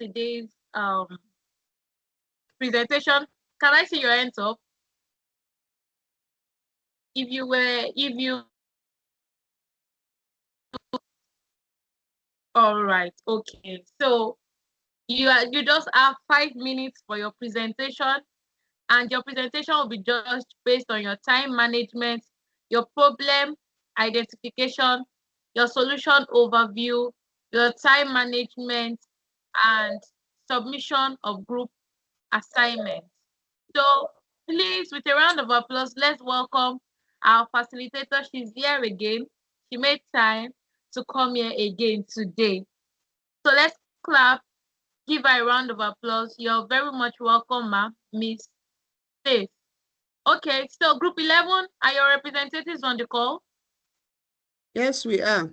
yesterday's presentation? Can I see your hands up? If you all right, okay. So you just have 5 minutes for your presentation, and your presentation will be judged based on your time management, your problem identification, your solution overview, your time management, and submission of group assignments. So please, with a round of applause, let's welcome our facilitator. She's here again. She made time to come here again today. So let's clap, give her a round of applause. You're very much welcome, ma, Miss Faith. Okay, so group 11, are your representatives on the call? Yes, we are.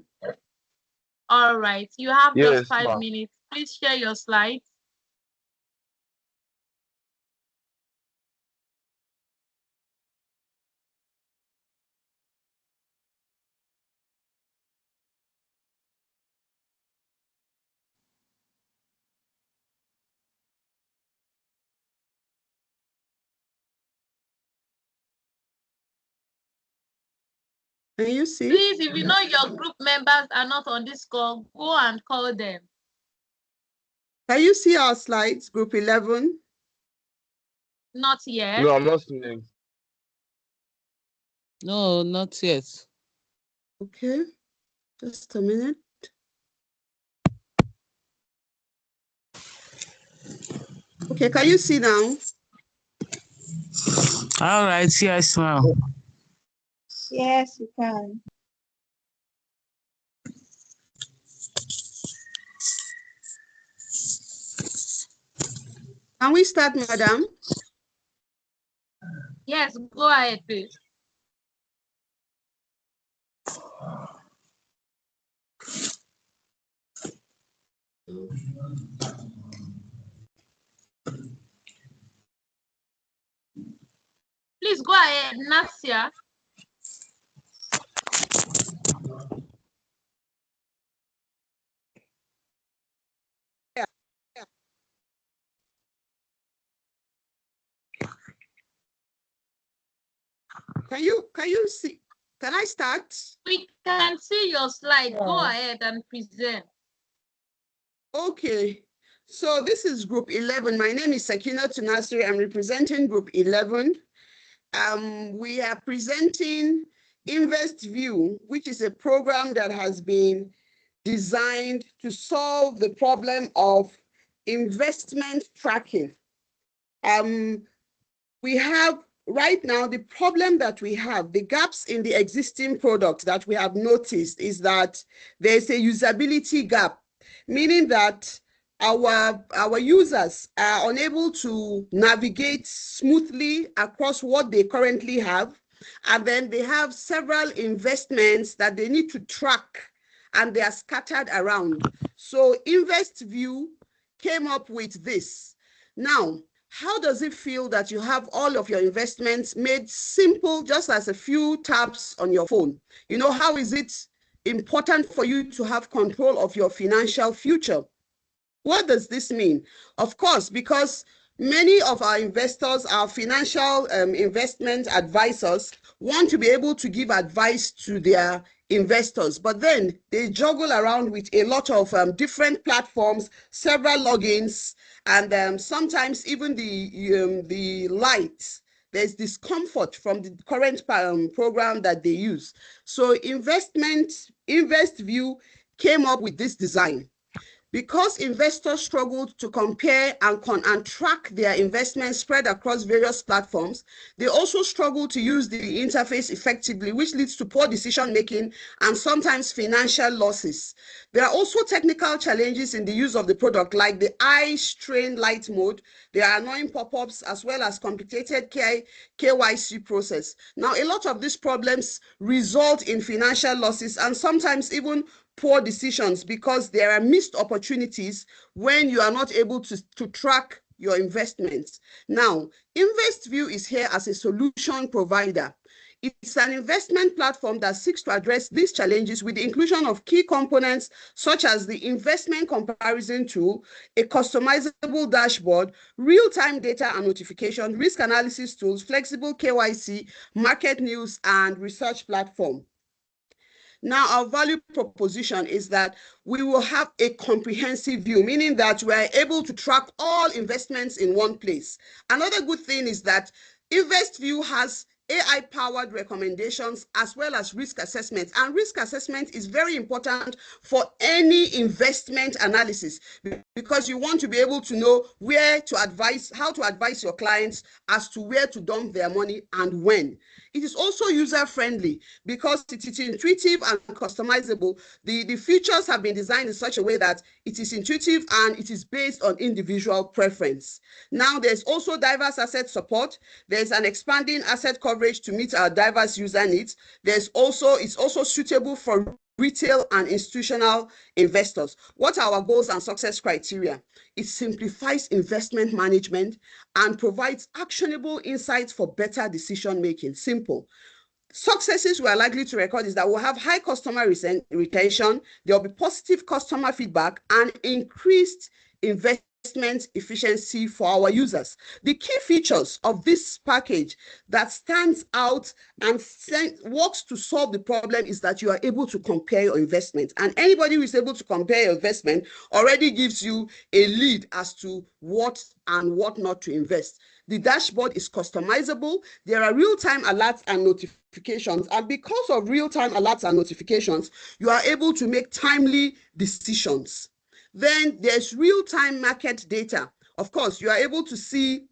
All right, you have just 5 minutes. Please share your slides. Can you see? Please, if you know your group members are not on this call, go and call them. Can you see our slides, group 11? Not yet. No, I'm not seeing. No, not yet. Okay, just a minute. Okay, can you see now? All right, yes, ma'am. Yes, you can. Can we start, madam? Yes, go ahead, please. Please go ahead, Nasia. Can you see? Can I start? We can see your slide. Go ahead and present. Okay, so this is group 11. My name is Sakina Tunasiri. I'm representing group 11. We are presenting InvestView, which is a program that has been designed to solve the problem of investment tracking. We have right now, the problem that we have, the gaps in the existing product that we have noticed is that there's a usability gap, meaning that our users are unable to navigate smoothly across what they currently have. And then they have several investments that they need to track, and they are scattered around. So InvestView came up with this. Now, how does it feel that you have all of your investments made simple, just as a few taps on your phone? You know, how is it important for you to have control of your financial future? What does this mean? Of course, because many of our investors, our financial investment advisors, want to be able to give advice to their investors, but then they juggle around with a lot of different platforms, several logins, and sometimes even the lights. There's discomfort from the current program that they use. So InvestView came up with this design. Because investors struggled to compare and track their investments spread across various platforms, they also struggle to use the interface effectively, which leads to poor decision-making and sometimes financial losses. There are also technical challenges in the use of the product, like the eye strain light mode. There are annoying pop-ups, as well as complicated KYC process. Now, a lot of these problems result in financial losses and sometimes even poor decisions, because there are missed opportunities when you are not able to track your investments. Now, InvestView is here as a solution provider. It's an investment platform that seeks to address these challenges with the inclusion of key components such as the investment comparison tool, a customizable dashboard, real-time data and notification, risk analysis tools, flexible KYC, market news, and research platform. Now, our value proposition is that we will have a comprehensive view, meaning that we are able to track all investments in one place. Another good thing is that InvestView has AI-powered recommendations as well as risk assessment. And risk assessment is very important for any investment analysis because you want to be able to know where to advise, how to advise your clients as to where to dump their money and when. It is also user-friendly because it is intuitive and customizable. The features have been designed in such a way that it is intuitive and it is based on individual preference. Now, there's also diverse asset support. There's an expanding asset coverage to meet our diverse user needs. It's also suitable for retail and institutional investors. What are our goals and success criteria? It simplifies investment management and provides actionable insights for better decision making. Simple. Successes we are likely to record is that we'll have high customer retention, there'll be positive customer feedback, and increased investment efficiency for our users. The key features of this package that stands out and works to solve the problem is that you are able to compare your investment. And anybody who is able to compare your investment already gives you a lead as to what and what not to invest. The dashboard is customizable. There are real-time alerts and notifications. And because of real-time alerts and notifications, you are able to make timely decisions. Then there's real-time market data. Of course, you are able to see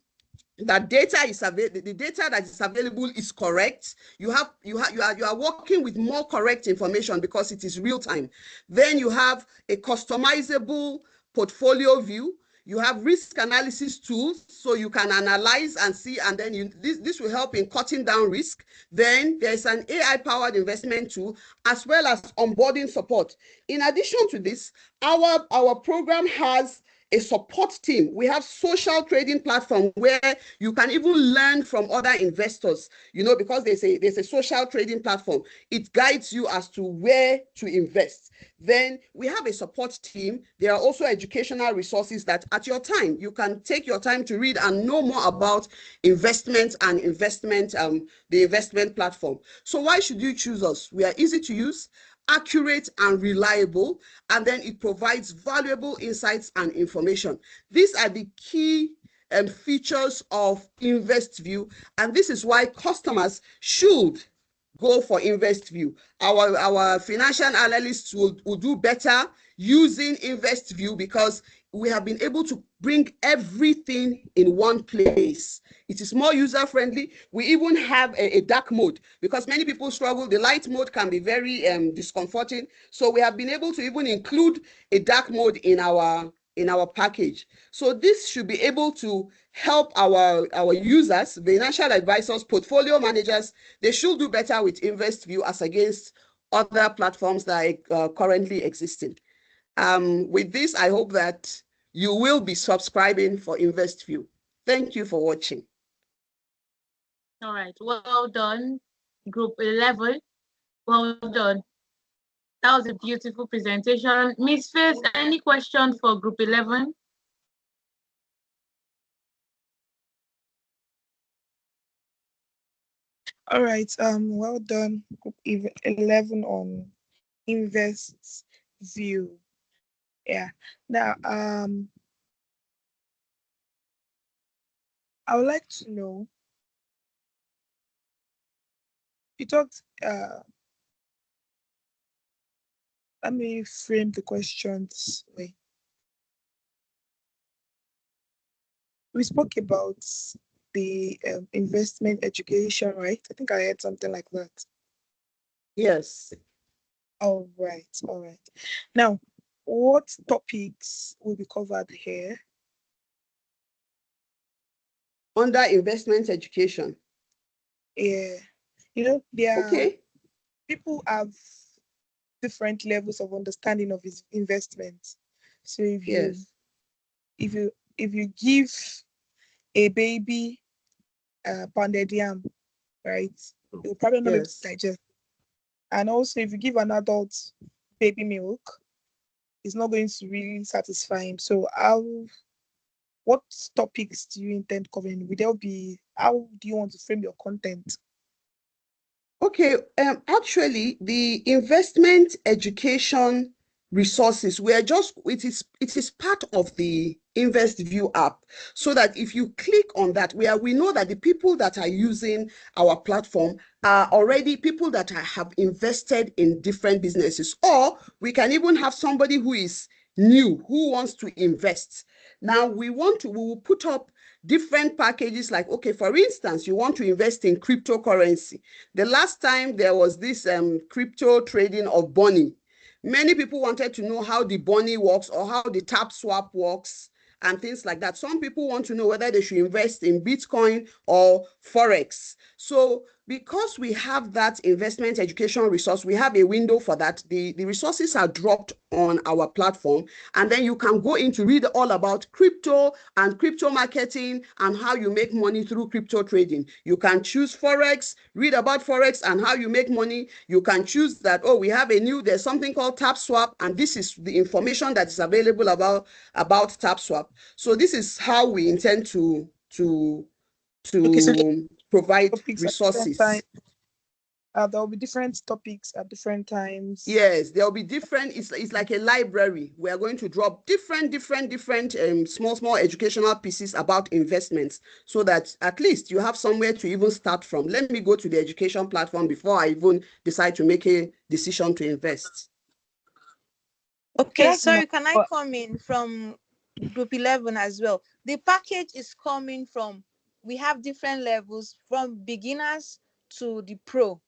that the data that is available is correct. You are working with more correct information because it is real time. Then you have a customizable portfolio view. You have risk analysis tools, so you can analyze and see, and then this will help in cutting down risk. Then there's an AI-powered investment tool, as well as onboarding support. In addition to this, our program has a support team. We have social trading platform where you can even learn from other investors, because there's a social trading platform. It guides you as to where to invest. Then we have a support team. There are also educational resources that at your time, you can take your time to read and know more about investment and the investment platform. So why should you choose us? We are easy to use, accurate and reliable, and then it provides valuable insights and information. These are the key features of InvestView, and this is why customers should go for InvestView. Our financial analysts will do better using InvestView because we have been able to bring everything in one place. It is more user-friendly. We even have a dark mode because many people struggle. The light mode can be very discomforting. So we have been able to even include a dark mode in our package. So this should be able to help our users, financial advisors, portfolio managers. They should do better with InvestView as against other platforms that are currently existing. With this, I hope that you will be subscribing for InvestView. Thank you for watching. All right, well done, Group 11. Well done. That was a beautiful presentation. Miss Faith, any question for Group 11? All right. Well done, Group 11 on InvestView. Yeah. Now, I would like to know. You talked. Let me frame the question this way. We spoke about the investment education, right? I think I heard something like that. Yes. All right. Now, what topics will be covered here? Under investment education. Yeah. People have different levels of understanding of his investments. So if you give a baby pounded yam, right? It will probably not be able to Yes. digest. And also, if you give an adult baby milk, it's not going to really satisfy him. So, what topics do you intend covering? Will there be, how do you want to frame your content? Okay, actually, the investment education resources, it is part of the Invest View app, so that if you click on that, we know that the people that are using our platform are already people that have invested in different businesses, or we can even have somebody who is new who wants to invest. Now we will put up different packages, like, okay, for instance, you want to invest in cryptocurrency. The last time there was this crypto trading of Bunny, many people wanted to know how the Bunny works or how the tap swap works and things like that. Some people want to know whether they should invest in Bitcoin or Forex. So because we have that investment education resource, we have a window for that. The resources are dropped on our platform, and then you can go in to read all about crypto and crypto marketing and how you make money through crypto trading. You can choose Forex, read about Forex and how you make money. You can choose that, oh, there's something called tap swap, and this is the information that is available about tap swap. So this is how we intend to Okay, so provide topics at different times. resources. There will be different topics at different times. Yes, there'll be different. It's like a library. We are going to drop different small educational pieces about investments, so that at least you have somewhere to even start from. Let me go to the education platform before I even decide to make a decision to invest. Okay, that's sorry, not. can I come in from group 11 as well? The package is coming from, we have different levels from beginners to the pro.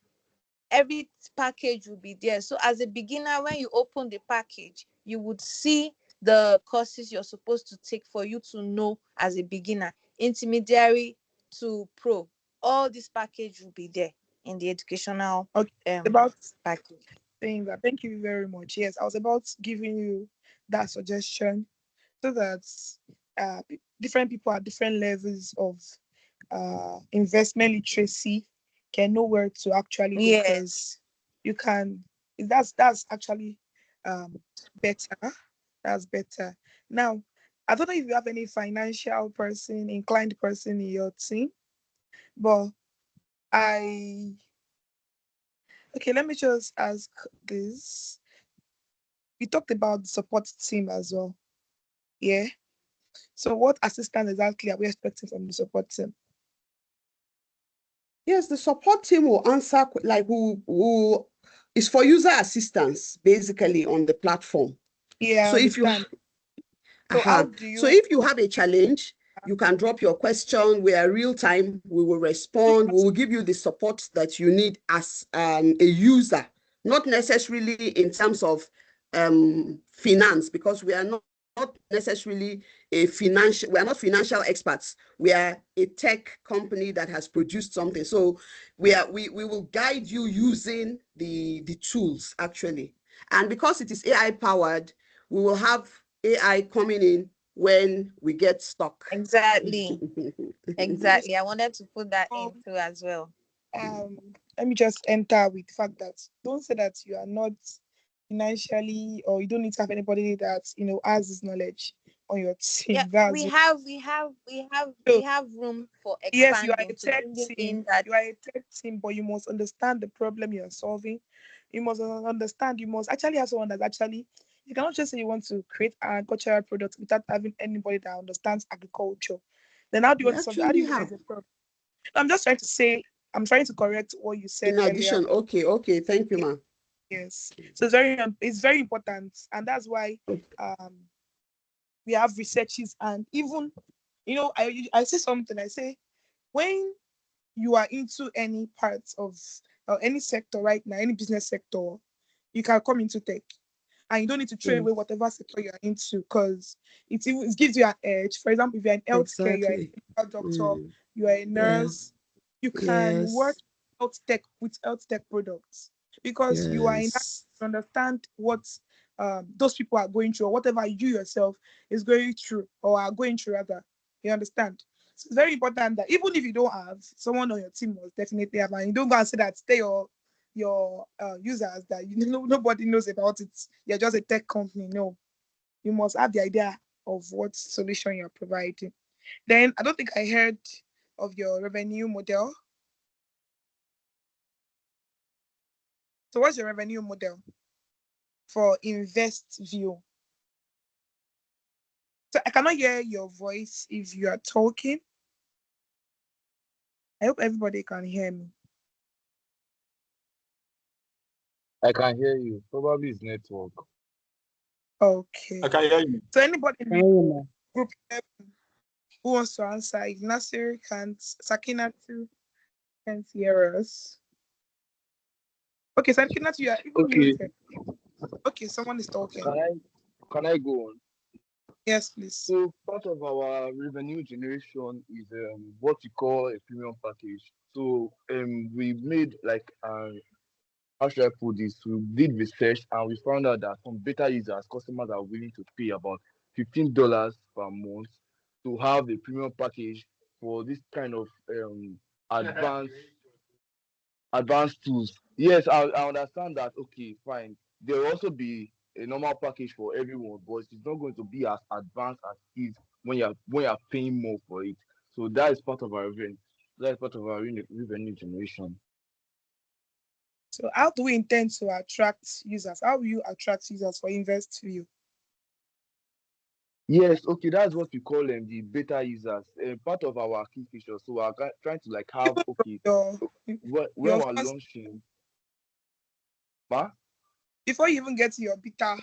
Every package will be there. So as a beginner, when you open the package, you would see the courses you're supposed to take for you to know as a beginner, intermediary to pro. All this package will be there in the educational Okay, about package. saying that. Thank you very much. Yes, I was about giving you that suggestion so that different people at different levels of investment literacy can know where to actually go, Yes. because you can. That's actually better. That's better. Now, I don't know if you have any financial person, inclined person in your team, but I okay. Let me just ask this. We talked about the support team as well. Yeah. So, what assistance exactly are we expecting from the support team? Yes, the support team will answer, like, who is for user assistance basically on the platform. Yeah, So I if you understand. So, how do So you? if you have a challenge, you can drop your question. We are real time. We will respond. We will give you the support that you need as a user, not necessarily in terms of finance, because we are not necessarily we are not financial experts. We are a tech company that has produced something. So we will guide you using the tools actually. And because it is AI powered, we will have AI coming in when we get stuck. Exactly. Yes. Exactly. I wanted to put that in too as well. Um, Let me just enter with the fact that don't say that you are not financially, or you don't need to have anybody that has this knowledge on your Yeah, team. That's it. we So have room for yes, you are a expanding to tech bringing team. in that. You are a tech team, but you must understand the problem you are solving. You must understand. You must actually have someone that actually. You cannot just say you want to create an agricultural product without having anybody that understands agriculture. Then how do you We want to solve? How do actually you know have. there's a problem? I'm just trying to say. I'm trying to correct what you said In earlier. addition, okay, thank you, ma. Yes, so it's very important, and that's why um we have researches, and even I say something. I say when you are into any part of or any sector right now, any business sector, you can come into tech, and you don't need to throw away whatever sector you're into, because it gives you an edge. For example, if you're in healthcare, you're a Exactly. medical doctor, you are a Yeah. nurse, you can work Yes. with health tech products, because you are in that, Yes. to understand what those people are going through, or whatever you yourself is going through or are going through rather. You understand? So it's very important that even if you don't have, someone on your team must definitely have, and you don't go and say that stay your users that nobody knows about it. You're just a tech company. No, you must have the idea of what solution you're providing. Then I don't think I heard of your revenue model. So what's your revenue model for Invest View? So I cannot hear your voice if you are talking. I hope everybody can hear me. I can hear you. Probably it's network. Okay. I can hear you. So anybody in Can you group 11 who wants to answer? If Nasir can't, Sakinatu can't hear us. Okay, Sakinatu, you are even Okay, muted. Okay, someone is talking. can I go on? Yes, please. So part of our revenue generation is what we call a premium package. So we made like how should I put this? We did research and we found out that some beta users, customers are willing to pay about $15 per month to have a premium package for this kind of advanced advanced tools. Yes, I understand that. Okay, fine. There will also be a normal package for everyone, but it's not going to be as advanced as it is when you're paying more for it. So that is part of our revenue. That is part of our revenue generation. So how do we intend to attract users? How will you attract users for Invest View? Yes, okay, that's what we call them the beta users. Part of our key features. So we're trying to like have okay Your, when your we're first, launching, huh? before you even get to your beta.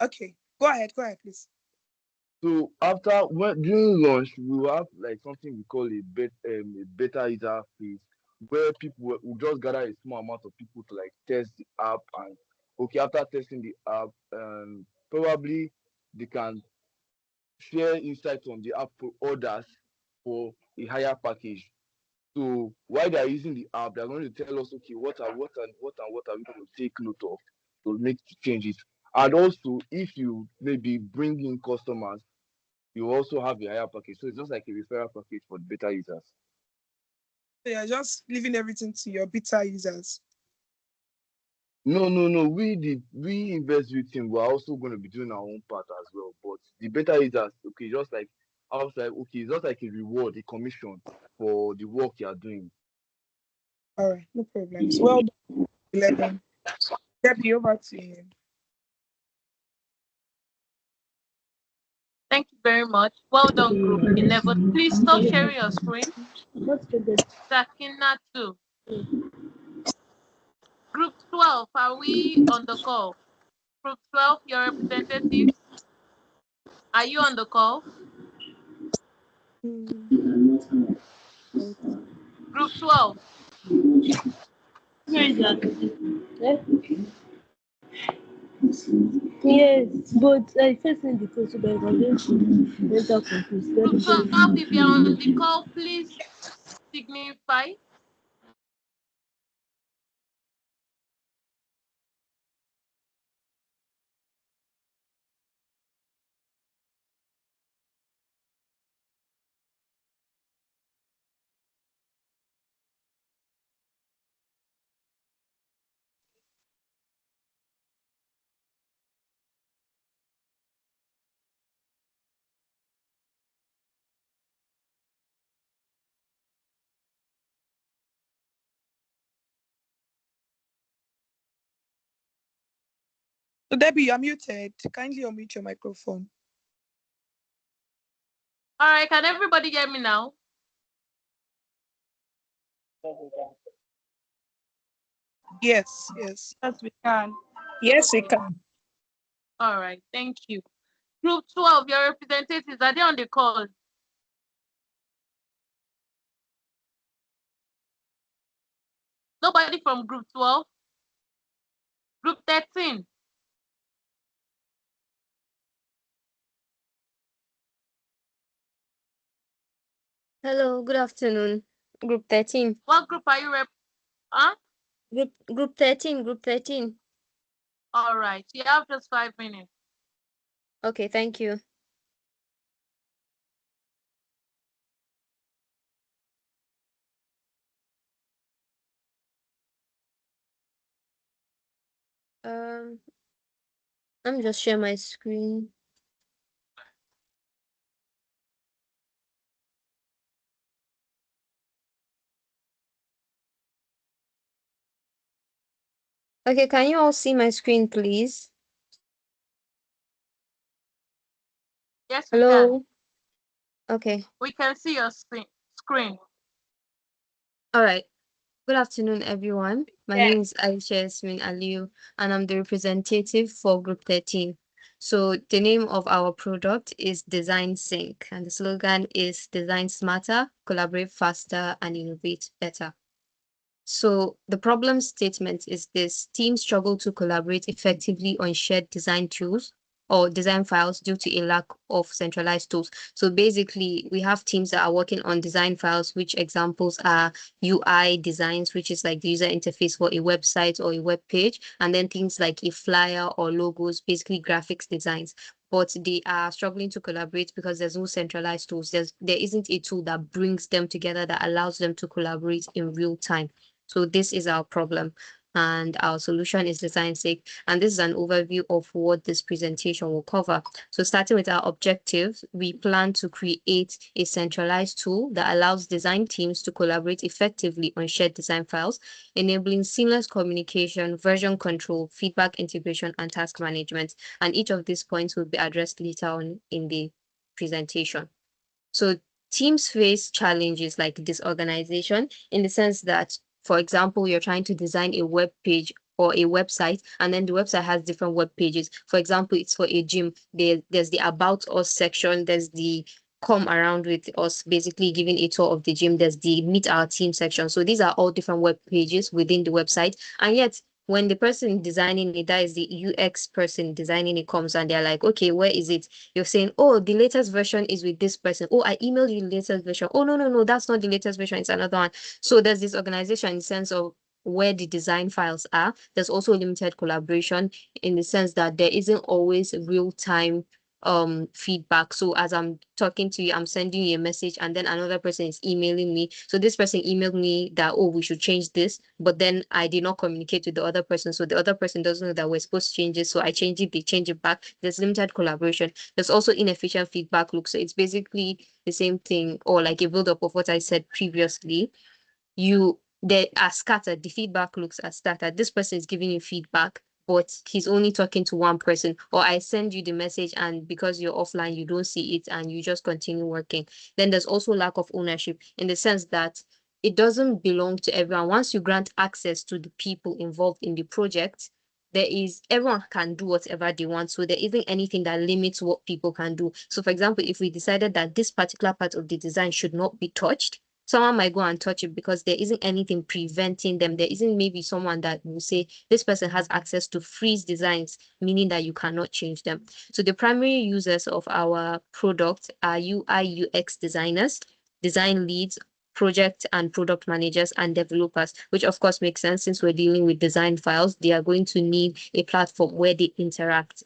Okay, go ahead, please. So after when during launch, we will have like something we call a beta user phase where people will just gather a small amount of people to like test the app and okay after testing the app, probably they can share insights on the app for others for a higher package. So while they are using the app, they're going to tell us okay what are we going to take note of to make changes. And also if you maybe bring in customers you also have a higher package. So it's just like a referral package for the beta users. So you're just leaving everything to your beta users. No. We invest with him. We're also going to be doing our own part as well. But the beta users, okay, just like outside, okay, it's just like a reward, a commission for the work you are doing. All right, no problems. Well done, 11. Debbie, over to you. Thank you very much. Well done, Group 11. Please stop sharing your screen. Sakina 2. Group 12, are we on the call? Group 12, your representatives, are you on the call? Group 12. Where is that? Yes, but I first need the code so that I can get to enter confused. Group 12, if you're on the call, please signify. So Debbie, you're muted. Kindly unmute your microphone. All right, can everybody hear me now? Yes. Yes, we can. Yes, we can. All right, thank you. Group 12, your representatives, are they on the call? Nobody from Group 12? Group 13? Hello, good afternoon. Group 13. What group are you huh? Group 13, group 13. All right, you have just 5 minutes. Okay, thank you. Um, let me just share my screen. Okay, can you all see my screen, please? Yes, we can. Hello? Okay. We can see your screen. All right. Good afternoon, everyone. My Yes. name is Aisha Yasmin Aliu, and I'm the representative for Group 13. So the name of our product is Design Sync, and the slogan is Design Smarter, Collaborate Faster, and Innovate Better. So the problem statement is this: teams struggle to collaborate effectively on shared design tools or design files due to a lack of centralized tools. So basically, we have teams that are working on design files, which examples are UI designs, which is like the user interface for a website or a web page, and then things like a flyer or logos, basically graphics designs. But they are struggling to collaborate because there's no centralized tools. There isn't a tool that brings them together that allows them to collaborate in real time. So this is our problem, and our solution is Design Sync. And this is an overview of what this presentation will cover. So starting with our objectives, we plan to create a centralized tool that allows design teams to collaborate effectively on shared design files, enabling seamless communication, version control, feedback integration, and task management. And each of these points will be addressed later on in the presentation. So teams face challenges like disorganization in the sense that, for example, you're trying to design a web page or a website, and then the website has different web pages. For example, it's for a gym. There's the About Us section, there's the Come Around With Us, basically giving a tour of the gym. There's the Meet Our Team section. So these are all different web pages within the website. And yet, when the person designing it, that is the UX person designing it, comes and they're like, okay, where is it? You're saying, oh, the latest version is with this person. Oh, I emailed you the latest version. Oh, no, no, no, that's not the latest version. It's another one. So there's this organization in the sense of where the design files are. There's also limited collaboration in the sense that there isn't always real time feedback. So as I'm talking to you, I'm sending you a message and then another person is emailing me. So this person emailed me that, oh, we should change this, but then I did not communicate with the other person. So the other person doesn't know that we're supposed to change it. So I change it, they change it back. There's limited collaboration. There's also inefficient feedback loop. So it's basically the same thing, or like a build-up of what I said previously. They are scattered. The feedback looks are scattered. This person is giving you feedback, but he's only talking to one person. Or I send you the message, and because you're offline, you don't see it and you just continue working. Then there's also lack of ownership in the sense that it doesn't belong to everyone. Once you grant access to the people involved in the project, everyone can do whatever they want. So there isn't anything that limits what people can do. So for example, if we decided that this particular part of the design should not be touched, someone might go and touch it because there isn't anything preventing them. There isn't maybe someone that will say this person has access to freeze designs, meaning that you cannot change them. So the primary users of our product are UI UX designers, design leads, project and product managers, and developers, which of course makes sense since we're dealing with design files. They are going to need a platform where they interact.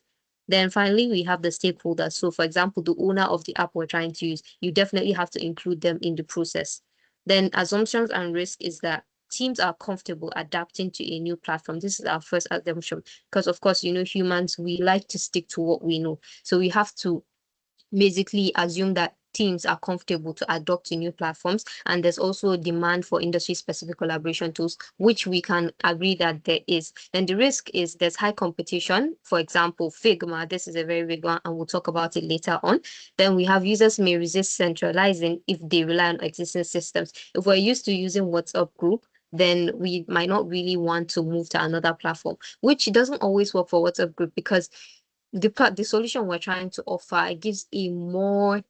Then finally, we have the stakeholders. So for example, the owner of the app we're trying to use, you definitely have to include them in the process. Then assumptions and risk is that teams are comfortable adapting to a new platform. This is our first assumption because of course, humans, we like to stick to what we know. So we have to basically assume that teams are comfortable to adopt to new platforms. And there's also a demand for industry specific collaboration tools, which we can agree that there is. Then the risk is there's high competition. For example, Figma, this is a very big one, and we'll talk about it later on. Then we have users may resist centralizing if they rely on existing systems. If we're used to using WhatsApp group, then we might not really want to move to another platform, which doesn't always work for WhatsApp group because the solution we're trying to offer gives a more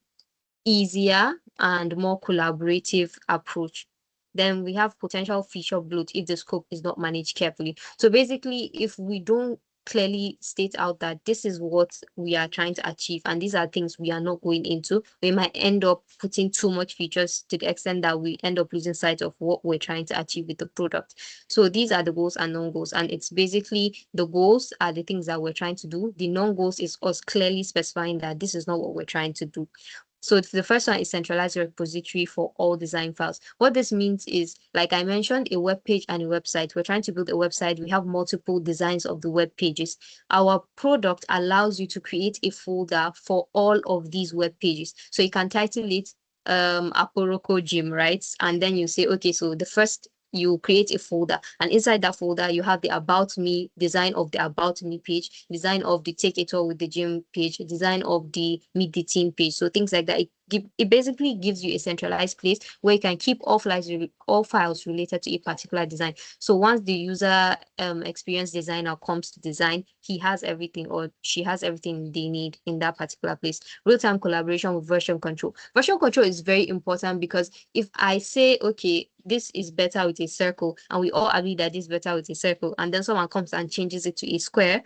easier and more collaborative approach. Then we have potential feature bloat if the scope is not managed carefully. So basically, if we don't clearly state out that this is what we are trying to achieve and these are things we are not going into, we might end up putting too much features to the extent that we end up losing sight of what we're trying to achieve with the product. So these are the goals and non-goals, and it's basically the goals are the things that we're trying to do. The non-goals is us clearly specifying that this is not what we're trying to do. So the first one is centralized repository for all design files. What this means is, like I mentioned, a web page and a website. We're trying to build a website. We have multiple designs of the web pages. Our product allows you to create a folder for all of these web pages. So you can title it Aporoko Gym, right? And then you say, okay, so the first you create a folder, and inside that folder you have the about me, design of the about me page, design of the take a tour with the gym page, design of the meet the team page. So things like that. It basically gives you a centralized place where you can keep all files related to a particular design. So once the user experience designer comes to design, he has everything or she has everything they need in that particular place. Real-time collaboration with version control. Version control is very important because if I say, okay, this is better with a circle, and we all agree that this is better with a circle, and then someone comes and changes it to a square,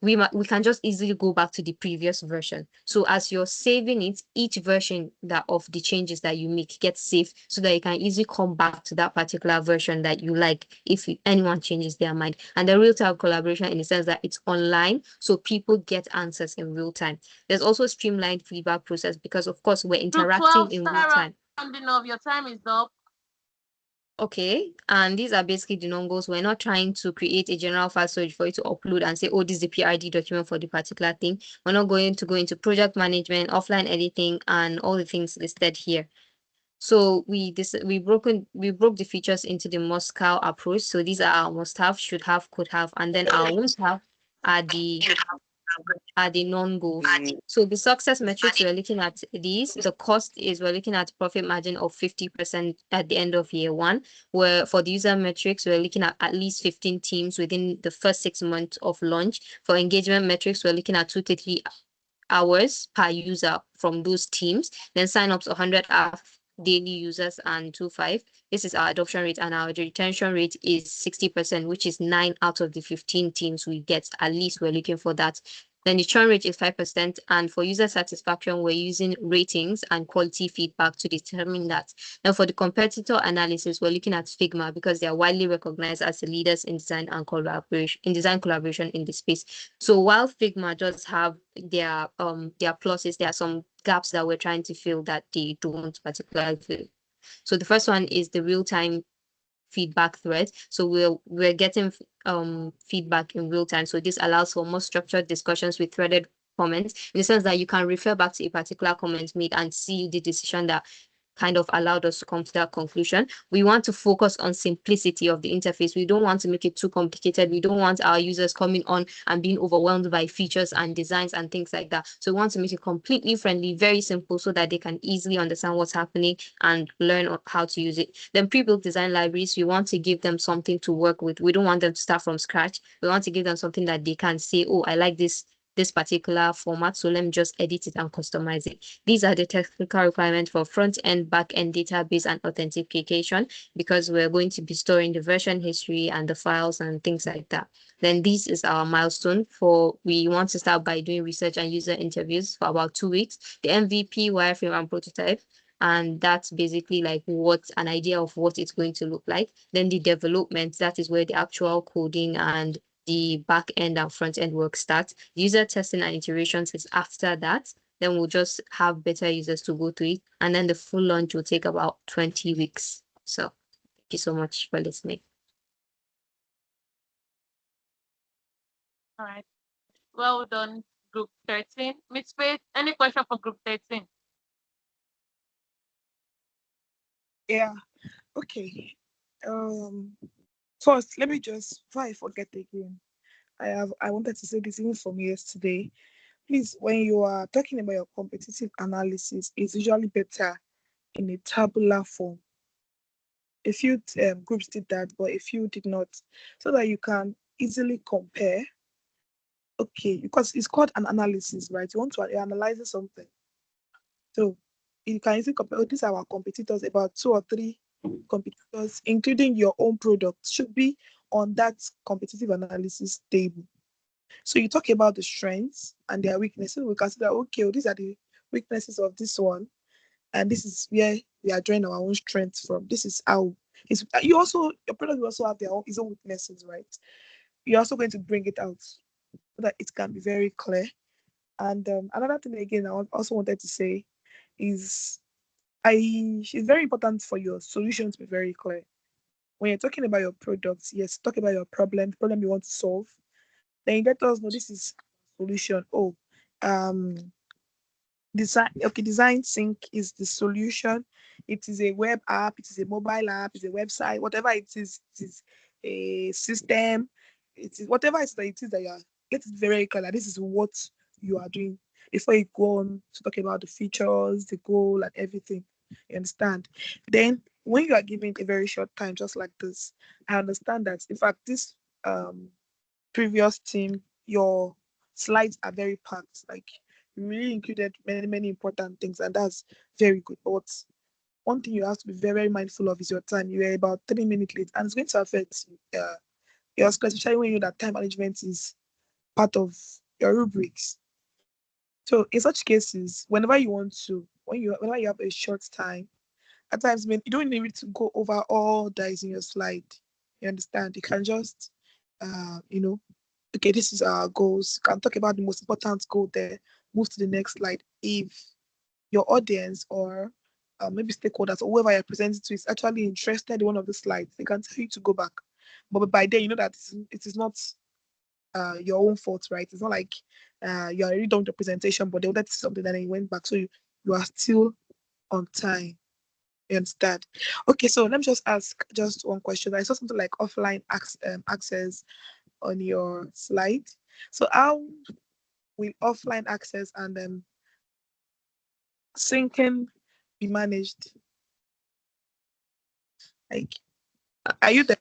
we can just easily go back to the previous version. So as you're saving it, each version that of the changes that you make gets saved so that you can easily come back to that particular version that you like if anyone changes their mind. And the real-time collaboration in the sense that it's online, so people get answers in real time. There's also streamlined feedback process because of course we're Group interacting 12, in real start time. rounding off. Your time is up. Okay, and these are basically the non-goals. We're not trying to create a general file storage for you to upload and say, oh, this is the PRD document for the particular thing. We're not going to go into project management, offline editing, and all the things listed here. So we broke the features into the Moscow approach. So these are our must have, should have, could have, and then our won't have are the non-goals. So the success metrics, we're looking at these. The cost is we're looking at profit margin of 50% at the end of year one, where for the user metrics, we're looking at least 15 teams within the first 6 months of launch. For engagement metrics, we're looking at 2 to 3 hours per user from those teams. Then sign-ups 100 daily users and 25. This is our adoption rate, and our retention rate is 60%, which is 9 out of the 15 teams we get. At least we're looking for that. Then the churn rate is 5%. And for user satisfaction, we're using ratings and quality feedback to determine that. And for the competitor analysis, we're looking at Figma because they are widely recognized as the leaders in design and collaboration in the space. So while Figma does have their pluses, there are some gaps that we're trying to fill that they don't particularly fill. So the first one is the real-time feedback thread. So we're getting feedback in real time. So this allows for more structured discussions with threaded comments in the sense that you can refer back to a particular comment made and see the decision that kind of allowed us to come to that conclusion. We want to focus on simplicity of the interface. We don't want to make it too complicated. We don't want our users coming on and being overwhelmed by features and designs and things like that. So we want to make it completely friendly, very simple, so that they can easily understand what's happening and learn how to use it. Then pre-built design libraries, we want to give them something to work with. We don't want them to start from scratch. We want to give them something that they can say, oh, I like this particular format, so let me just edit it and customize it. These are the technical requirements for front-end, back-end database and authentication, because we're going to be storing the version history and the files and things like that. Then this is our milestone for we want to start by doing research and user interviews for about 2 weeks. The MVP, wireframe and prototype. And that's basically like what an idea of what it's going to look like. Then the development, that is where the actual coding and the back end and front end work starts. User testing and iterations is after that. Then we'll just have better users to go to it. And then the full launch will take about 20 weeks. So thank you so much for listening. All right. Well done, group 13. Miss Faith, any question for group 13? Yeah. Okay. First, let me just before I forget again. I wanted to say this even from yesterday. Please, when you are talking about your competitive analysis, it's usually better in a tabular form. A few groups did that, but a few did not, so that you can easily compare. Okay, because it's called an analysis, right? You want to analyze something. So you can easily compare, oh, these are our competitors, about 2 or 3 competitors, including your own product, should be on that competitive analysis table. So you talk about the strengths and their weaknesses. We consider, okay, well, these are the weaknesses of this one, and this is where we are drawing our own strengths from. This is how it's. Your product will also have its own weaknesses, right? You're also going to bring it out so that it can be very clear. And another thing again, I also wanted to say is it's very important for your solution to be very clear. When you're talking about your products, yes, talk about your problem, the problem you want to solve. Then you let us know this is solution. Oh, um, design sync is the solution. It is a web app, it is a mobile app, it's a website, whatever it is a system, it is whatever it is that you are. Let it very clear that this is what you are doing before you go on to talk about the features, the goal, and everything. You understand? Then when you are given a very short time, just like this, I understand that in fact this um previous team, your slides are very packed. Like you really included many important things, and that's very good. But one thing you have to be very mindful of is your time. You are about 3 minutes late, and it's going to affect your stress, especially when you know that time management is part of your rubrics. So in such cases, whenever you want to, whenever you have a short time, at times when you don't need to go over all that is in your slide. You understand? You can just you know, okay, this is our goals. You can talk about the most important goal there, move to the next slide. If your audience or maybe stakeholders or whoever you're presenting to is actually interested in one of the slides, they can tell you to go back. But by then, you know that it is not your own fault, right? It's not like you already done the presentation, but they wanted to see something that you went back. So you are still on time. You understand? Okay, so let me just ask just one question. I saw something like offline access on your slide. So how will offline access and syncing be managed? Like, are you there?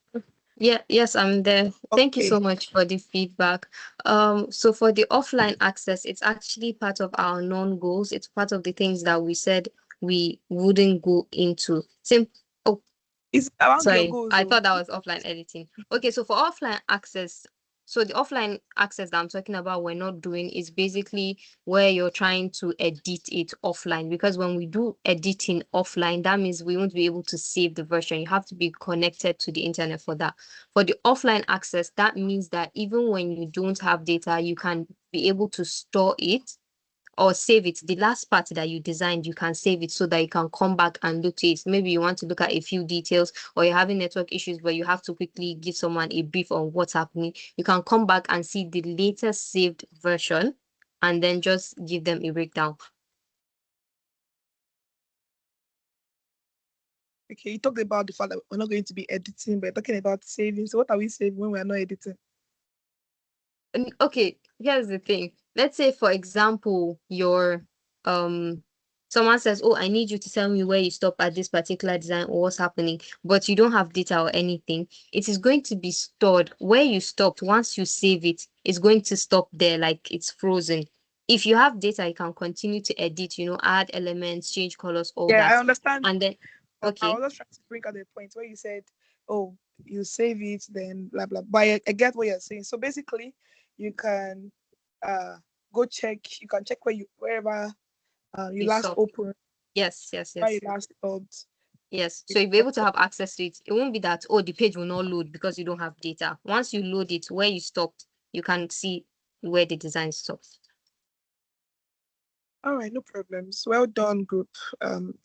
Yeah, yes, I'm there. Thank you so Okay. much for the feedback. So for the offline access, it's actually part of our non-goals. It's part of the things that we said we wouldn't go into. Same. Oh, It's around your sorry, goals, I though. thought that was offline editing. Okay, so for offline access, so the offline access that I'm talking about we're not doing is basically where you're trying to edit it offline. Because when we do editing offline, that means we won't be able to save the version. You have to be connected to the internet for that. For the offline access, that means that even when you don't have data, you can be able to store it or save it. The last part that you designed, you can save it so that you can come back and look to it. Maybe you want to look at a few details or you're having network issues, but you have to quickly give someone a brief on what's happening. You can come back and see the latest saved version and then just give them a breakdown. Okay, you talked about the fact that we're not going to be editing, but talking about saving. So what are we saving when we're not editing? Okay, here's the thing. Let's say, for example, your um someone says, "Oh, I need you to tell me where you stop at this particular design or what's happening," but you don't have data or anything. It is going to be stored where you stopped. Once you save it, it's going to stop there, like it's frozen. If you have data, you can continue to edit, add elements, change colors, all Yeah, I that. understand. And then, I okay, was just trying to bring out the point where you said, "Oh, you save it, then blah blah." But I get what you're saying. So basically, you can uh go check. You can check wherever you you last stop. opened, Yes, yes, where you yes. last stopped. Yes, so you'll be able to have access to it. It won't be that, oh, the page will not load because you don't have data. Once you load it, where you stopped, you can see where the design stops. All right, no problems. Well done, group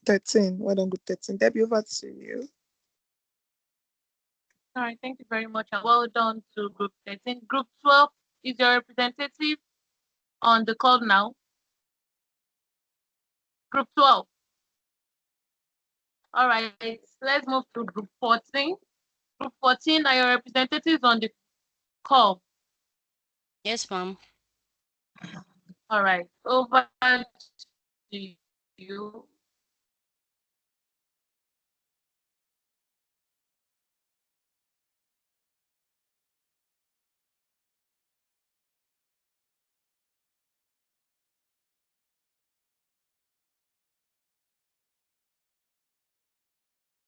13. Well done, group 13. Debbie, over to you. All right, thank you very much, and well done to Group 13. Group 12 is your representative on the call now. Group 12. All right, let's move to Group 14. Group 14 are your representatives on the call. Yes, ma'am. All right, over to you.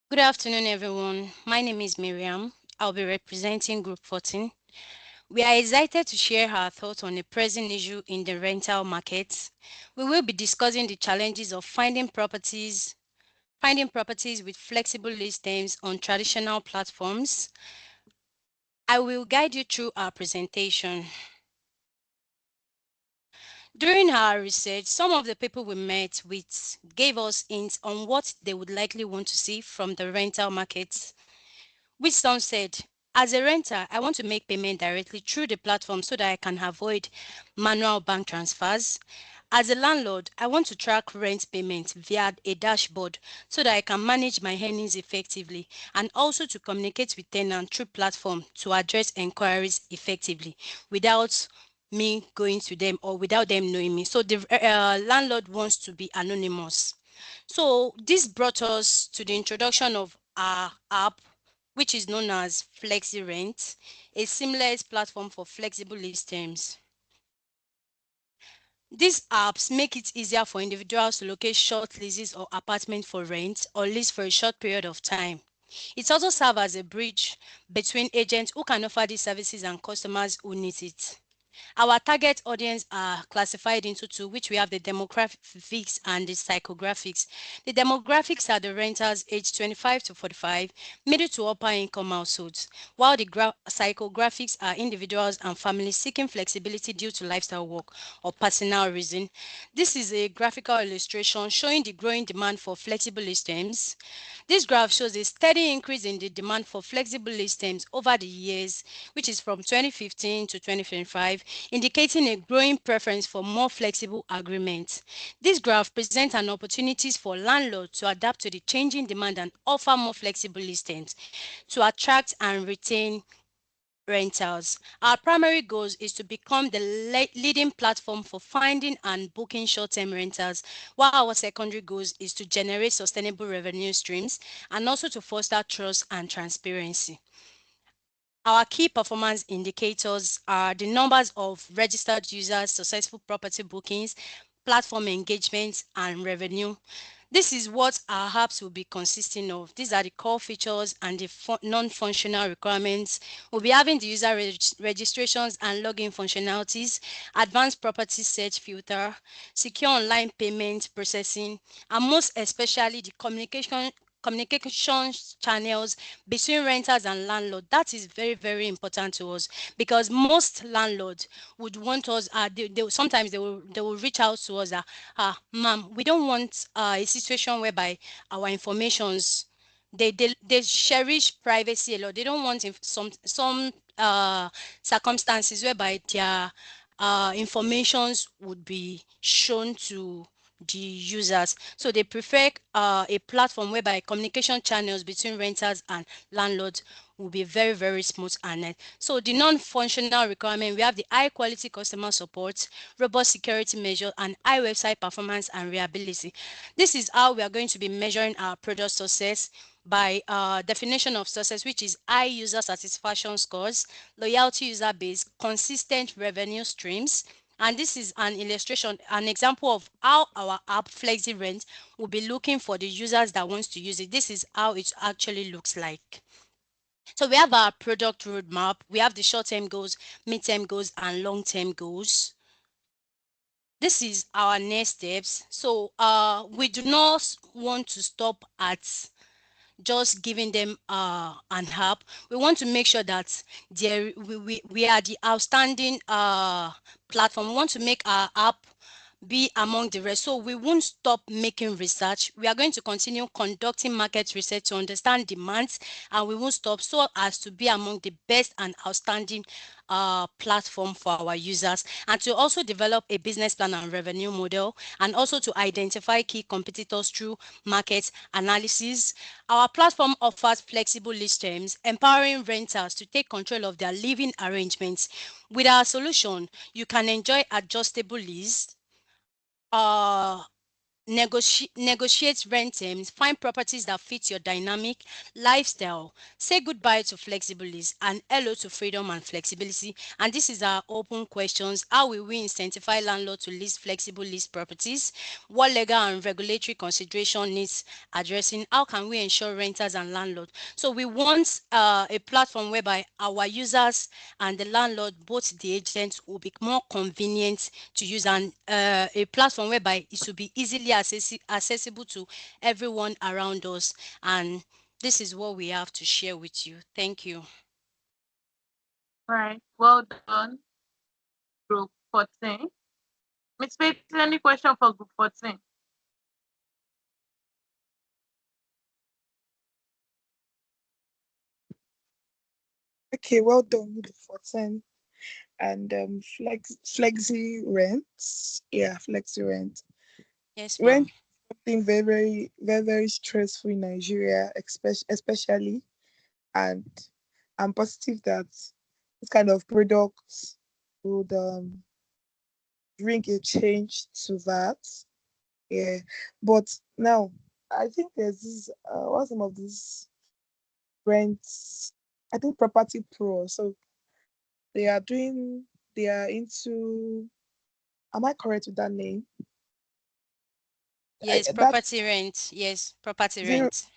Good afternoon, everyone. My name is Miriam. I'll be representing Group 14. We are excited to share our thoughts on a pressing issue in the rental market. We will be discussing the challenges of finding properties with flexible listings on traditional platforms. I will guide you through our presentation. During our research, some of the people we met with gave us hints on what they would likely want to see from the rental market, which some said, as a renter, I want to make payment directly through the platform so that I can avoid manual bank transfers. As a landlord, I want to track rent payment via a dashboard so that I can manage my earnings effectively, and also to communicate with tenants through platform to address inquiries effectively without me going to them or without them knowing me. So the landlord wants to be anonymous. So this brought us to the introduction of our app, which is known as Flexi Rent, a seamless platform for flexible lease terms. These apps make it easier for individuals to locate short leases or apartments for rent or lease for a short period of time. It also serves as a bridge between agents who can offer these services and customers who need it. Our target audience are classified into two, which we have the demographics and the psychographics. The demographics are the renters aged 25 to 45, middle to upper income households, while the psychographics are individuals and families seeking flexibility due to lifestyle work or personal reason. This is a graphical illustration showing the growing demand for flexible lease terms. This graph shows a steady increase in the demand for flexible lease terms over the years, which is from 2015 to 2025, indicating a growing preference for more flexible agreements. This graph presents an opportunities for landlords to adapt to the changing demand and offer more flexible lease terms to attract and retain rentals. Our primary goal is to become the leading platform for finding and booking short-term rentals, while our secondary goal is to generate sustainable revenue streams and also to foster trust and transparency. Our key performance indicators are the numbers of registered users, successful property bookings, platform engagements, and revenue. This is what our apps will be consisting of. These are the core features and the non-functional requirements. We'll be having the user registrations and login functionalities, advanced property search filter, secure online payment processing, and most especially the communications channels between renters and landlord. That is very, very important to us, because most landlords would want us, sometimes they will reach out to us that, ma'am, we don't want a situation whereby our informations, they cherish privacy a lot. They don't want some circumstances whereby their informations would be shown to the users. So they prefer a platform whereby communication channels between renters and landlords will be very, very smooth and net. So the non-functional requirement, we have the high quality customer support, robust security measures, and high website performance and reliability. This is how we are going to be measuring our product success by definition of success, which is high user satisfaction scores, loyalty user base, consistent revenue streams. And this is an illustration, an example of how our app Flexi Rent will be looking for the users that wants to use it. This is how it actually looks like. So we have our product roadmap. We have the short-term goals, mid-term goals, and long-term goals. This is our next steps. So we do not want to stop at just giving them an app. We want to make sure that we are the outstanding platform. We want to make our app be among the rest. So we won't stop making research. We are going to continue conducting market research to understand demands, and we won't stop so as to be among the best and outstanding platform for our users, and to also develop a business plan and revenue model, and also to identify key competitors through market analysis. Our platform offers flexible lease terms, empowering renters to take control of their living arrangements. With our solution, you can enjoy adjustable lease, uh negotiate rent terms, find properties that fit your dynamic lifestyle, say goodbye to flexible lease and hello to freedom and flexibility. And this is our open questions. How will we incentivize landlords to lease flexible lease properties? What legal and regulatory consideration needs addressing? How can we ensure renters and landlords? So we want a platform whereby our users and the landlord, both the agents, will be more convenient to use, and a platform whereby it should be easily accessible to everyone around us. And this is what we have to share with you. Thank you. Right. Well done, Group 14. Miss Faith, any question for group 14? Okay, well done with the 14. And flexi rents. Yeah, flexi rent. Yes, Rent ma'am. is something very, very, very, very stressful in Nigeria, especially. And I'm positive that this kind of products would bring a change to that. Yeah. But now I think there's this what's some of these rents? I think property pro. So they are doing they are into, am I correct with that name? Yes, That's property rent. Yes, property zero. rent.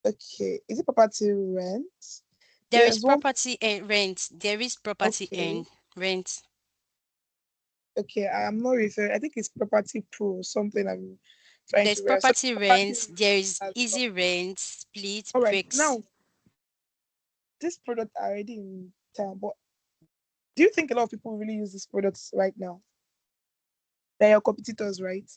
Okay, is it property rent? There is There's one. property and rent. There is property Okay, and rent. okay. I'm not referring. I think it's property pro. Something I'm trying There's to read. So property property rent. rent There is as well. easy rent, split, All right. breaks. Now this product are already in town, but do you think a lot of people really use these products right now? They're your competitors, right?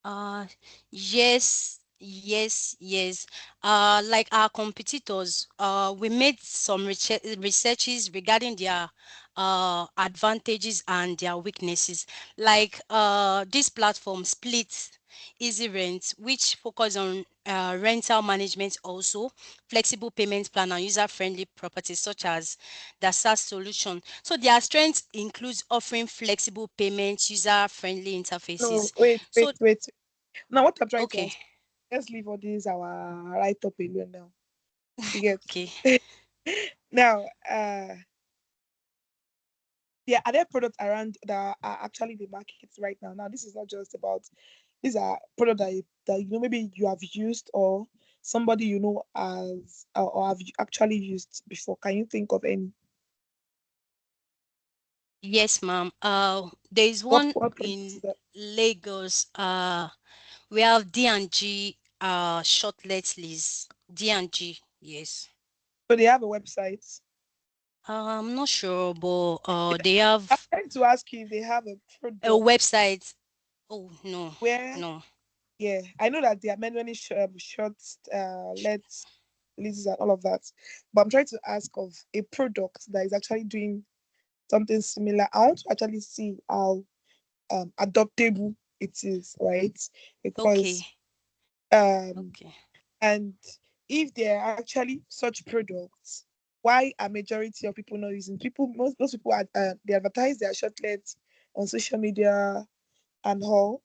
Uh, yes, yes, yes. Like our competitors, we made some researches regarding their advantages and their weaknesses. Like this platform Split, Easy Rent, which focus on rental management also, flexible payment plan and user-friendly properties such as the SaaS solution. So their strengths includes offering flexible payments, user-friendly No, interfaces. wait, So wait, wait. Now what I'm trying to okay, ask, let's leave all this our write up alone now. You get okay. now yeah, are there products around that are actually the market right now? Now, this is not just about, these are products that you know maybe you have used or somebody you know has or have you actually used before. Can you think of any? Yes, ma'am. There is What one what products is in that? Lagos. We have D&G shortlet list. D&G, yes. So they have a website. I'm not sure, but they I'm have trying to ask you if they have a a product website. Oh no, where, no. yeah, I know that there are many short let's lists and all of that, but I'm trying to ask of a product that is actually doing something similar. I want to actually see how adoptable it is, right? Because Okay, um okay. and if there are actually such products, why a majority of people not using, people, most people are they advertise their shortlets on social media and all,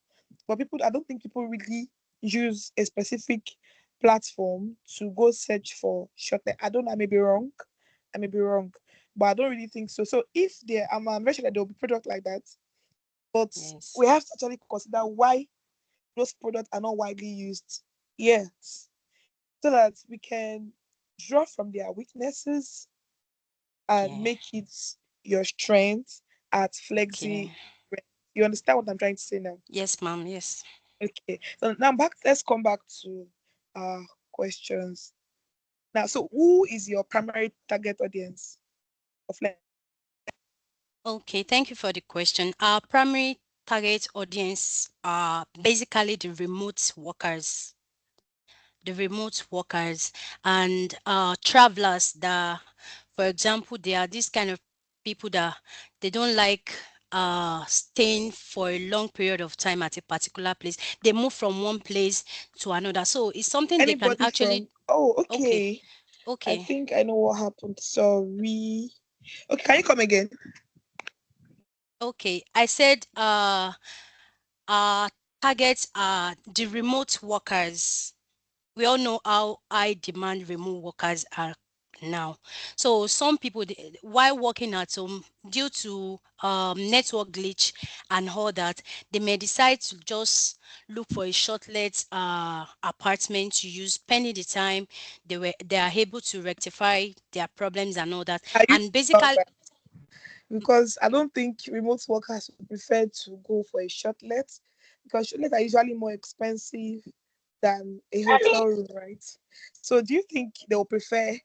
but people, I don't think people really use a specific platform to go search for shortlet. I don't know, I may be wrong, but I don't really think so. So if there, I'm very sure that there will be product like that, but Yes, we have to actually consider why those products are not widely used yet, so that we can draw from their weaknesses and okay, make it your strength at okay. Flexi. You understand what I'm trying to say now? Yes, ma'am. Yes. Okay. So now back, let's come back to questions. Now, so who is your primary target audience of Okay, thank you for the question. Our primary target audience are basically the remote workers and travelers that, for example, they are this kind of people that they don't like staying for a long period of time at a particular place. They move from one place to another. So it's something they can anybody actually, from, oh, okay, okay. I okay, think I know what happened. Sorry. Okay, can you come again? okay. I said our targets are the remote workers. We all know how high demand remote workers are now. So some people, while working at home, due to network glitch and all that, they may decide to just look for a short-let apartment to use. Pending the time they are able to rectify their problems and all that. Are you And sure basically, about, because I don't think remote workers would prefer to go for a shortlet, because shortlets are usually more expensive than a hotel room, right? So do you think they will prefer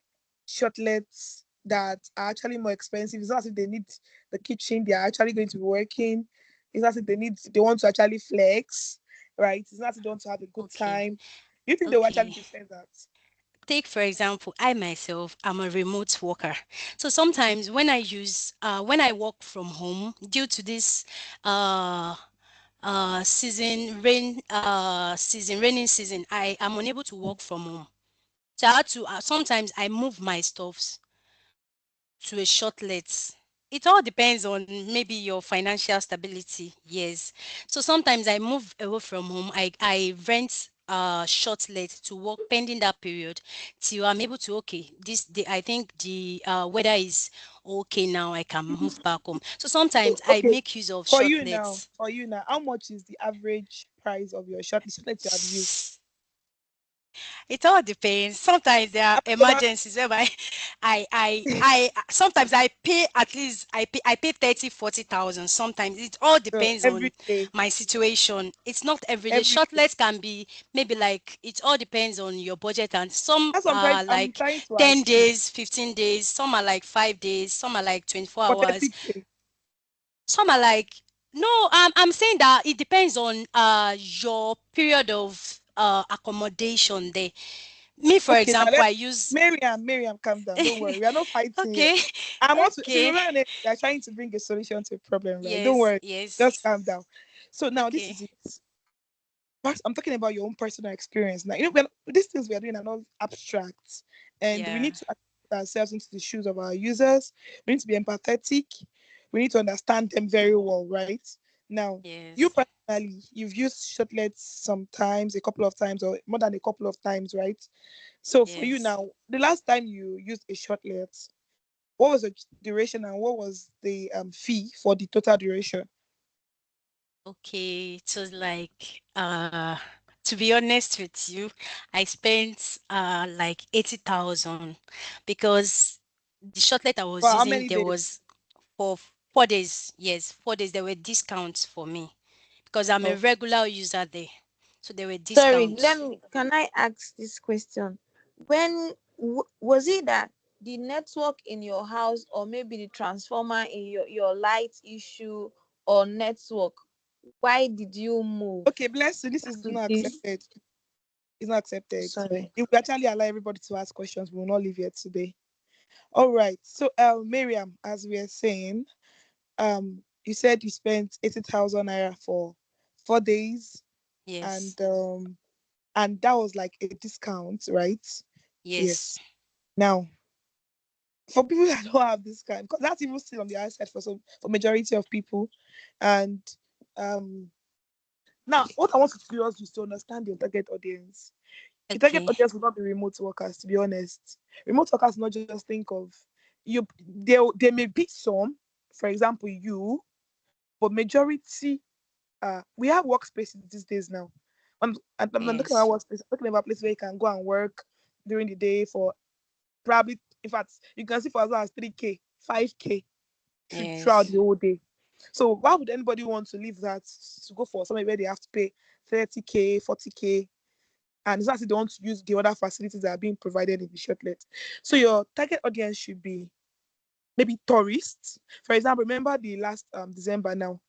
shortlets that are actually more expensive. It's not as if they need the kitchen, they are actually going to be working. It's not as if they want to actually flex, right? It's not as if they want to have a good Okay. time. You think they will actually Okay. prefer that? Take for example, I myself am a remote worker. So sometimes when I work from home due to this uh raining season, I am unable to work from home. So I had to sometimes I move my stuffs to a shortlet. It all depends on maybe your financial stability. Yes. So sometimes I move away from home. I rent shortlet to work pending that period till I'm able to okay, this day I think the weather is okay now. I can move back home. So sometimes I Okay, make use of for shortlets. you now, how much is the average price of your shortlet you have used? It all depends. Sometimes there are I'm talking about emergencies whereby I sometimes I pay 30, 40,000. Sometimes it all depends every on day, my situation. It's not every day. every day. Shortlets can be maybe like it all depends on your budget, and some That's what are I'm like trying to 10 ask you days, 15 days, some are like 5 days, some are like 24 for hours. 30K. Some are like no, I'm saying that it depends on your period of accommodation there. Me, for Okay, now example, let I use Miriam, calm down. Don't worry. We are not fighting here. okay, I'm also to be okay, very honest, we are trying to bring a solution to a problem, right? Don't yes, worry. Just yes, calm down. So now this okay, is it. First, I'm talking about your own personal experience. Now, these things we are doing are not abstract, and we yeah, need to put ourselves into the shoes of our users. We need to be empathetic. We need to understand them very well, right? Now, you yes, personally, you've used shortlets sometimes, a couple of times, or more than a couple of times, right? So for you yes. now, the last time you used a shortlet, what was the duration and what was the fee for the total duration? Okay, it was like to be honest with you, I spent like 80,000 because the shortlet I For was how using many there days? was for 4 days. Yes, 4 days there were discounts for me because I'm a Oh, regular user there. So there were Sorry, discounts. can I ask this question? When was it that the network in your house, or maybe the transformer in your light issue, or network? Why did you move okay, bless you. This is to not this? accepted. It's not accepted. Sorry. If we actually allow everybody to ask questions, we will not leave here today. All right. So, Miriam, as we are saying, you said you spent 80,000 naira for 4 days, Yes, and that was like a discount, right? yes, Yes. Now, for people that don't have this kind, because that's even still on the outside for majority of people, and um, now what I want you to do is to understand your target audience. Your target okay, audience will not be remote workers, to be honest. Remote workers will not just think of you. There may be some, for example, you, but majority. We have workspaces these days now. I'm not talking about yes, workspace. I'm talking about places where you can go and work during the day for probably, in fact, you can see for as long as 3K, 5K throughout yes, the whole day. So why would anybody want to leave that to go for somewhere where they have to pay 30K, 40K, and it's not as if they want to use the other facilities that are being provided in the shortlet. So your target audience should be maybe tourists. For example, remember the last December now,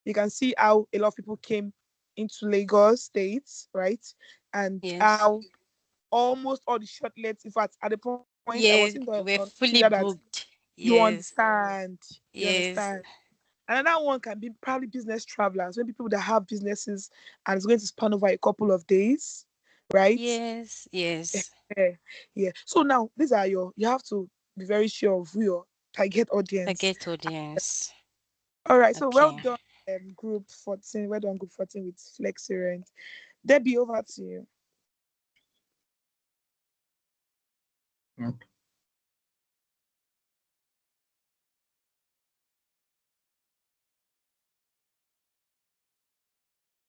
you can see how a lot of people came into Lagos states, right? And yes, how almost all the shortlets, in fact, at the point I was yes. in We're on fully Twitter that booked. you Yes, understand, you yes, understand. Another one can be probably business travelers, maybe people that have businesses and it's going to span over a couple of days, right? yes, yes. Yeah, yeah. So now these are you have to be very sure of who your target audience. Target audience. All right, so well Okay. done, group 14. Well done, group 14 with Flexi Rent. Debbie, over to you. Mm.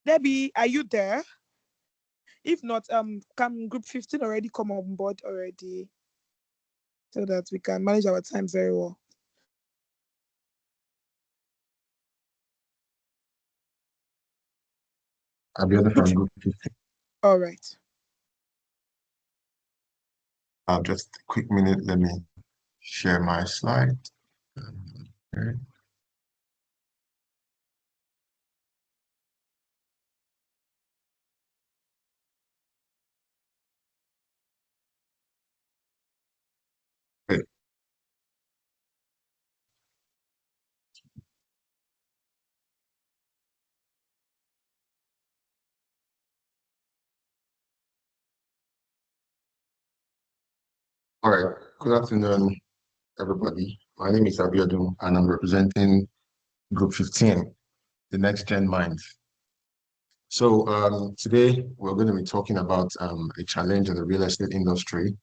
Debbie, are you there? If not, can group 15 already come on board already so that we can manage our time very well? I'll be on Group, from group 15. all right. Just a quick minute. Let me share my slide. Okay. Okay. All right. Good afternoon, everybody. My name is Abiodun, and I'm representing Group 15, the Next Gen Minds. So today we're going to be talking about a challenge in the real estate industry,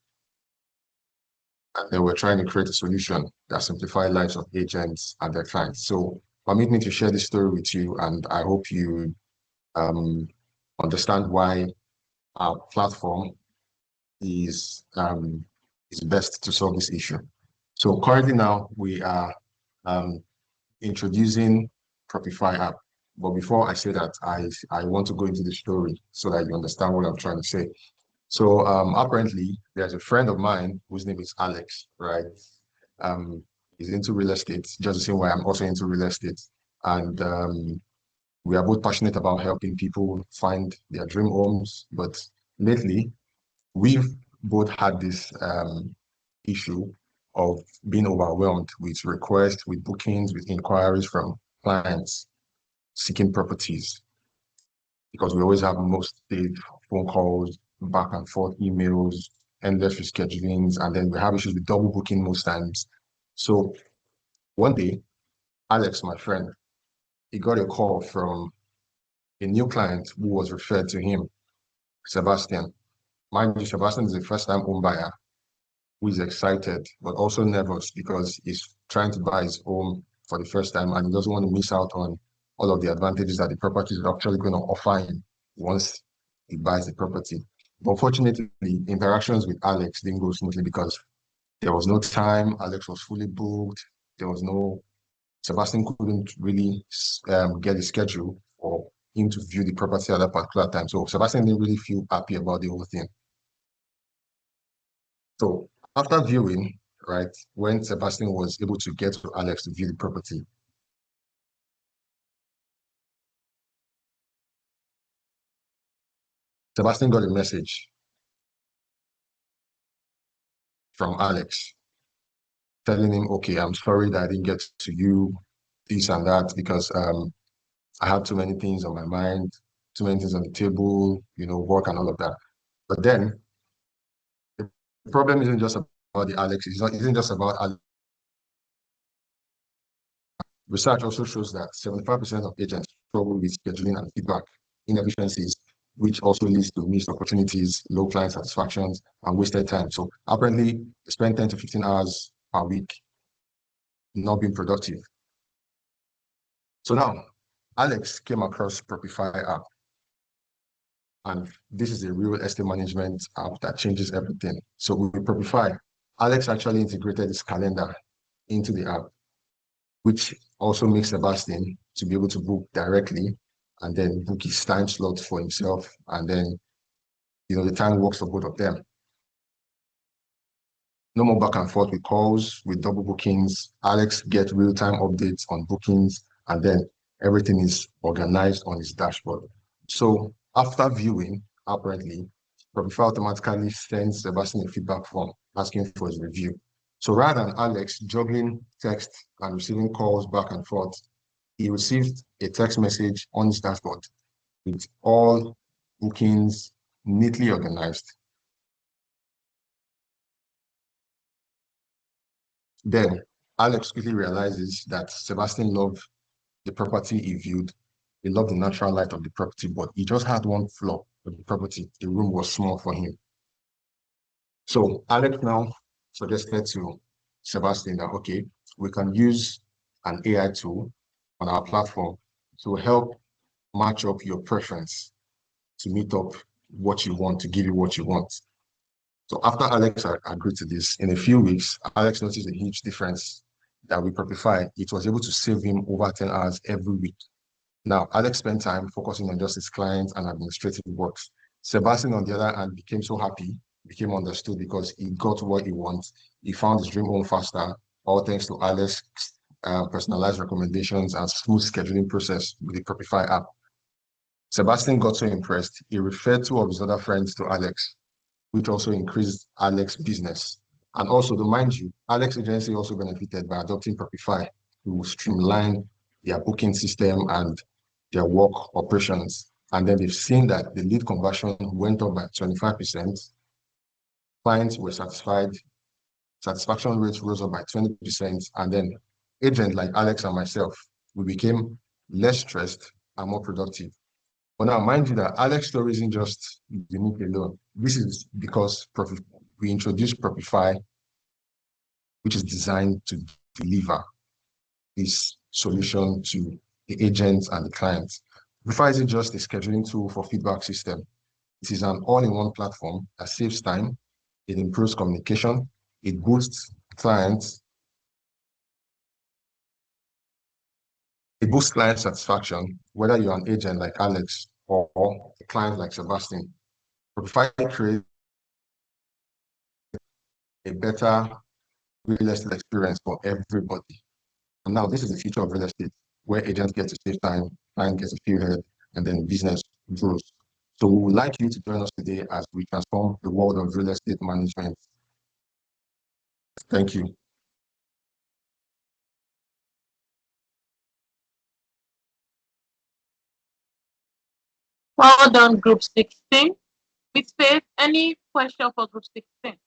and then we're trying to create a solution that simplifies lives of agents and their clients. So permit me to share this story with you, and I hope you understand why our platform is best to solve this issue. So currently now we are introducing Propify app. But before I say that, I want to go into the story so that you understand what I'm trying to say. So apparently there's a friend of mine whose name is Alex, right? He's into real estate, just the same way I'm also into real estate. And we are both passionate about helping people find their dream homes. But lately, we've both had this issue of being overwhelmed with requests, with bookings, with inquiries from clients seeking properties, because we always have most days phone calls, back and forth emails, endless reschedulings, and then we have issues with double booking most times. So one day, Alex, my friend, he got a call from a new client who was referred to him, Sebastian. Mind you, Sebastian is a first-time home buyer who is excited, but also nervous because he's trying to buy his home for the first time and he doesn't want to miss out on all of the advantages that the property is actually going to offer him once he buys the property. But fortunately, interactions with Alex didn't go smoothly because there was no time. Alex was fully booked. There was no, Sebastian couldn't really get a schedule for him to view the property at that particular time. So Sebastian didn't really feel happy about the whole thing. So after viewing, right, when Sebastian was able to get to Alex to view the property, Sebastian got a message from Alex telling him, okay, I'm sorry that I didn't get to you, this and that, because I had too many things on my mind, too many things on the table, you know, work and all of that. But then the problem isn't just about the Alex, isn't just about Alex. Research also shows that 75% of agents struggle with scheduling and feedback inefficiencies, which also leads to missed opportunities, low client satisfactions, and wasted time. So apparently, they spend 10 to 15 hours per week not being productive. So now, Alex came across Propify app, and this is a real estate management app that changes everything. So with Propify, Alex actually integrated his calendar into the app, which also makes Sebastian to be able to book directly and then book his time slot for himself. And then, you know, the time works for both of them. No more back and forth with calls, with double bookings. Alex gets real-time updates on bookings, and then everything is organized on his dashboard. So after viewing, apparently, Propify automatically sends Sebastian a feedback form asking for his review. So rather than Alex juggling text and receiving calls back and forth, he received a text message on his dashboard with all bookings neatly organized. Then Alex quickly realizes that Sebastian loved the property he viewed. He loved the natural light of the property, but he just had one flaw with the property. The room was small for him. So Alex now suggested to Sebastian that, okay, we can use an AI tool on our platform to help match up your preference to meet up what you want, to give you what you want. So after Alex agreed to this, in a few weeks, Alex noticed a huge difference that with Propify, it was able to save him over 10 hours every week. Now, Alex spent time focusing on just his clients and administrative works. Sebastian, on the other hand, became so happy became understood because he got what he wants. He found his dream home faster, all thanks to Alex's personalized recommendations and smooth scheduling process with the Propify app. Sebastian got so impressed, he referred two of his other friends to Alex, which also increased Alex's business. And also, to mind you, Alex agency also benefited by adopting Propify to streamline their booking system and their work operations. And then they've seen that the lead conversion went up by 25%. Clients were satisfied, satisfaction rates rose up by 20%. And then agents like Alex and myself, we became less stressed and more productive. But now, mind you that Alex's story isn't just unique alone. This is because we introduced Propify, which is designed to deliver this solution to the agents and the clients. Propify isn't just a scheduling tool for feedback system. It is an all-in-one platform that saves time, it improves communication, it boosts clients, it boosts client satisfaction, whether you're an agent like Alex or a client like Sebastian. Propify creates a better real estate experience for everybody. And now this is the future of real estate, where agents get to save time, client gets to feel heard, and then business grows. So we would like you to join us today as we transform the world of real estate management. Thank you. Well done, Group 16. Miss Faith, any question for Group 16?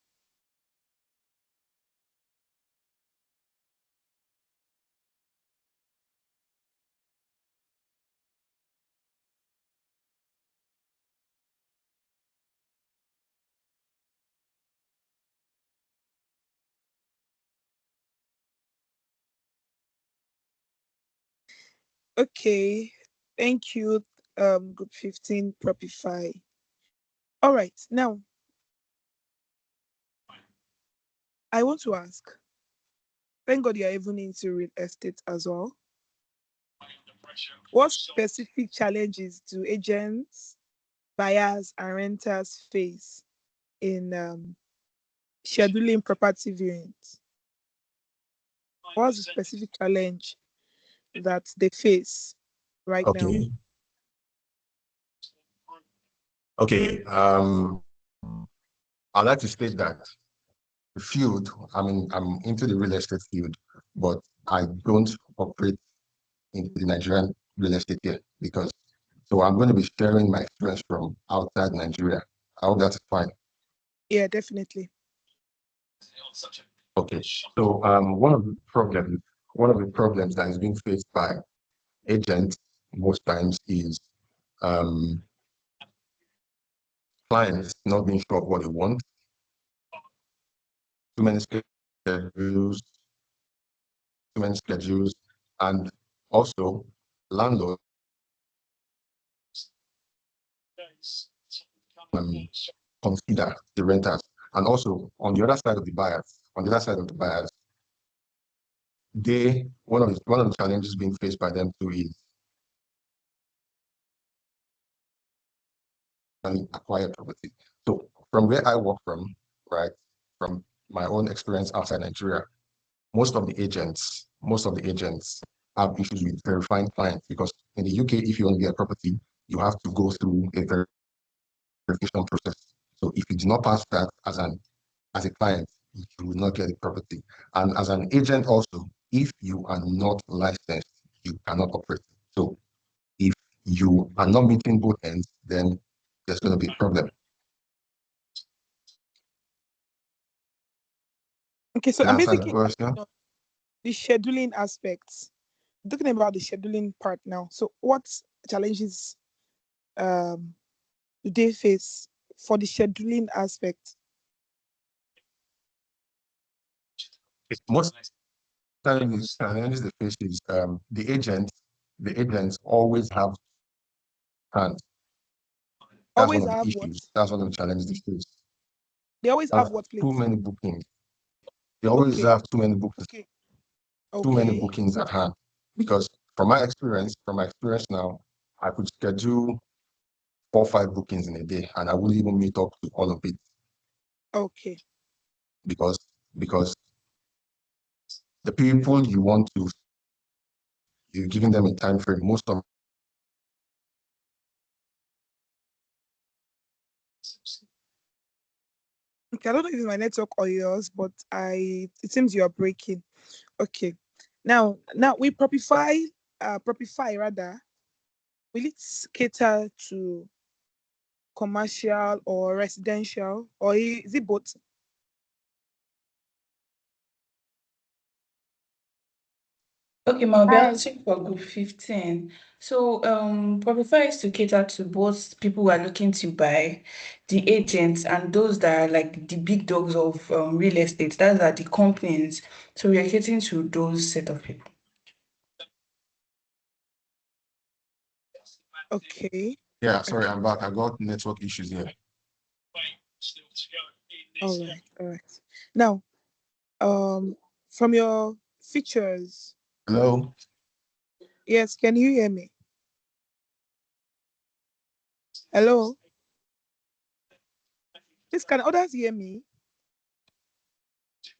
Okay, thank you, Group 15, Propify. All right, now I want to ask. Thank God you're even into real estate as well. What specific challenges do agents, buyers, and renters face in scheduling property viewings? What's the specific challenge that they face right now? Okay. Okay. I'd like to state that the field, I'm into the real estate field, but I don't operate in the Nigerian real estate yet because so I'm going to be sharing my experience from outside Nigeria. I hope that's fine. Yeah, definitely. Okay. So one of the problems that is being faced by agents most times is clients not being sure of what they want, too many schedules, and also landlords consider the renters. And also on the other side of the buyers, one of the challenges being faced by them too is acquire property. So from where I work from, right, from my own experience outside Nigeria, most of the agents have issues with verifying clients because in the UK, if you want to get a property, you have to go through a verification process. So if you do not pass that as a client, you will not get the property. And as an agent also, if you are not licensed, you cannot operate. So if you are not meeting both ends, then there's going to be a problem. Okay, so Did I I'm answer the basically question? asking on the scheduling aspects. Talking about the scheduling part now. So what challenges do they face for the scheduling aspect? It's most challenges they face is the agents always have hands. That's one Always of the have what? issues. That's one of the challenges they face. They always Have have what, too please? many bookings. They always Okay. have too many bookings. Okay. Too many Okay. bookings at hand. Because from my experience now, I could schedule 4 or 5 bookings in a day, and I wouldn't even meet up to all of it. Okay. Because the people you want to, you're giving them a time frame. Most of Okay, I don't know if it's my network or yours, but it seems you are breaking. Okay. Now we Propify rather, will it cater to commercial or residential, or is it both? Okay, ma, we are Hi. asking for group 15. So, Propify is to cater to both people who are looking to buy, the agents, and those that are like the big dogs of real estate. That are the companies. So we are catering to those set of people. Okay. Yeah, sorry, Okay. I'm back. I got network issues here. All right. All right. Now, from your features, Hello? yes, can you hear me? Hello? Please, can others hear me?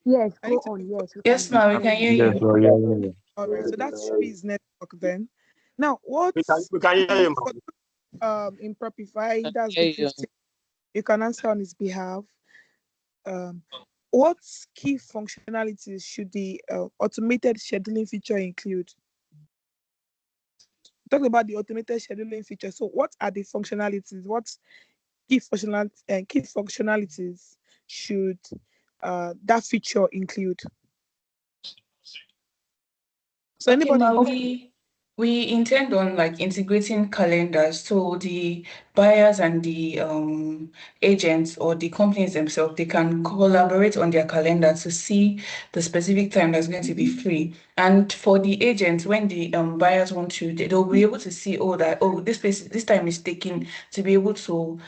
Yes, I go need to on. Yes, we Yes, can ma, we hear can you. hear Yes, you. yeah, yeah, yeah. All right. So that should be his network then. Now, We can hear you, for ma'am. in Propify, that's Hear group you. 15. You can answer on his behalf. Um, what key functionalities should the automated scheduling feature include? Talk about the automated scheduling feature. So, what are the functionalities? What key functionalities should that feature include? So, Okay, anybody ma, wants Okay. to? we intend on like integrating calendars so the buyers and the agents or the companies themselves they can collaborate on their calendar to see the specific time that's going to be free. And for the agents, when the buyers want to, they'll be able to see this time is taken to be able to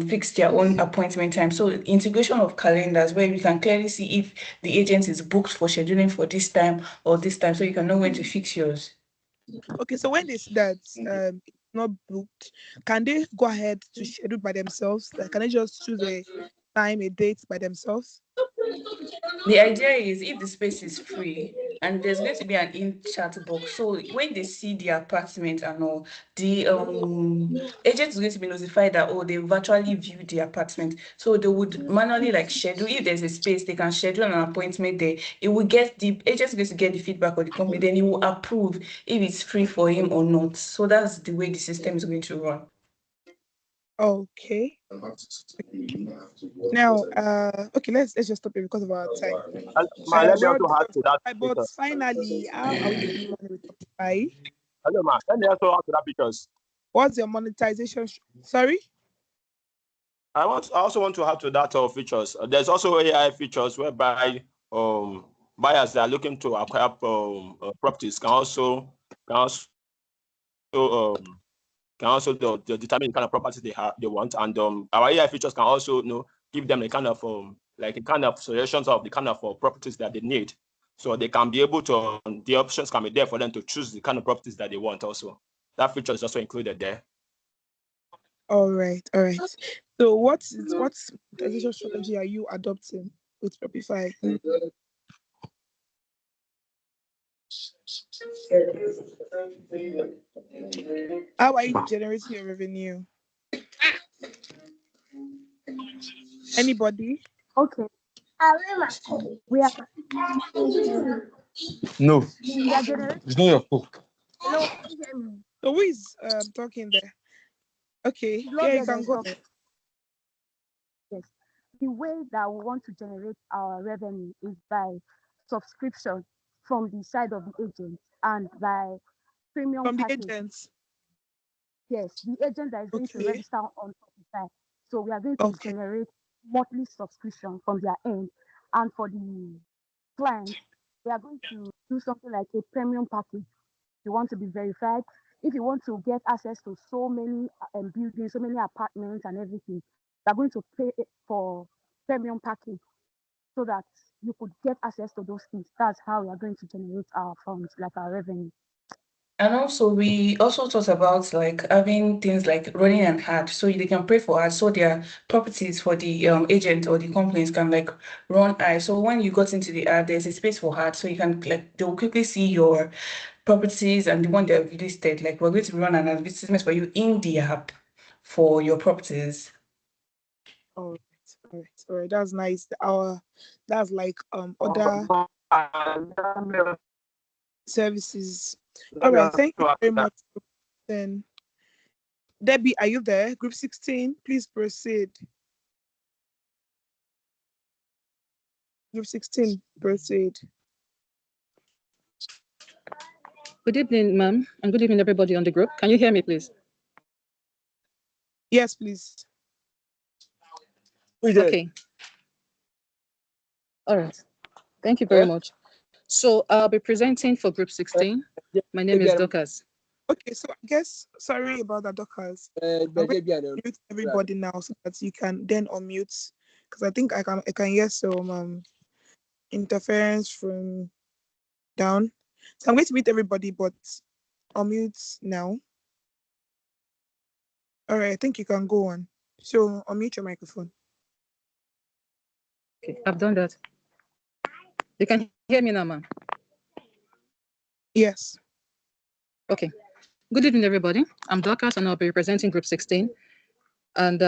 fix their own appointment time. So integration of calendars where we can clearly see if the agent is booked for scheduling for this time or this time, so you can know when to fix yours. Okay, so when they see that it's not booked, can they go ahead to schedule by themselves? Like, can they just choose a time, a date by themselves? The idea is if the space is free and there's going to be an in chat box, so when they see the apartment and all, the agent is going to be notified that oh they virtually viewed the apartment. So they would manually like schedule if there's a space, they can schedule an appointment there. It will get the agent is going to get the feedback of the company, then he will approve if it's free for him or not. So that's the way the system is going to run. Okay. Now, okay, let's just stop it because of our time. And, ma, let me Well also add done. to that But because finally, how are we making money with Shopify? hello, ma. Let me also add to that because What's your monetization? Sorry? I also want to add to that features. There's also AI features whereby buyers that are looking to acquire properties um can also determine the kind of property they want, and our AI features can also give them a kind of suggestions of the kind of properties that they need, so they can be able to the options can be there for them to choose the kind of properties that they want. Also, that feature is also included there. All right, all right. So what monetization strategy are you adopting with Shopify? How are you generating your revenue? Anybody? Okay. We are No, we are generating. it's not your fault. Hello, can you hear me? So who is talking there? Okay, It's yeah, not you there can that's go talking. ahead. Yes. The way that we want to generate our revenue is by subscription from the side of the agent and by premium From the package. agents. Yes, the agent that is going to Okay, register on Shopify. So we are going to okay, generate monthly subscription from their end. And for the clients, we are going to do something like a premium package. You want to be verified. If you want to get access to so many buildings, so many apartments and everything, you are going to pay for premium package so that you could get access to those things. That's how we are going to generate our funds, like our revenue. And also, we also thought about like having things like running an ad, so they can pay for ads, so their properties for the agent or the companies can like run ads. So when you got into the ad, there's a space for ads, so you can like they'll quickly see your properties and the one they've listed. Like we're going to run an advertisement for you in the app for your properties. All right, all right, all right. That's nice. That's like other services. All right, thank you very much. Then Debbie, are you there? Group 16, please proceed. Group 16, proceed. Good evening, ma'am, and good evening, everybody on the group. Can you hear me, please? Yes, please. Okay. All right. Thank you very much. So I'll be presenting for group 16. My name is Dorcas. Okay, so I guess, sorry about that, Dorcas. I'm going to mute everybody now so that you can then unmute, because I think I can hear some interference from down. So I'm going to mute everybody, but unmute now. All right, I think you can go on. So unmute your microphone. Okay, I've done that. You can hear me now, ma'am? Yes. Okay. Good evening, everybody. I'm Dorcas, and I'll be representing group 16. And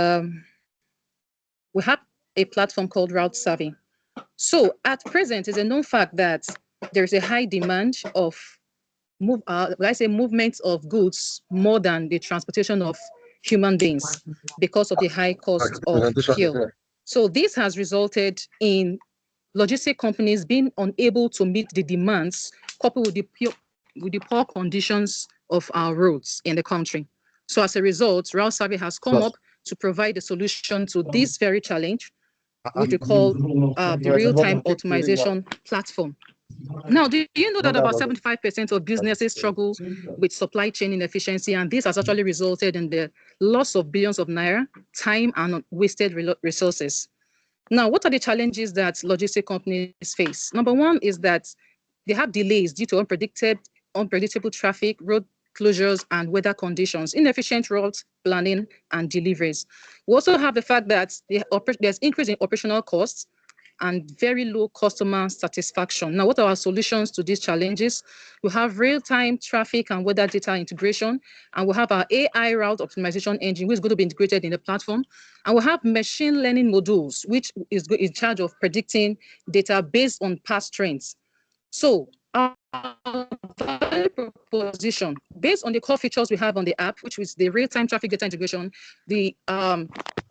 we have a platform called Route Savvy. So at present, it's a known fact that there's a high demand of movement of goods more than the transportation of human beings because of the high cost of fuel. So this has resulted in logistic companies being unable to meet the demands coupled with the poor conditions of our roads in the country. So as a result, Rail Survey has come up to provide a solution to this very challenge, which we call the real-time optimization platform. Now, do you know that about 75% of businesses struggle with supply chain inefficiency, and this has actually resulted in the loss of billions of naira, time, and wasted resources? Now, what are the challenges that logistic companies face? Number one is that they have delays due to unpredictable traffic, road closures, and weather conditions, inefficient route planning, and deliveries. We also have the fact that there's increase in operational costs and very low customer satisfaction. Now, what are our solutions to these challenges? We have real-time traffic and weather data integration, and we have our AI route optimization engine, which is going to be integrated in the platform. And we have machine learning modules, which is in charge of predicting data based on past trends. So our value proposition, based on the core features we have on the app, which is the real-time traffic data integration, the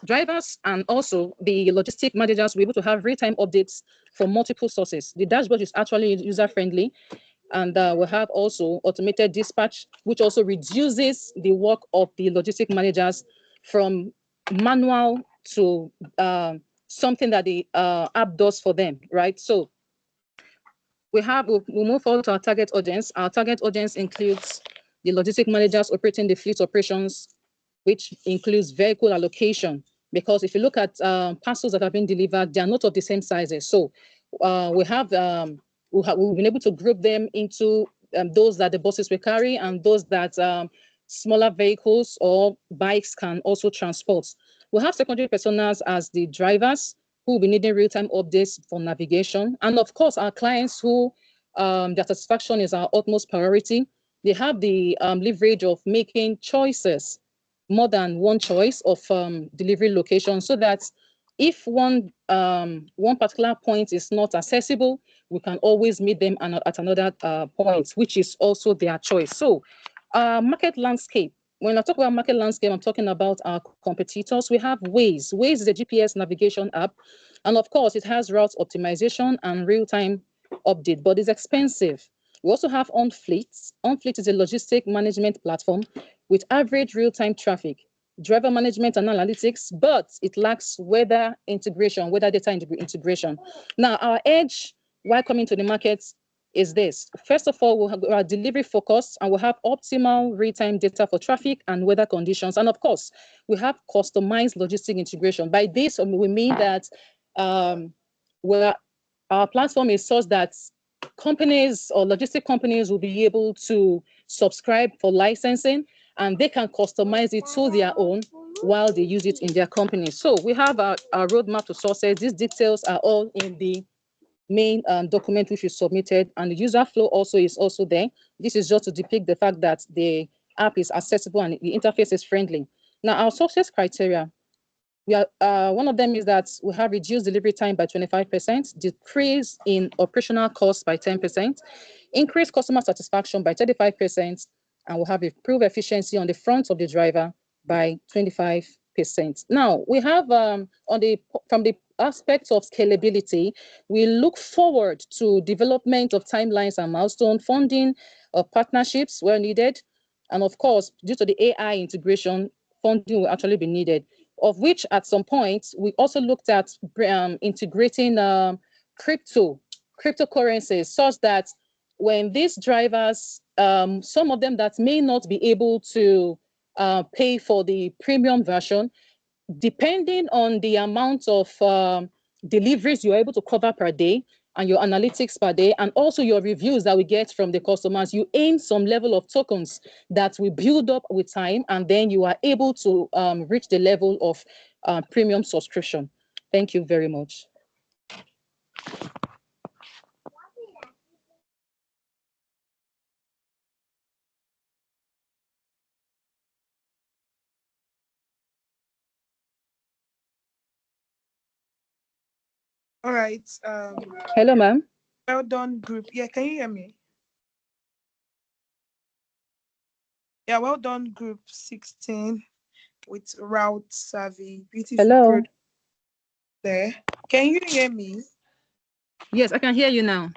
drivers and also the logistic managers will be able to have real-time updates from multiple sources. The dashboard is actually user-friendly, and we'll have also automated dispatch, which also reduces the work of the logistic managers from manual to something that the app does for them, right? So we'll move forward to our target audience. Our target audience includes the logistic managers operating the fleet operations, which includes vehicle allocation. Because if you look at parcels that have been delivered, they are not of the same sizes. So we've been able to group them into those that the buses will carry and those that smaller vehicles or bikes can also transport. We'll have secondary personas as the drivers, who will be needing real-time updates for navigation. And of course, our clients who their satisfaction is our utmost priority. They have the leverage of making choices, more than one choice of delivery location, so that if one particular point is not accessible, we can always meet them at another point, which is also their choice. So market landscape. When I talk about market landscape, I'm talking about our competitors. We have Waze. Waze is a GPS navigation app. And of course, it has route optimization and real-time update, but it's expensive. We also have OnFleet. OnFleet is a logistic management platform with average real-time traffic, driver management and analytics, but it lacks weather data integration. Now, our edge while coming to the market is this. First of all, we are delivery focused, and we'll have optimal real-time data for traffic and weather conditions. And of course, we have customized logistic integration. By this, we mean that our platform is such that companies or logistic companies will be able to subscribe for licensing, and they can customize it to their own while they use it in their company. So we have our roadmap to success. These details are all in the main document which we submitted, and the user flow also is also there. This is just to depict the fact that the app is accessible and the interface is friendly. Now, our success criteria, we are, one of them is that we have reduced delivery time by 25%, decrease in operational costs by 10%, increase customer satisfaction by 35%, and we'll have improved efficiency on the front of the driver by 25%. Now, we have from the aspect of scalability, we look forward to development of timelines and milestone funding of partnerships where needed. And of course, due to the AI integration, funding will actually be needed, of which at some point, we also looked at integrating cryptocurrencies such that when these drivers, some of them that may not be able to pay for the premium version, depending on the amount of deliveries you're able to cover per day and your analytics per day, and also your reviews that we get from the customers, you earn some level of tokens that will build up with time, and then you are able to reach the level of premium subscription. Thank you very much. All right. Hello, ma'am. Well done, group. Yeah, can you hear me? Yeah, well done, group 16 with route savvy, beautiful Hello. product there. Can you hear me? Yes, I can hear you now.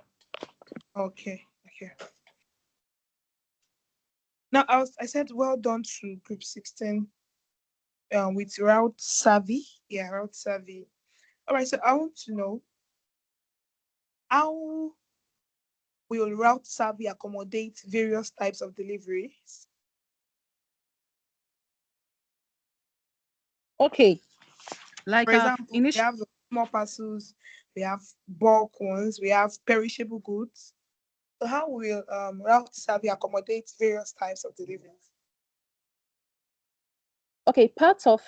Okay. Now I said well done to group 16 with route savvy. Yeah, route savvy. All right, so I want to know how will route savvy accommodate various types of deliveries? Okay. Like for example, we have the small parcels, we have bulk ones, we have perishable goods. So how will route savvy accommodate various types of deliveries? Okay, part of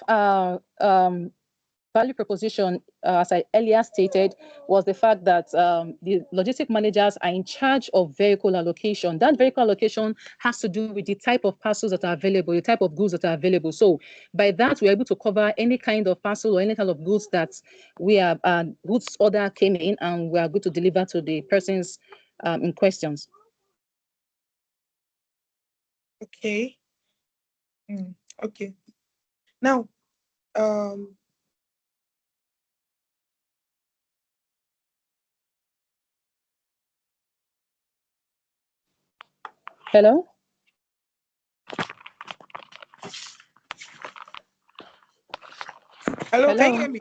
value proposition, as I earlier stated, was the fact that the logistic managers are in charge of vehicle allocation. That vehicle allocation has to do with the type of parcels that are available, the type of goods that are available. So by that, we're able to cover any kind of parcel or any kind of goods that we are goods order came in, and we are going to deliver to the persons in questions. Okay. Okay. Now, Hello? Hello, can you hear me?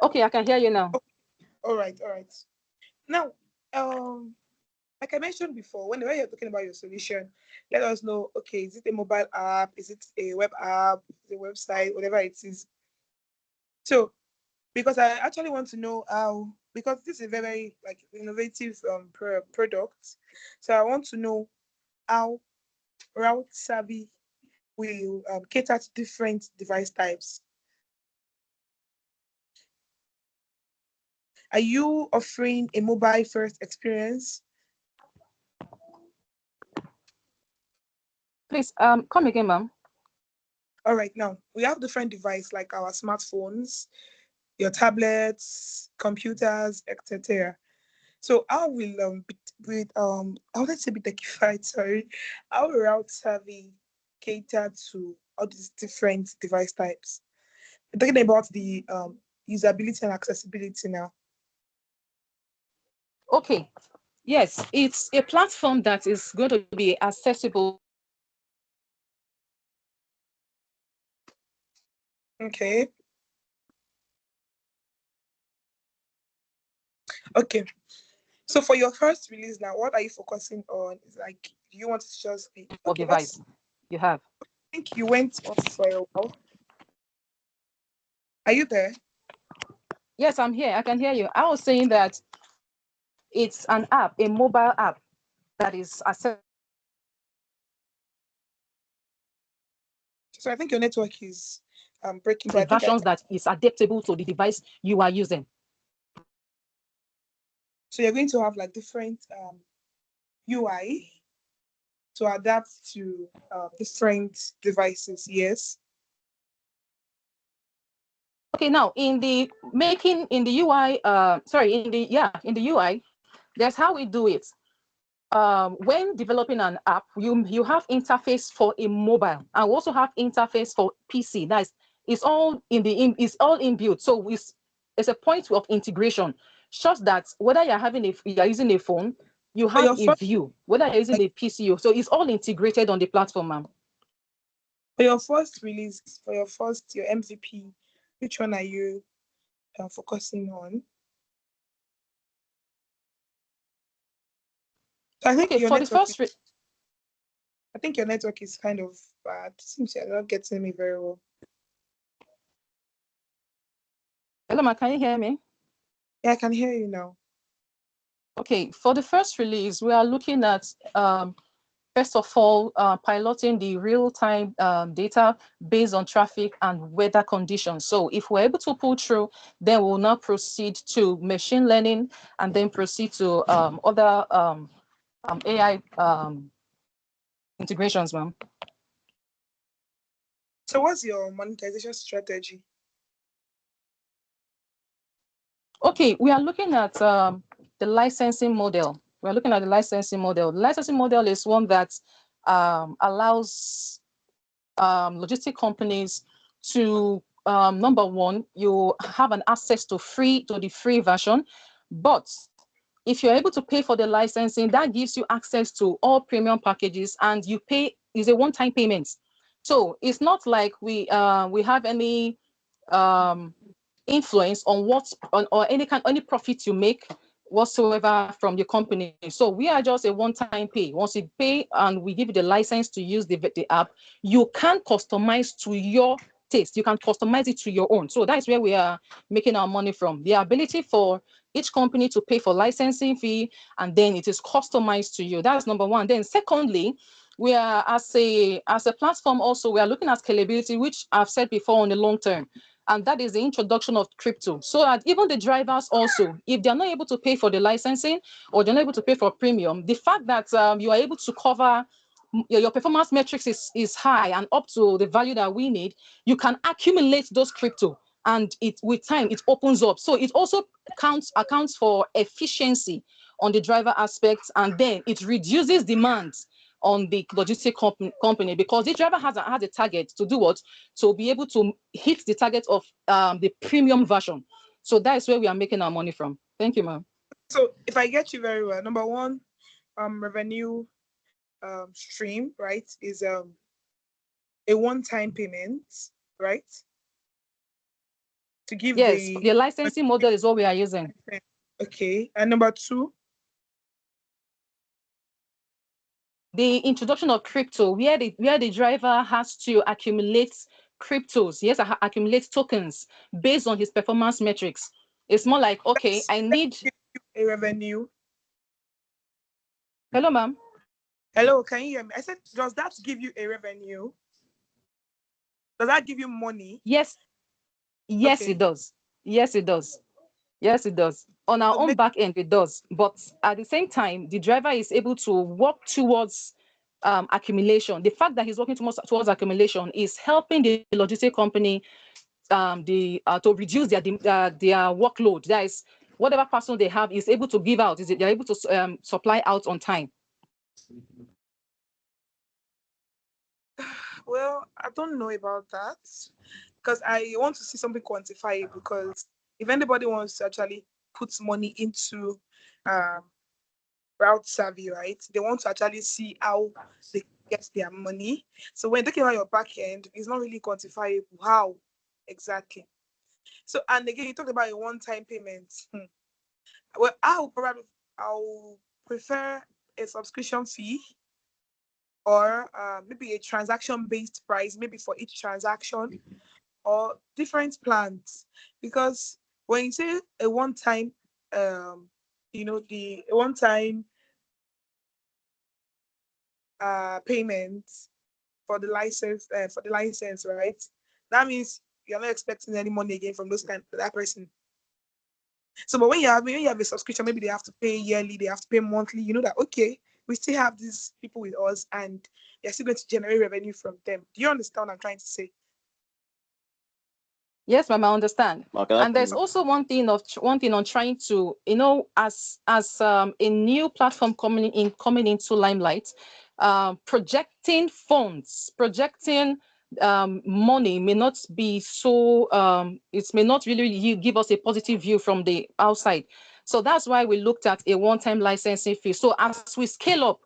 Okay, I can hear you now. Okay. All right. Now, like I mentioned before, whenever you're talking about your solution, let us know, okay, is it a mobile app? Is it a web app? Is it a website? Whatever it is. So, because I actually want to know how, because this is a very like innovative product. So I want to know how route savvy will cater to different device types. Are you offering a mobile first experience? Please come again, ma'am. All right, now we have different devices like our smartphones, your tablets, computers, etc. So how will I wanted to say BeTechified, sorry, how will route savvy cater to all these different device types? We're talking about the usability and accessibility now. Okay. Yes, it's a platform that is going to be accessible. Okay. Okay. So for your first release now, what are you focusing on? Is like, do you want to just be okay? Device you have. I think you went off for a while. Are you there? Yes, I'm here. I can hear you. I was saying that it's an app, a mobile app that is accessible So I think your network is breaking. The versions that is adaptable to the device you are using. So you're going to have like different UI to adapt to different devices. Yes. Okay, now in the UI, in the UI, there's how we do it. When developing an app, you have interface for a mobile, and we also have interface for PC. It's all inbuilt. So it's a point of integration, such that whether you're using a phone, you have a view. Whether you're using a PC, so it's all integrated on the platform, ma'am. For your first release, your MVP, which one are you focusing on? So I think okay, for the first. I think your network is kind of bad. Seems you're not getting me very well. Hello, ma, can you hear me? Yeah, I can hear you now. Okay, for the first release, we are looking at first of all, piloting the real-time data based on traffic and weather conditions. So if we're able to pull through, then we'll now proceed to machine learning and then proceed to other AI integrations, ma'am. So what's your monetization strategy? Okay, we are looking at the licensing model. We're looking at the licensing model. The licensing model is one that allows logistic companies to number one, you have an access to the free version, but if you're able to pay for the licensing, that gives you access to all premium packages, and you pay is a one-time payment. So it's not like we have any influence on or any profit you make whatsoever from the company. So we are just a one-time pay. Once you pay and we give you the license to use the app, you can customize to your taste. You can customize it to your own. So that's where we are making our money from. The ability for each company to pay for licensing fee, and then it is customized to you. That's number one. Then secondly, we are as a platform also, we are looking at scalability, which I've said before, on the long term. And that is the introduction of crypto, so that even the drivers also, if they're not able to pay for the licensing or they're not able to pay for premium, the fact that you are able to cover your performance metrics is high and up to the value that we need, you can accumulate those crypto, and with time it opens up. So it also accounts for efficiency on the driver aspects, and then it reduces demands on the logistic company, because the driver has a target to do what? To be able to hit the target of the premium version. So that is where we are making our money from. Thank you, ma'am. So if I get you very well, number one, revenue stream, right, is a one-time payment, right? To give the licensing model is what we are using. Okay, and number two, the introduction of crypto, where the driver has to accumulate cryptos. Yes, accumulate tokens based on his performance metrics. It's more like, okay, I need a revenue. Hello, ma'am. Hello, can you hear me? I said, does that give you a revenue? Does that give you money? Yes. Yes, okay. It does. Yes, it does. Yes, it does. On our own back end, it does. But at the same time, the driver is able to work towards accumulation. The fact that he's working towards accumulation is helping the logistic company to reduce their workload. That is, whatever person they have is able to give out. They're able to supply out on time. Well, I don't know about that, because I want to see something quantifiable. Because if anybody wants to actually put money into route savvy, right, they want to actually see how they get their money. So when talking about your back end, it's not really quantifiable. How exactly? So, and again, you talked about a one-time payment. Well, I'll prefer a subscription fee, or maybe a transaction-based price, maybe for each transaction, or different plans. Because when you say a one-time, the one-time payment, for the license, right? That means you're not expecting any money again from that person. So, but when you have a subscription, maybe they have to pay yearly, they have to pay monthly. You know that okay, we still have these people with us, and they're still going to generate revenue from them. Do you understand what I'm trying to say? Yes, ma'am, I understand. Okay, And there's also one thing on trying to, as a new platform coming into limelight, projecting funds, projecting money may not be so it may not really give us a positive view from the outside. So that's why we looked at a one-time licensing fee. So as we scale up,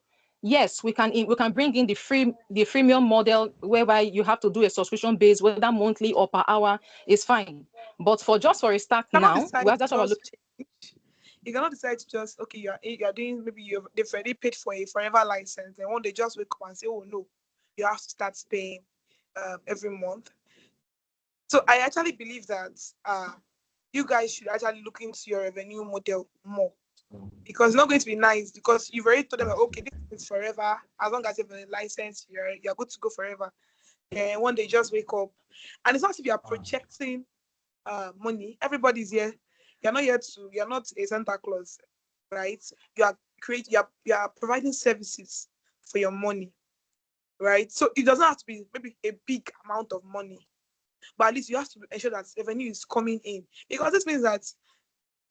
yes, we can bring in the freemium model whereby you have to do a subscription base, whether monthly or per hour is fine. But for a start now, that's what we're looking. You cannot decide to just you're doing, maybe they've already paid for a forever license, and when they just wake up and say, oh no, you have to start paying every month. So I actually believe that you guys should actually look into your revenue model more, because it's not going to be nice, because you've already told them that, okay, this is forever. As long as you have a license, you're good to go forever. And one day just wake up, and it's not if you are projecting money. Everybody's here. You're not a Santa Claus, right? You are providing services for your money, right? So it doesn't have to be maybe a big amount of money, but at least you have to ensure that revenue is coming in, because this means that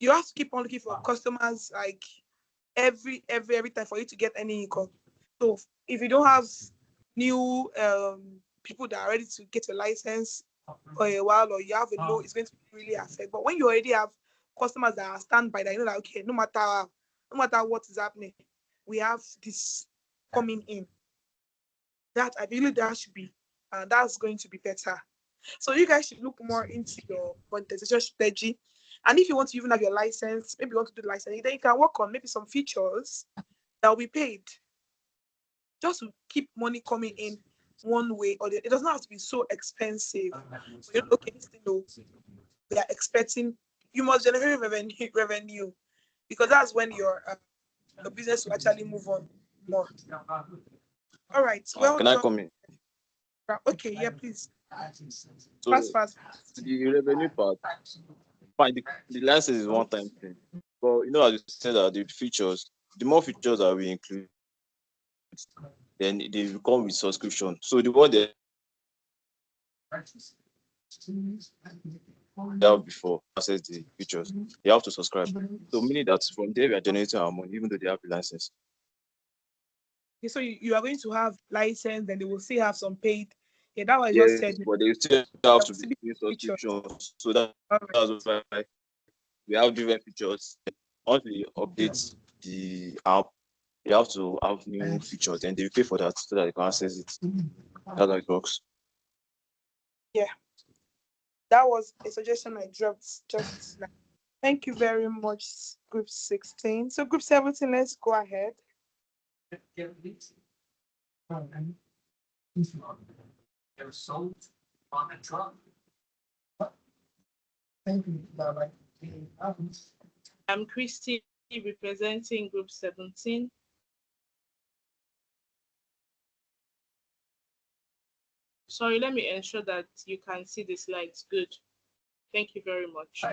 you have to keep on looking for customers, like every time, for you to get any income. So if you don't have new people that are ready to get a license for a while, or you have a low, it's going to really affect. But when you already have customers that are standby, that you know that okay, no matter what is happening, we have this coming in. That I believe that should be that's going to be better. So you guys should look more into your monetization strategy. And if you want to even have your license, maybe you want to do the license, then you can work on maybe some features that will be paid, just to keep money coming in one way or the other. It doesn't have to be so expensive. So, okay, we are expecting, you must generate revenue, because that's when your business will actually move on more. All right. Well, can I come in? Okay, yeah, please. So Fast. the revenue part, fine. The license is one time thing, but as you said, that the more features that we include, then they come with subscription. So the one they have before access the features, you have to subscribe. So meaning that from there we are generating our money, even though they have the license. Okay, so you are going to have license, then they will still have some paid. Yeah, that was Yes, just said. but they still have to be doing subscriptions. So that's why we have different features. Once we update the app, you have to have new features, and they pay for that so that you can access it. That's how it works. Yeah, that was a suggestion I dropped just now. Thank you very much, Group 16. So Group 17, let's go ahead. I'm Christy, representing Group 17. Sorry, let me ensure that you can see the slides. Good. Thank you very much.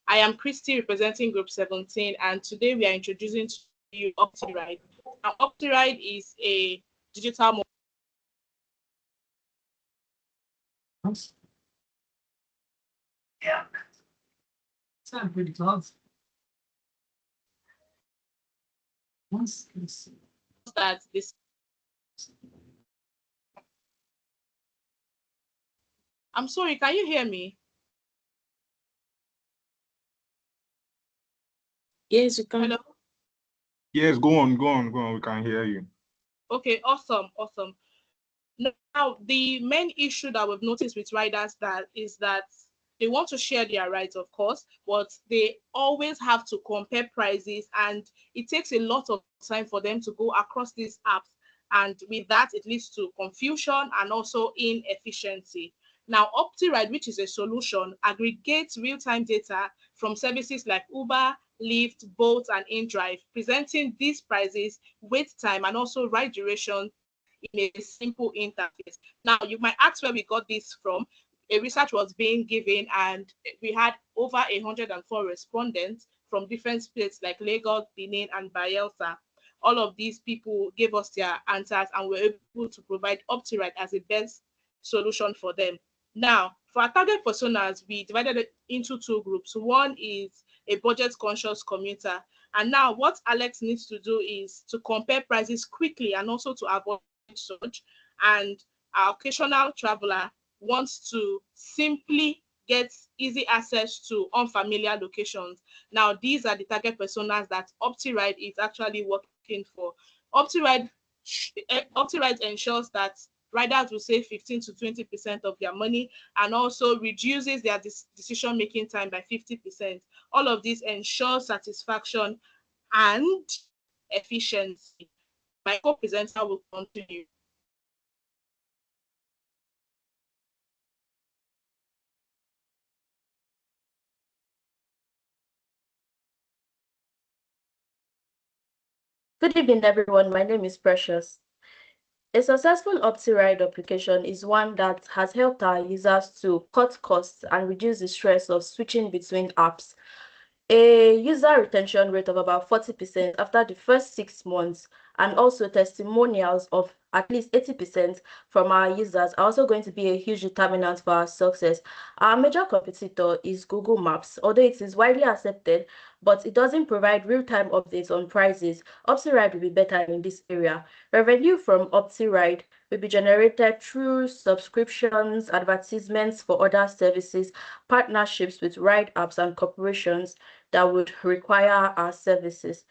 I am Christy, representing Group 17, and today we are introducing to you OptiRide. Now, OptiRide is a digital Sound pretty close. that this. I'm sorry, can you hear me? Yes, you can. Hello? Yes, go on. We can hear you. Okay, awesome. Now, the main issue that we've noticed with riders is that they want to share their rides, of course, but they always have to compare prices, and it takes a lot of time for them to go across these apps. And with that, it leads to confusion and also inefficiency. Now, OptiRide, which is a solution, aggregates real-time data from services like Uber, Lyft, Bolt, and InDrive, presenting these prices, wait time, and also ride duration in a simple interface. Now, you might ask where we got this from. A research was being given, and we had over 104 respondents from different states like Lagos, Benin, and Bayelsa. All of these people gave us their answers, and we were able to provide OptiRide as the best solution for them. Now, for our target personas, we divided it into two groups. One is a budget-conscious commuter. And now what Alex needs to do is to compare prices quickly and also to avoid surge. And our occasional traveler wants to simply get easy access to unfamiliar locations. Now, these are the target personas that OptiRide is actually working for. OptiRide ensures that riders will save 15 to 20% of their money and also reduces their decision-making time by 50%. All of this ensures satisfaction and efficiency. My co-presenter will continue. Good evening, everyone. My name is Precious. A successful OptiRide application is one that has helped our users to cut costs and reduce the stress of switching between apps. A user retention rate of about 40% after the first 6 months, and also testimonials of at least 80% from our users are also going to be a huge determinant for our success. Our major competitor is Google Maps. Although it is widely accepted, but it doesn't provide real-time updates on prices. OptiRide will be better in this area. Revenue from OptiRide will be generated through subscriptions, advertisements for other services, partnerships with ride apps and corporations that would require our services.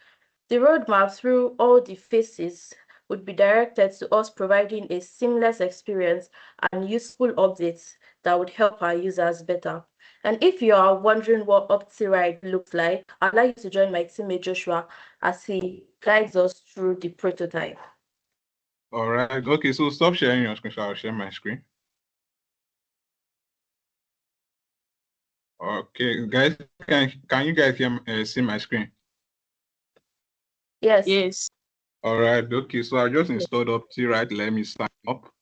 The roadmap through all the phases would be directed to us providing a seamless experience and useful updates that would help our users better. And if you are wondering what OptiRide looks like, I'd like you to join my teammate Joshua as he guides us through the prototype. All right. Okay, so stop sharing your screen. So I'll share my screen. Okay, guys, can you guys see my screen? Yes. Yes. All right. Okay, so I just installed OptiRide. Let me sign up.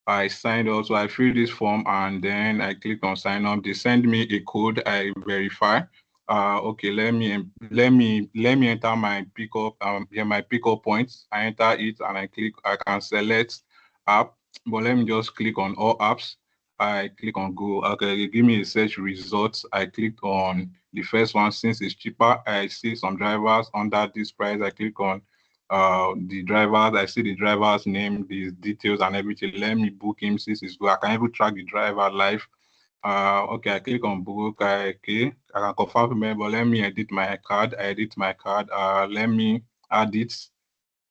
I signed up, so I filled this form and then I click on sign up. They send me a code. I verify. Okay, let me enter my pickup. My pickup points. I enter it and I click. I can select app, but let me just click on all apps. I click on go. Okay, give me a search results. I clicked on the first one since it's cheaper. I see some drivers under this price. I click on the drivers. I see the driver's name, the details and everything. Let me book him since it's good. I can even track the driver live. Okay, I click on book. I can confirm payment, but let me edit my card. I edit my card. Let me add it.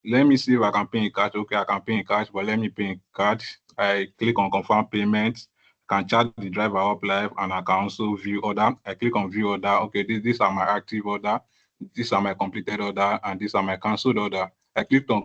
Let me see if I can pay in cash. Okay, I can pay in cash, but let me pay in card. I click on confirm payment. I can chat the driver up live, and I can also view order. I click on view order. Okay, these are my active order. These are my completed order, and these are my cancelled order. I clicked on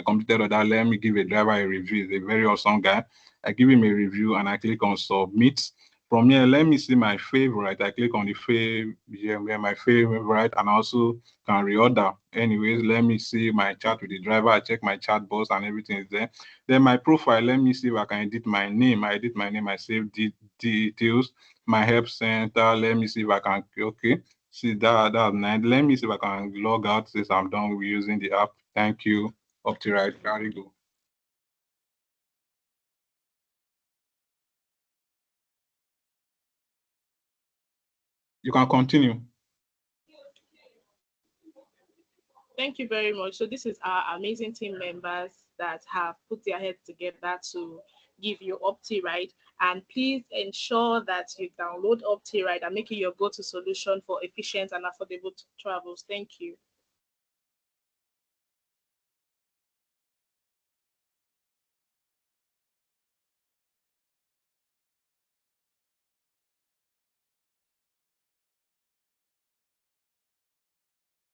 completed order. Let me give a driver a review. He's a very awesome guy. I give him a review, and I click on submit. From here, let me see my favorite. I click on the my favorite, and also can reorder. Anyways, let me see my chat with the driver. I check my chat box and everything is there. Then my profile, let me see if I can edit my name. I edit my name, I save details. My help center, let me see if I can, okay. See that's nice. Let me see if I can log out since I'm done with using the app. Thank you. OptiRide, carry go. You can continue. Thank you very much. So this is our amazing team members that have put their heads together to give you OptiRide. And please ensure that you download OptiRide and make it your go-to solution for efficient and affordable travels. Thank you.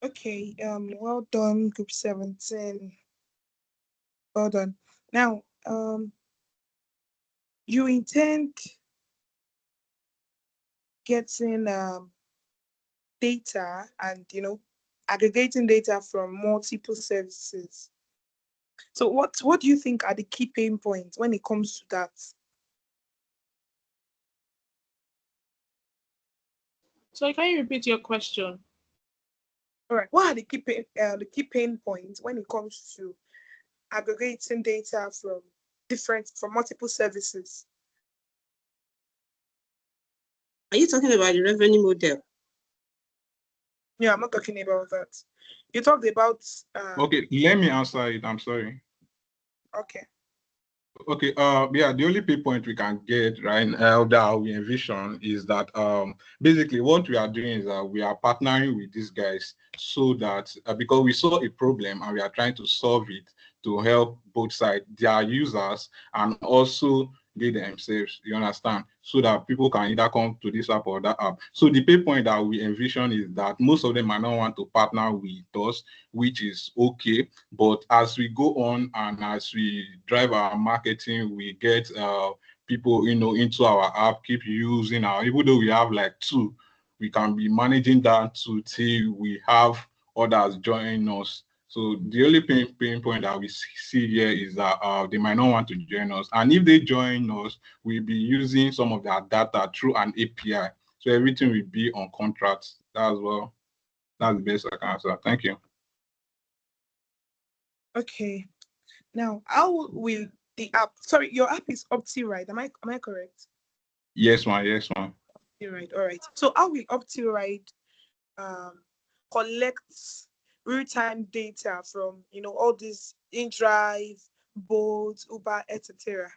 Okay, well done, group 17. Well done. Now, you intend getting data and aggregating data from multiple services. So what do you think are the key pain points when it comes to that? So can you repeat your question? All right. What are the key pain points when it comes to aggregating data from multiple services? Are you talking about the revenue model? Yeah, I'm not talking about that. You talked about. Okay, let me answer it. I'm sorry. Okay. Okay, yeah, the only pay point we can get right now that we envision is that basically what we are doing is that we are partnering with these guys so that because we saw a problem and we are trying to solve it to help both sides, their users and also they themselves, you understand, so that people can either come to this app or that app. So the pay point that we envision is that most of them might not want to partner with us, which is okay. But as we go on and as we drive our marketing, we get people, into our app, keep using even though we have like two, we can be managing that to till we have others join us. So the only pain point that we see here is that they might not want to join us. And if they join us, we'll be using some of their data through an API. So everything will be on contracts. That's the best I can answer. Thank you. Okay. Now, how will the app? Sorry, your app is Opti, right? Am I correct? Yes, ma'am. Yes, ma'am. Opti, right. All right. So how will Opti collect real-time data from all these InDrive, Bolt, Uber, etc.?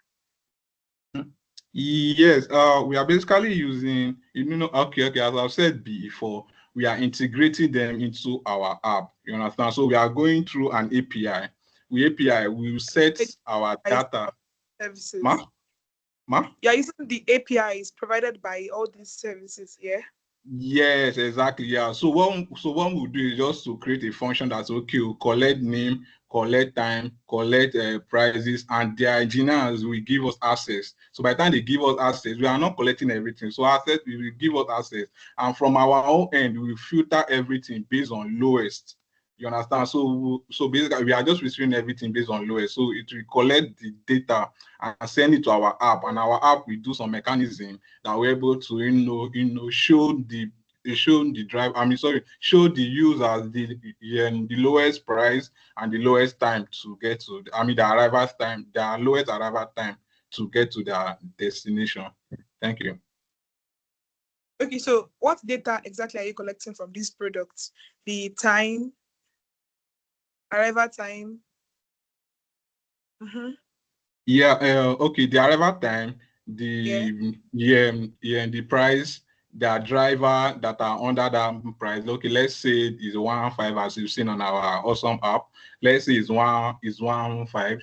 Yes, we are basically using, okay, as I've said before, we are integrating them into our app. You understand? So we are going through an API. We will set our data. Services. Ma? Yeah, using the APIs provided by all these services, yeah? Yes, exactly. Yeah. So what we'll do is just to create a function that's okay, we'll collect name, collect time, collect prices, and their engineers will give us access. So by the time they give us access, we are not collecting everything. So access, we will give us access. And from our own end, we will filter everything based on lowest. You understand? So basically, we are just receiving everything based on lowest. So it will collect the data and send it to our app, and our app will do some mechanism that we're able to show the drive. Show the users the lowest price and the lowest time to get to. The arrival time, their lowest arrival time to get to their destination. Thank you. Okay, so what data exactly are you collecting from these products? The time, arrival time. Yeah, okay, the arrival time, the price, the driver that are under that price. Okay, let's say it's 115 as you've seen on our awesome app. Let's say it's 115.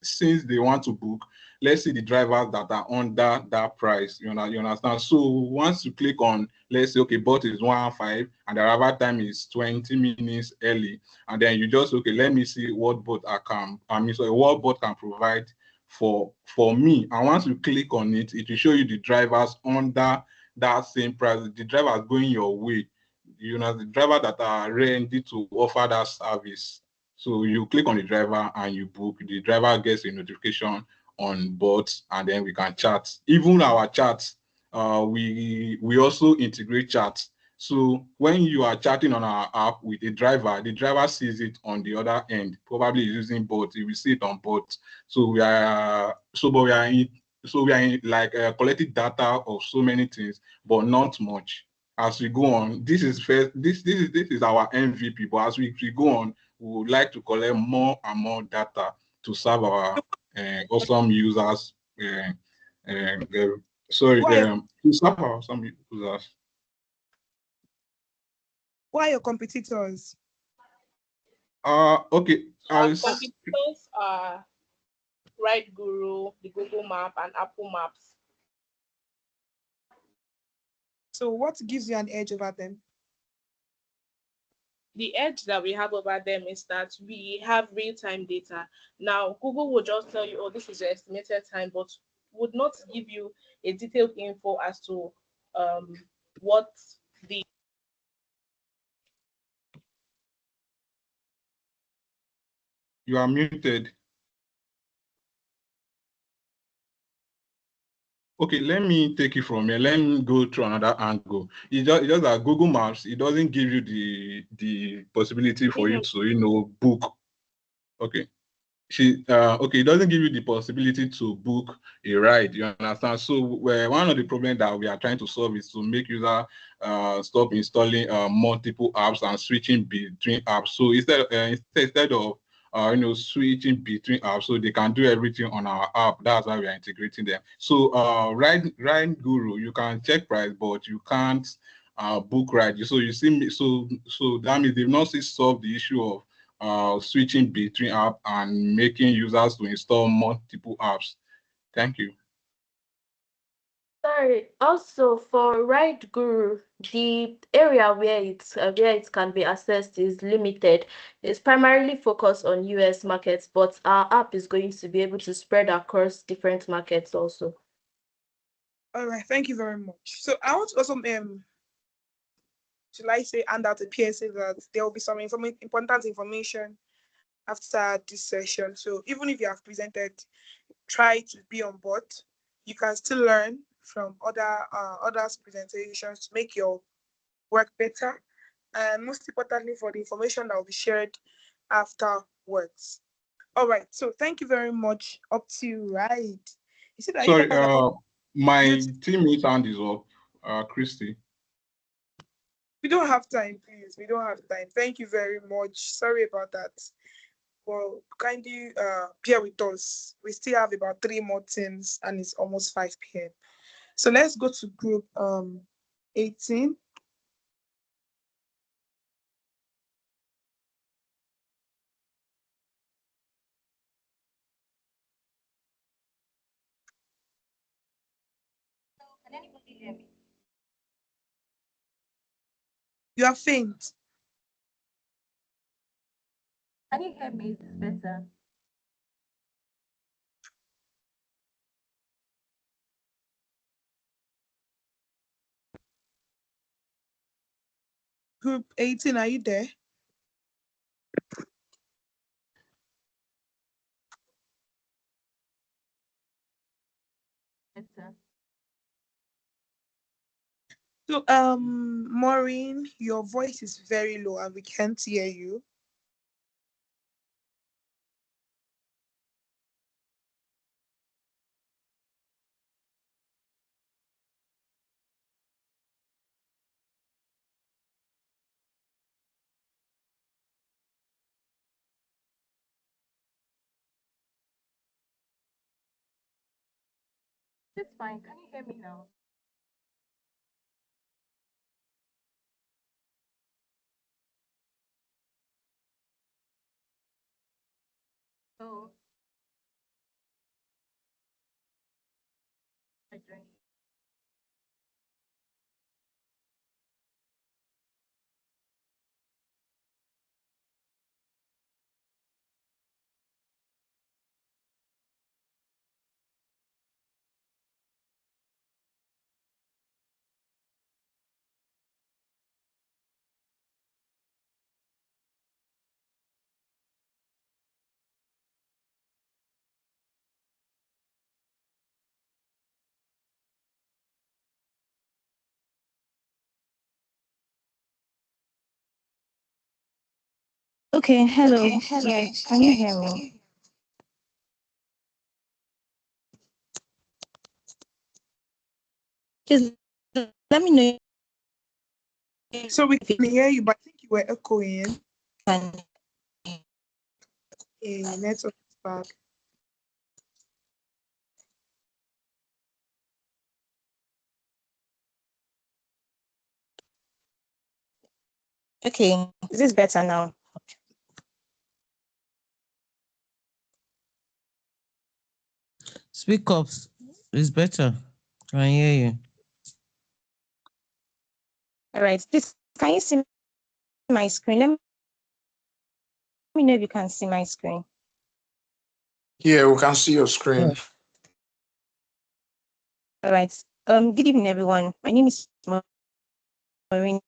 Since they want to book, let's see the drivers that are under that price. You understand? So once you click on, let's say, okay, bot is 115 and the arrival time is 20 minutes early, and then you just, okay, let me see what bot what bot can provide for me. And once you click on it, it will show you the drivers under that same price, the drivers going your way, the driver that are ready to offer that service. So you click on the driver and you book. The driver gets a notification on bots, and then we can chat. Even our chats, we also integrate chats. So when you are chatting on our app with the driver sees it on the other end, probably using bot. He will see it on bot. So we are in like collecting data of so many things, but not much. As we go on, this is our MVP. But as we go on, we would like to collect more and more data to serve our awesome users. To serve our awesome users. Who are your competitors? Okay. Our competitors are Ride Guru, the Google Map, and Apple Maps. So what gives you an edge over them? The edge that we have over them is that we have real-time data. Now, Google will just tell you, oh, this is your estimated time, but would not give you a detailed info as to what the You are muted. Okay, let me take it from here. Let me go through another angle. It's just that Google Maps, it doesn't give you the possibility for you to, book. Okay. Okay, it doesn't give you the possibility to book a ride, you understand? So one of the problems that we are trying to solve is to make user stop installing multiple apps and switching between apps. So instead of switching between apps, so they can do everything on our app. That's why we are integrating them. So ride guru, you can check price, but you can't book ride. So you see me, so that means they've not solved the issue of switching between apps and making users to install multiple apps. Thank you. Sorry. Also, for Ride Guru, the area where it can be accessed is limited. It's primarily focused on US markets, but our app is going to be able to spread across different markets also. All right, thank you very much. So I want to also should I say hand out a PSA that there will be some important information after this session. So even if you have presented, try to be on board. You can still learn from others' presentations to make your work better, and most importantly, for the information that will be shared afterwards. All right. So thank you very much. Up to you, right? You see that Sorry, you guys are my teammate hand is up, Christy. We don't have time, please. We don't have time. Thank you very much. Sorry about that. Well, kindly bear with us. We still have about 3 more teams and it's almost 5 p.m. So let's go to group 18. Can anybody hear me? You are faint. Can you hear me? Is this better? Group 18, are you there? Better. So, Maureen, your voice is very low and we can't hear you. It's fine. Can you hear me now? Oh, I joined. Okay, hello. Yes, can you hear me? Just let me know. So we can hear you, but I think you were echoing. Network is bad. Okay, is this better now? Speak up. It's better. I hear you. All right, please, can you see my screen? Let me know if you can see my screen. Yeah, we can see your screen. All right. Good evening, everyone. My name is Maureen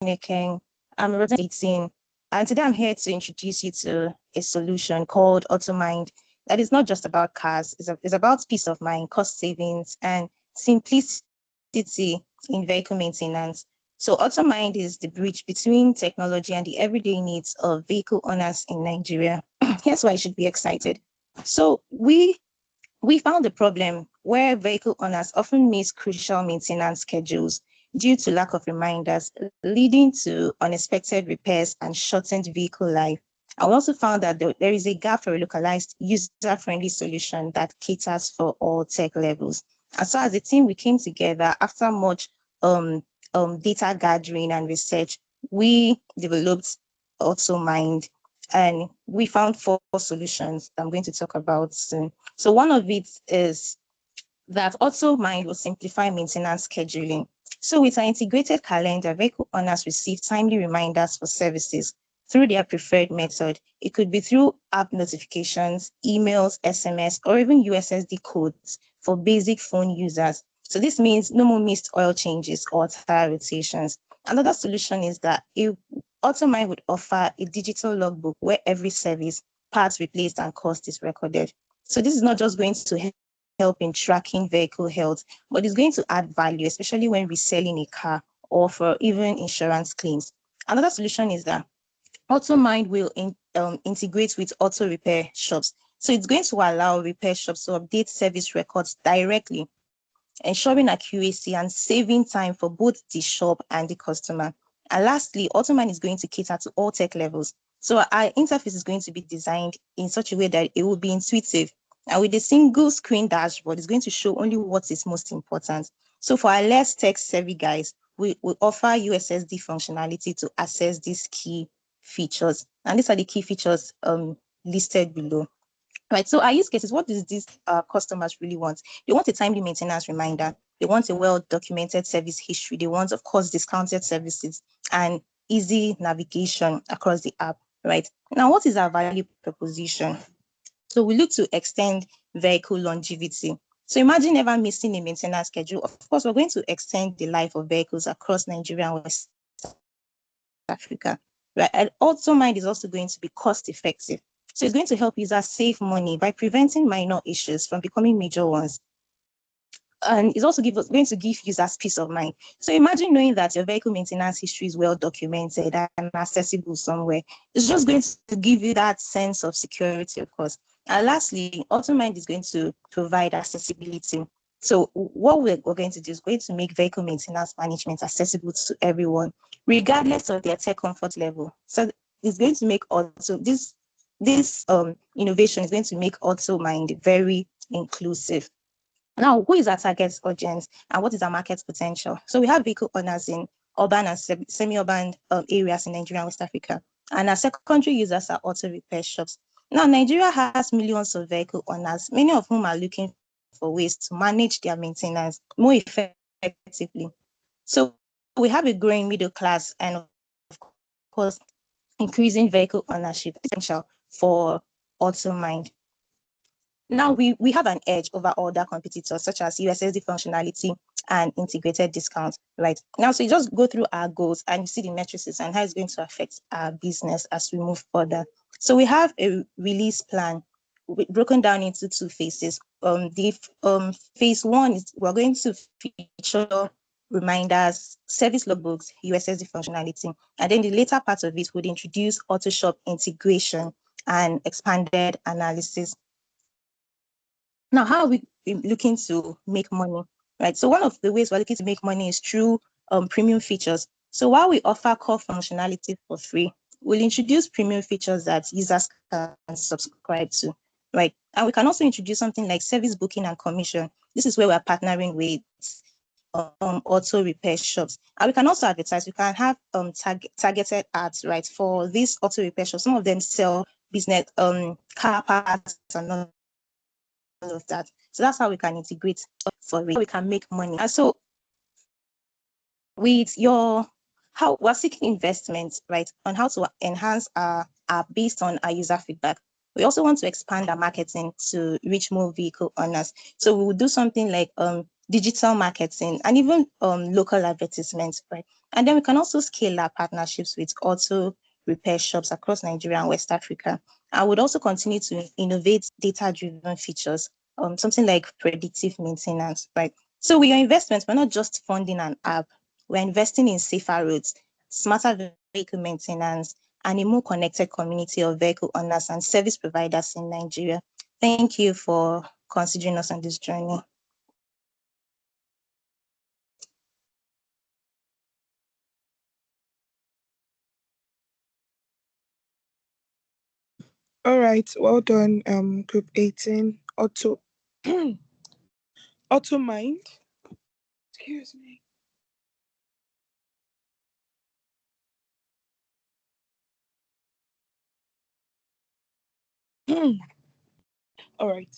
Nekeng. I'm representing And today I'm here to introduce you to a solution called AutoMind that is not just about cars, it's about peace of mind, cost savings, and simplicity in vehicle maintenance. So AutoMind is the bridge between technology and the everyday needs of vehicle owners in Nigeria. Here's why I should be excited. So we found a problem where vehicle owners often miss crucial maintenance schedules due to lack of reminders, leading to unexpected repairs and shortened vehicle life. I also found that there is a gap for a localized, user-friendly solution that caters for all tech levels. And so as a team, we came together after much data gathering and research. We developed AutoMind, and we found four solutions I'm going to talk about soon. So one of it is that AutoMind will simplify maintenance scheduling. So with our integrated calendar, vehicle owners receive timely reminders for services through their preferred method. It could be through app notifications, emails, SMS, or even USSD codes for basic phone users. So this means no more missed oil changes or tire rotations. Another solution is that AutoMind would offer a digital logbook where every service, parts replaced, and cost is recorded. So this is not just going to help in tracking vehicle health, but it's going to add value, especially when reselling a car or for even insurance claims. Another solution is that AutoMind will integrate with auto repair shops. So it's going to allow repair shops to update service records directly, ensuring accuracy and saving time for both the shop and the customer. And lastly, AutoMind is going to cater to all tech levels. So our interface is going to be designed in such a way that it will be intuitive. And with a single screen dashboard, it's going to show only what is most important. So for our less tech-savvy guys, we offer USSD functionality to access these key features. And these are the key features listed below. Right, so our use cases, what does these customers really want? They want a timely maintenance reminder. They want a well-documented service history. They want, of course, discounted services and easy navigation across the app, right? Now, what is our value proposition? So we look to extend vehicle longevity. So imagine never missing a maintenance schedule. Of course, we're going to extend the life of vehicles across Nigeria and West Africa. Right? And AutoMind is also going to be cost effective. So it's going to help users save money by preventing minor issues from becoming major ones. And it's also going to give users peace of mind. So imagine knowing that your vehicle maintenance history is well documented and accessible somewhere. It's just going to give you that sense of security, of course. And lastly, AutoMind is going to provide accessibility. So what we're going to do is going to make vehicle maintenance management accessible to everyone, regardless of their tech comfort level. So it's going to make this innovation is going to make AutoMind very inclusive. Now, who is our target audience and what is our market potential? So we have vehicle owners in urban and semi-urban areas in Nigeria and West Africa. And our secondary users are auto repair shops. Now, Nigeria has millions of vehicle owners, many of whom are looking for ways to manage their maintenance more effectively. So we have a growing middle class and, of course, increasing vehicle ownership potential for AutoMind. Now we have an edge over other competitors such as USSD functionality and integrated discounts, right? Now, so you just go through our goals and you see the metrics and how it's going to affect our business as we move further. So we have a release plan broken down into two phases. Phase one is we're going to feature reminders, service logbooks, USSD functionality, and then the later part of it would introduce auto shop integration and expanded analysis. Now, how are we looking to make money, right? So one of the ways we're looking to make money is through premium features. So while we offer core functionality for free, we'll introduce premium features that users can subscribe to, right? And we can also introduce something like service booking and commission. This is where we're partnering with auto repair shops. And we can also advertise. We can have targeted ads, right, for these auto repair shops. Some of them sell business car parts and all of that. So that's how we can integrate for it. We can make money. And so with how we're seeking investment, right, on how to enhance our based on our user feedback. We also want to expand our marketing to reach more vehicle owners. So we will do something like digital marketing and even local advertisements, right? And then we can also scale our partnerships with auto repair shops across Nigeria and West Africa. I would also continue to innovate data-driven features, something like predictive maintenance, right? So with your investments, we're not just funding an app, we're investing in safer roads, smarter vehicle maintenance, and a more connected community of vehicle owners and service providers in Nigeria. Thank you for considering us on this journey. All right, well done, group 18. Auto mind. Excuse me. All right.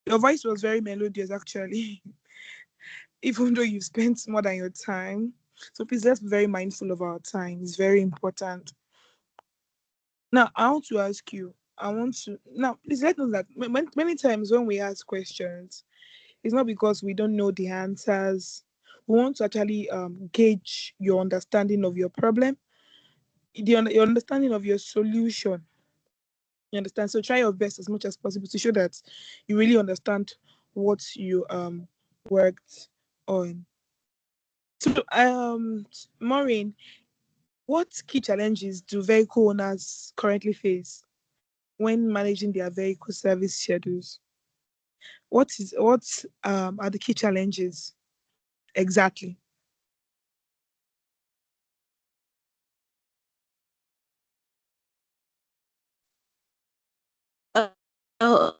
Your voice was very melodious, actually, even though you spent more than your time. So please, let's be very mindful of our time. It's very important. Now, I want to ask you. Now, please let know that many times when we ask questions, it's not because we don't know the answers. We want to actually gauge your understanding of your problem, your understanding of your solution. You understand? So try your best as much as possible to show that you really understand what you worked on. So Maureen, what key challenges do vehicle owners currently face when managing their vehicle service schedules? What are the key challenges exactly? Oh,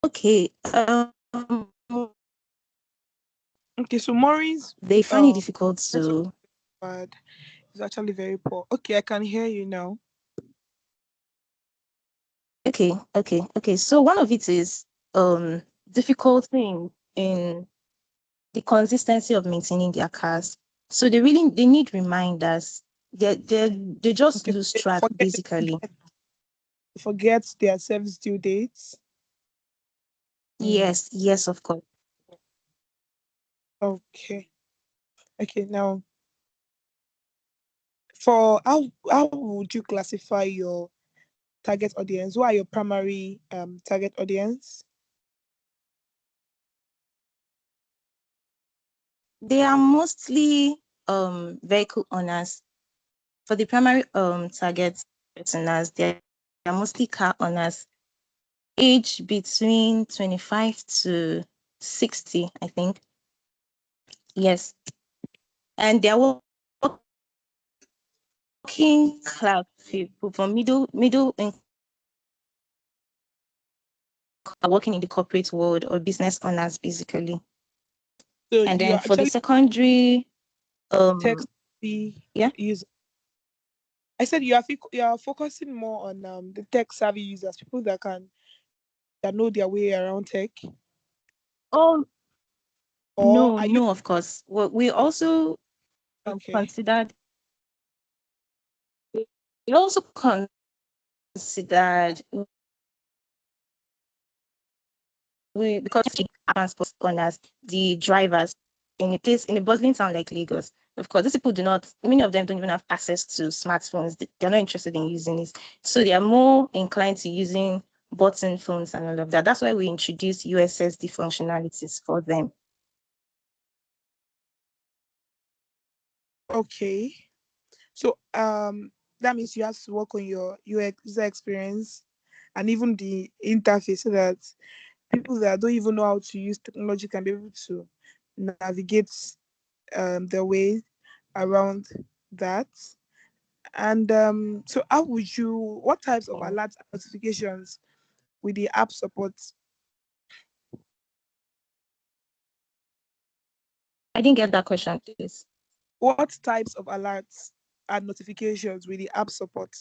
okay. Okay, so Maureen's They find it difficult to. bad. It's actually very poor. Okay, I can hear you now. Okay. So one of it is difficulty in the consistency of maintaining their cars. So they need reminders. They just lose track basically. Forget their service due dates. Yes, of course. Okay. Now for how would you classify your target audience? Who are your primary target audience? They are mostly vehicle owners. For the primary target personas, they are mostly car owners, age between 25 to 60, I think. Yes. And they're working class people from middle income, working in the corporate world, or business owners basically. So And you then are for the actually secondary tech yeah. user. I said you are focusing more on the tech savvy users, people that know their way around tech. Oh Or are you no, of course. Well, we also considered we also considered because transport owners, the drivers in a bustling town like Lagos. Of course, these people many of them don't even have access to smartphones. They're not interested in using it. So they are more inclined to using button phones and all of that. That's why we introduced USSD functionalities for them. okay? So that means you have to work on your UX user experience and even the interface so that people that don't even know how to use technology can be able to navigate their way around that. And so what types of alerts and notifications with the app support? I didn't get that question, please. What types of alerts and notifications with the app support?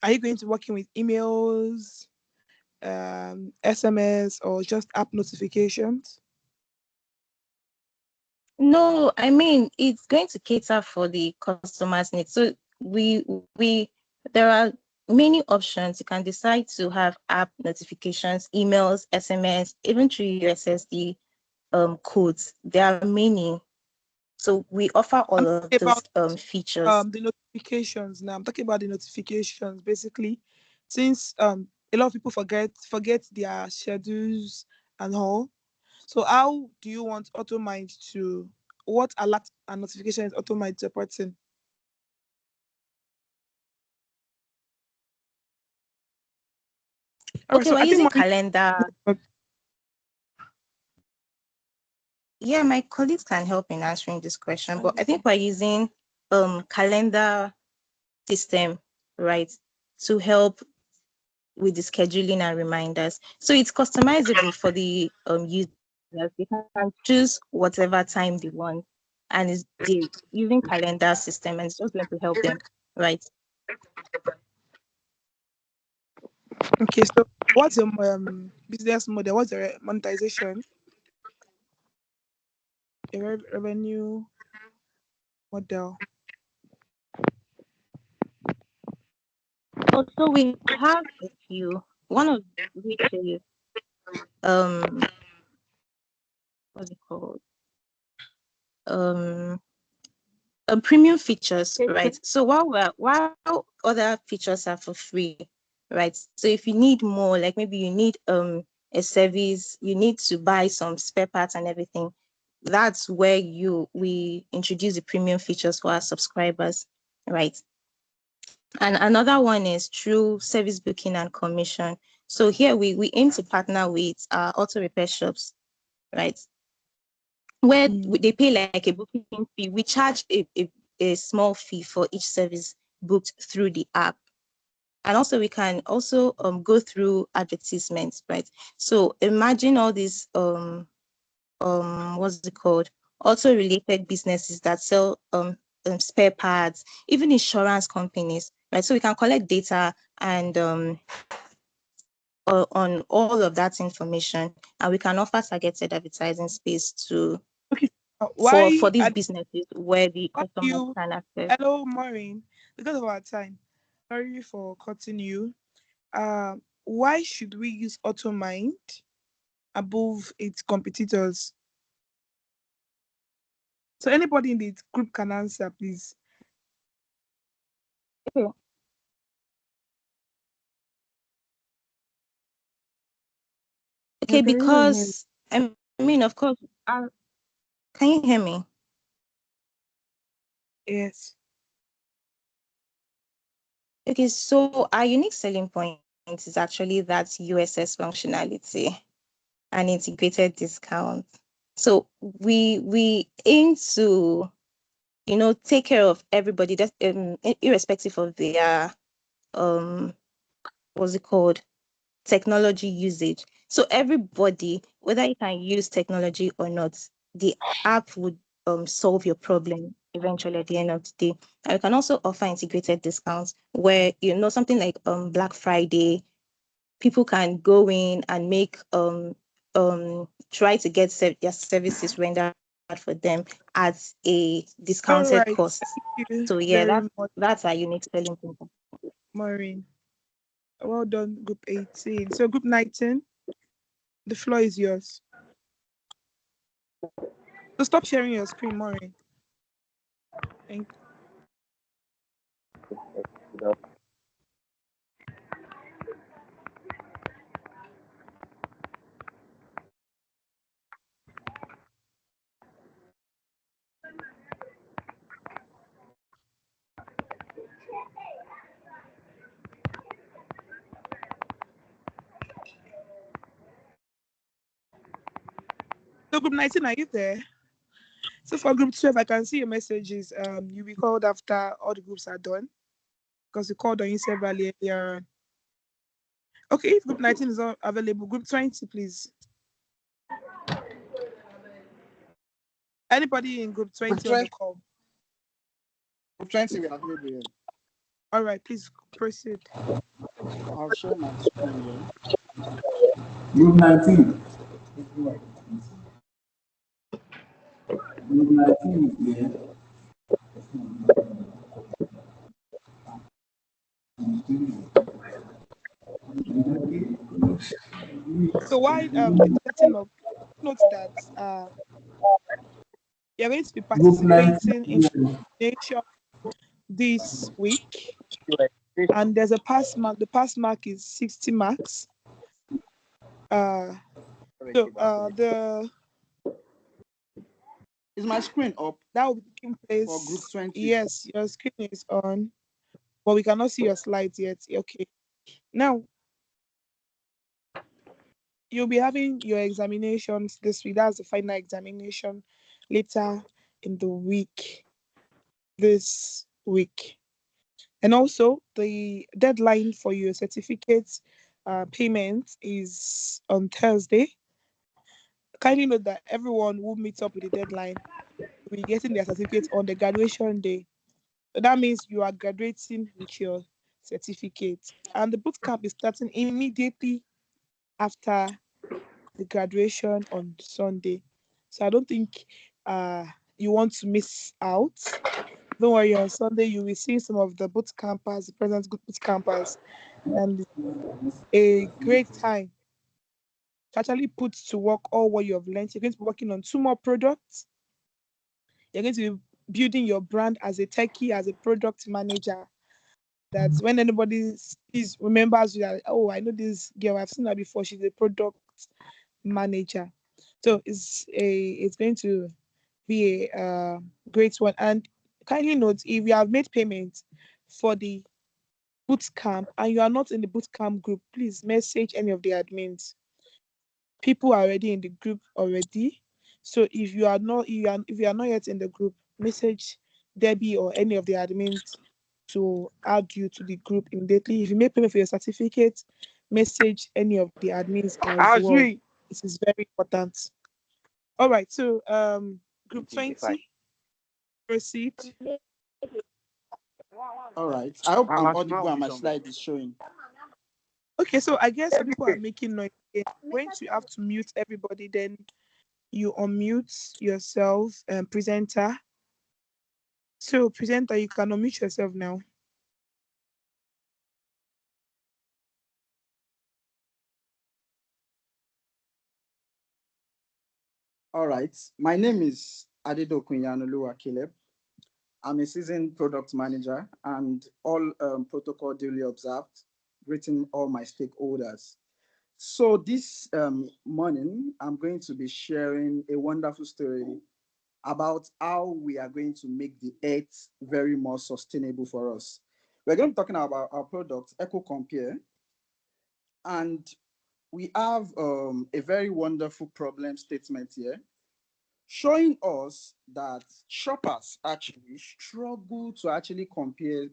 Are you going to working with emails, SMS, or just app notifications? No, I mean it's going to cater for the customer's needs. So we there are many options. You can decide to have app notifications, emails, SMS, even through USSD codes. There are many. So we offer all I'm of talking those about features. the notifications now. I'm talking about the notifications basically, since a lot of people forget their schedules and all. So how do you want AutoMind to, what alert and notification is AutoMind supporting? All right, Okay, so we're I think using money. calendar. Yeah, my colleagues can help in answering this question, but I think we're using calendar system, right, to help with the scheduling and reminders. So it's customizable for the users. They can choose whatever time they want, and it's the using calendar system, and it's just going to help them, right? Okay, so what's your business model? What's your monetization? Your revenue model? Also, we have a few. One of which is what's it called? Um, premium features, right? So while other features are for free, right? So if you need more, like maybe you need a service, you need to buy some spare parts and everything, that's where we introduce the premium features for our subscribers, right? And another one is through service booking and commission. So here we aim to partner with auto repair shops, right? Where they pay like a booking fee. We charge a small fee for each service booked through the app. And also we can also go through advertisements, right? So imagine all these what's it called? Also related businesses that sell spare parts, even insurance companies, right? So we can collect data and on all of that information, and we can offer targeted advertising space to for these businesses where the customers can access. Hello, Maureen. Because of our time, sorry for cutting you. Why should we use AutoMind above its competitors? So anybody in the group can answer, please. Okay. Okay, because I mean, of course, can you hear me? Yes. Okay, so our unique selling point is actually that USS functionality and integrated discount. So we aim to, take care of everybody, that irrespective of their what's it called, technology usage. So everybody, whether you can use technology or not, the app would solve your problem eventually at the end of the day. And we can also offer integrated discounts where, something like Black Friday, people can go in and make try to get their services rendered for them at a discounted cost. So yeah, that's our unique selling point. Maureen. Well done, group 18. So group 19, the floor is yours. So stop sharing your screen, Maureen. Thank you. So group 19, are you there? So for group 12, I can see your messages. You'll be called after all the groups are done, because we called on you severally earlier on. Okay, if group 19 is not available, group 20, please. Anybody in group 20 on the call? Group 20, we are available. All right, please proceed. I'll share my screen here. Group 19. Group 19 is there. So while it's setting up, note that You're going to be Group participating in 19. nation this week, and there's a pass mark. The pass mark is 60 marks. The Is my screen up that will be taking place. for group 20? Yes, your screen is on, but we cannot see your slides yet. Okay. Now you'll be having your examinations this week. That's the final examination later in the week. This week. And also, the deadline for your certificate payment is on Thursday. Kindly note that everyone who meets up with the deadline will be getting their certificate on the graduation day. So that means you are graduating with your certificate. And the boot camp is starting immediately after the graduation on Sunday. So I don't think you want to miss out. Don't worry, on Sunday you will see some of the boot campers, the present boot campers, and a great time to actually put to work all what you have learned. You're going to be working on 2 more products. You're going to be building your brand as a techie, as a product manager. That when anybody remembers you, that, oh, I know this girl, I've seen her before. She's a product manager. So it's going to be a great one. And kindly note, if you have made payment for the boot camp and you are not in the boot camp group, please message any of the admins. People are already in the group already. So if you are not yet in the group, message Debbie or any of the admins to add you to the group immediately. If you make payment for your certificate, message any of the admins as well. It is very important. All right, so group 20, proceed. All right. I hope I'm audible and my slide is showing. Okay, so I guess some people are making noise. I'm going to have to mute everybody, then you unmute yourself, presenter. So presenter, you can unmute yourself now. All right. My name is Adedo Kunyanoluwa Caleb. I'm a seasoned product manager and all protocol duly observed, greeting all my stakeholders. So this morning, I'm going to be sharing a wonderful story about how we are going to make the earth very more sustainable for us. We're going to be talking about our product, Eco Compare, and we have a very wonderful problem statement here, showing us that shoppers actually struggle to actually compare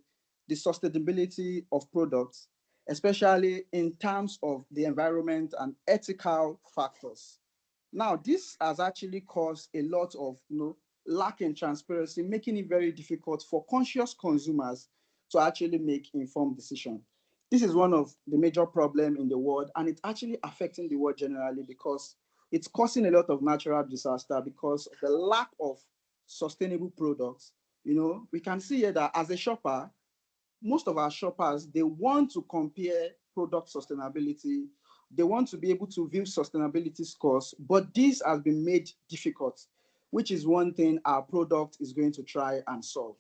the sustainability of products, especially in terms of the environment and ethical factors. Now, this has actually caused a lot of lack in transparency, making it very difficult for conscious consumers to actually make informed decisions. This is one of the major problems in the world, and it's actually affecting the world generally because it's causing a lot of natural disaster because of the lack of sustainable products. We can see here that as a shopper, most of our shoppers, they want to compare product sustainability. They want to be able to view sustainability scores, but this has been made difficult, which is one thing our product is going to try and solve.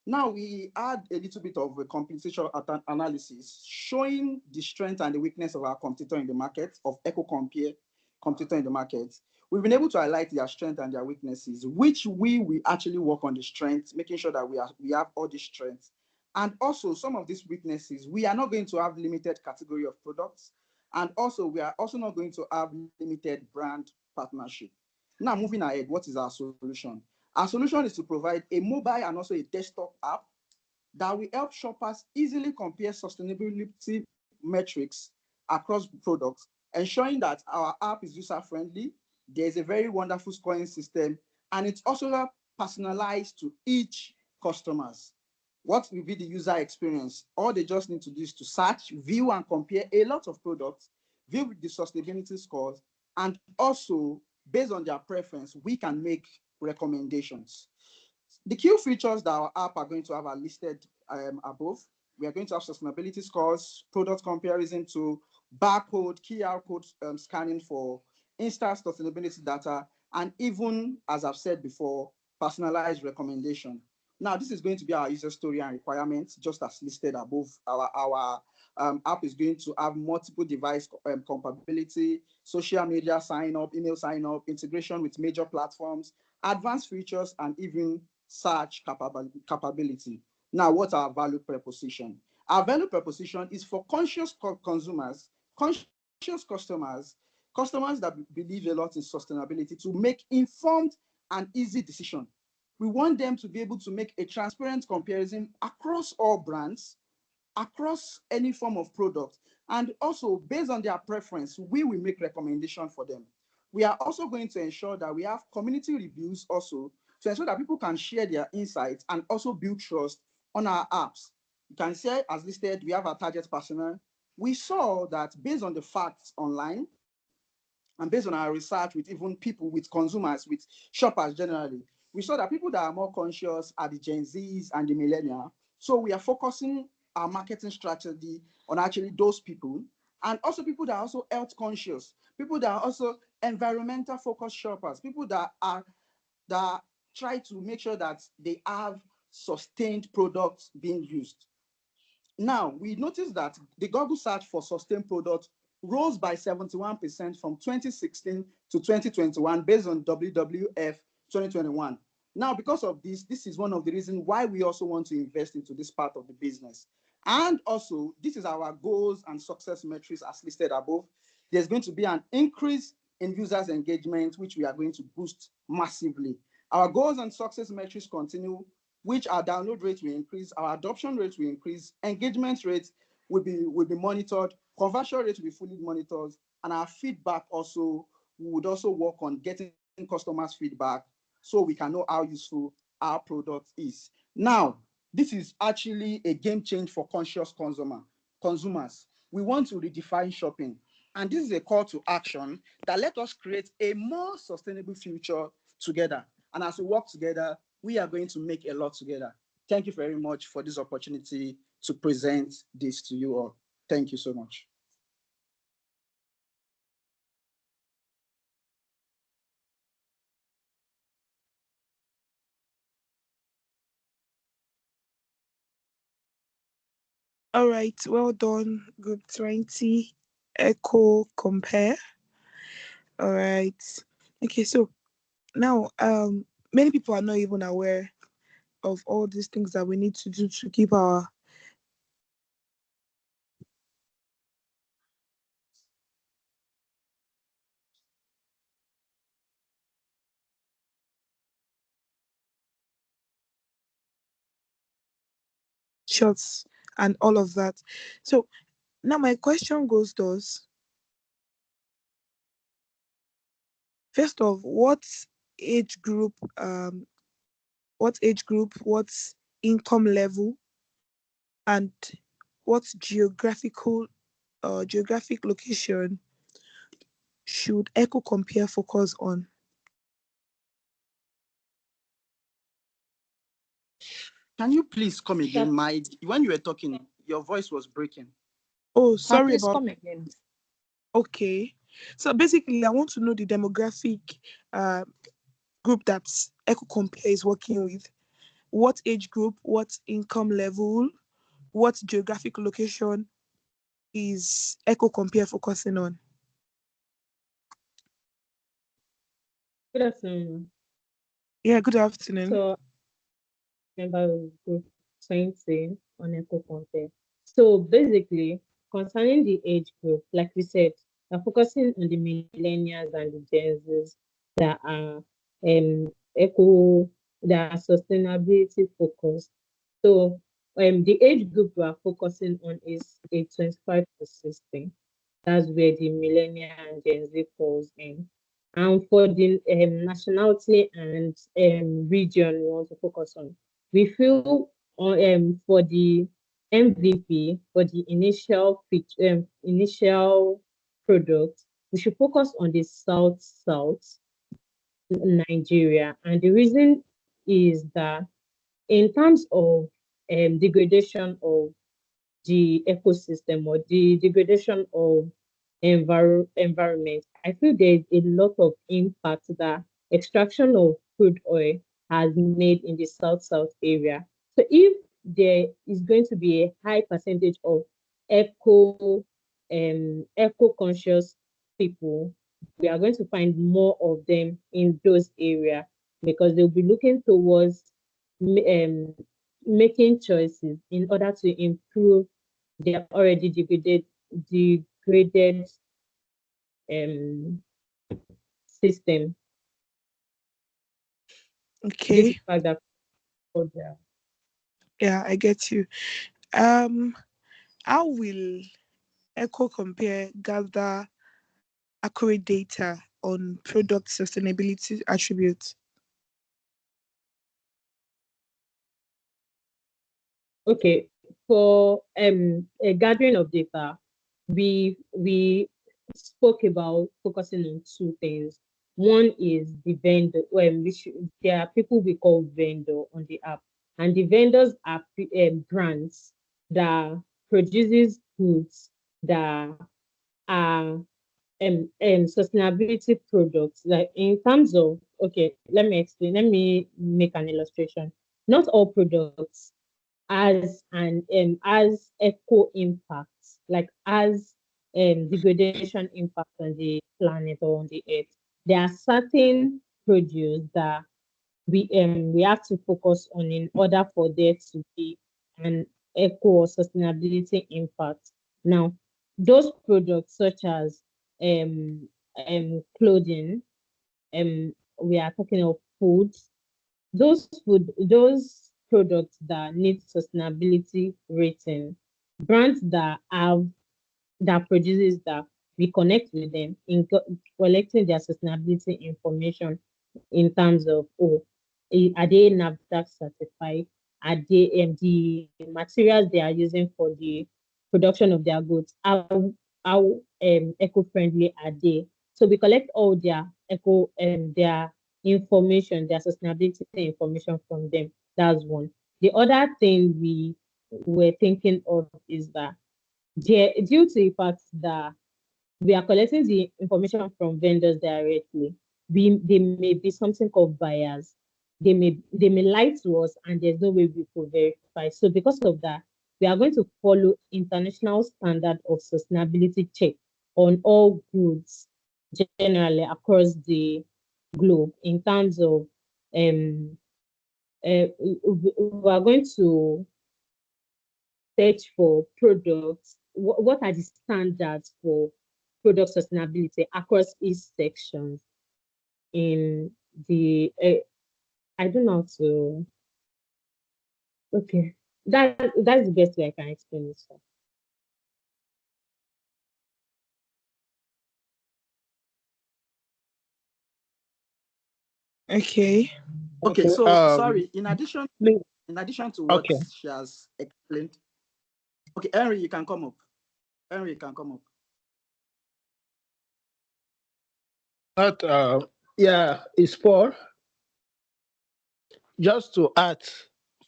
Now we add a little bit of a competition analysis showing the strength and the weakness of our competitor in the market, of EcoCompare competitor in the market. We've been able to highlight their strengths and their weaknesses, which we actually work on the strengths, making sure that we have all the strengths. And also some of these weaknesses, we are not going to have limited category of products. And also we are also not going to have limited brand partnership. Now moving ahead, what is our solution? Our solution is to provide a mobile and also a desktop app that will help shoppers easily compare sustainability metrics across products, ensuring that our app is user-friendly. There's a very wonderful scoring system, and it's also personalized to each customers. What will be the user experience? All they just need to do is to search, view, and compare a lot of products, view the sustainability scores, and also, based on their preference, we can make recommendations. The key features that our app are going to have are listed above. We are going to have sustainability scores, product comparison to barcode, QR code scanning for instant sustainability data, and even, as I've said before, personalized recommendation. Now, this is going to be our user story and requirements, just as listed above. Our app is going to have multiple device compatibility, social media sign up, email sign up, integration with major platforms, advanced features, and even search capability. Now, what's our value proposition? Our value proposition is for conscious consumers, conscious customers, customers that believe a lot in sustainability to make informed and easy decision. We want them to be able to make a transparent comparison across all brands, across any form of product, and also based on their preference, we will make recommendation for them. We are also going to ensure that we have community reviews also to ensure that people can share their insights and also build trust on our apps. You can say, as listed, we have our target personnel. We saw that based on the facts online and based on our research with even people, with consumers, with shoppers generally, we saw that people that are more conscious are the Gen Zs and the millennials. So we are focusing our marketing strategy on actually those people, and also people that are also health conscious, people that are also environmental focused shoppers, people that try to make sure that they have sustained products being used. Now, we noticed that the Google search for sustained products rose by 71% from 2016 to 2021 based on WWF 2021. Now, because of this is one of the reasons why we also want to invest into this part of the business. And also, this is our goals and success metrics as listed above. There's going to be an increase in users' engagement, which we are going to boost massively. Our goals and success metrics continue, which our download rate will increase, our adoption rate will increase, engagement rate will be monitored, conversion rate will be fully monitored, and our feedback also, we would also work on getting customers' feedback so we can know how useful our product is. Now, this is actually a game change for conscious consumers. We want to redefine shopping. And this is a call to action that let us create a more sustainable future together. And as we work together, we are going to make a lot together. Thank you very much for this opportunity to present this to you all. Thank you so much. All right, well done, Group 20, Echo Compare. All right. Okay, so now many people are not even aware of all these things that we need to do to keep our shots and all of that. So now my question goes thus. First of what age group, what income level, and what geographic location should Echo Compare focus on? Can you please come again? When you were talking, your voice was breaking. Oh, sorry please about. come again. Okay, so basically, I want to know the demographic group that Echo Compare is working with. What age group, what income level, what geographic location is Echo Compare focusing on? Good afternoon. Yeah, good afternoon. So, member of Group 20 on Echo Compare. So, basically, concerning the age group, like we said, we're focusing on the millennials and the Gen Zs that are eco, that are sustainability focused. So, the age group we are focusing on is age 25 to 60. That's where the millennial and Gen Z falls in. And for the nationality and region we want to focus on, we feel for the MVP, for the initial product, we should focus on the South Nigeria. And the reason is that in terms of degradation of the ecosystem or the degradation of environment, I feel there's a lot of impact that extraction of crude oil has made in the South area. So if there is going to be a high percentage of eco-conscious people, we are going to find more of them in those areas because they'll be looking towards making choices in order to improve their already degraded system. Okay. That yeah, I get you. How will Echo Compare gather accurate data on product sustainability attributes? Okay, for a gathering of data, we spoke about focusing on two things. One is the vendor, there are people we call vendor on the app, and the vendors are brands that produces goods that are sustainability products. Like in terms of, okay, let me explain. Let me make an illustration. Not all products as eco impact, like as degradation impact on the planet or on the earth. There are certain produce that we have to focus on in order for there to be an eco or sustainability impact. Now, those products such as clothing, we are talking of food, those products that need sustainability rating, brands that produces that, we connect with them in collecting their sustainability information in terms of, are they NAFDAC certified? Are they the materials they are using for the production of their goods? How eco-friendly are they? So we collect all their their information, their sustainability information from them. That's one. The other thing we were thinking of is that due to the fact that we are collecting the information from vendors directly, they may be something called buyers. They may lie to us and there's no way we could verify. So because of that, we are going to follow international standard of sustainability check on all goods generally across the globe in terms of we are going to search for products. What are the standards for product sustainability across each section in the I don't know how to. Okay, that's the best way I can explain it. So. Okay. Okay, so sorry. In addition to what Okay. she has explained, okay, Henry, you can come up. Henry, you can come up. Yeah, it's Paul. Just to add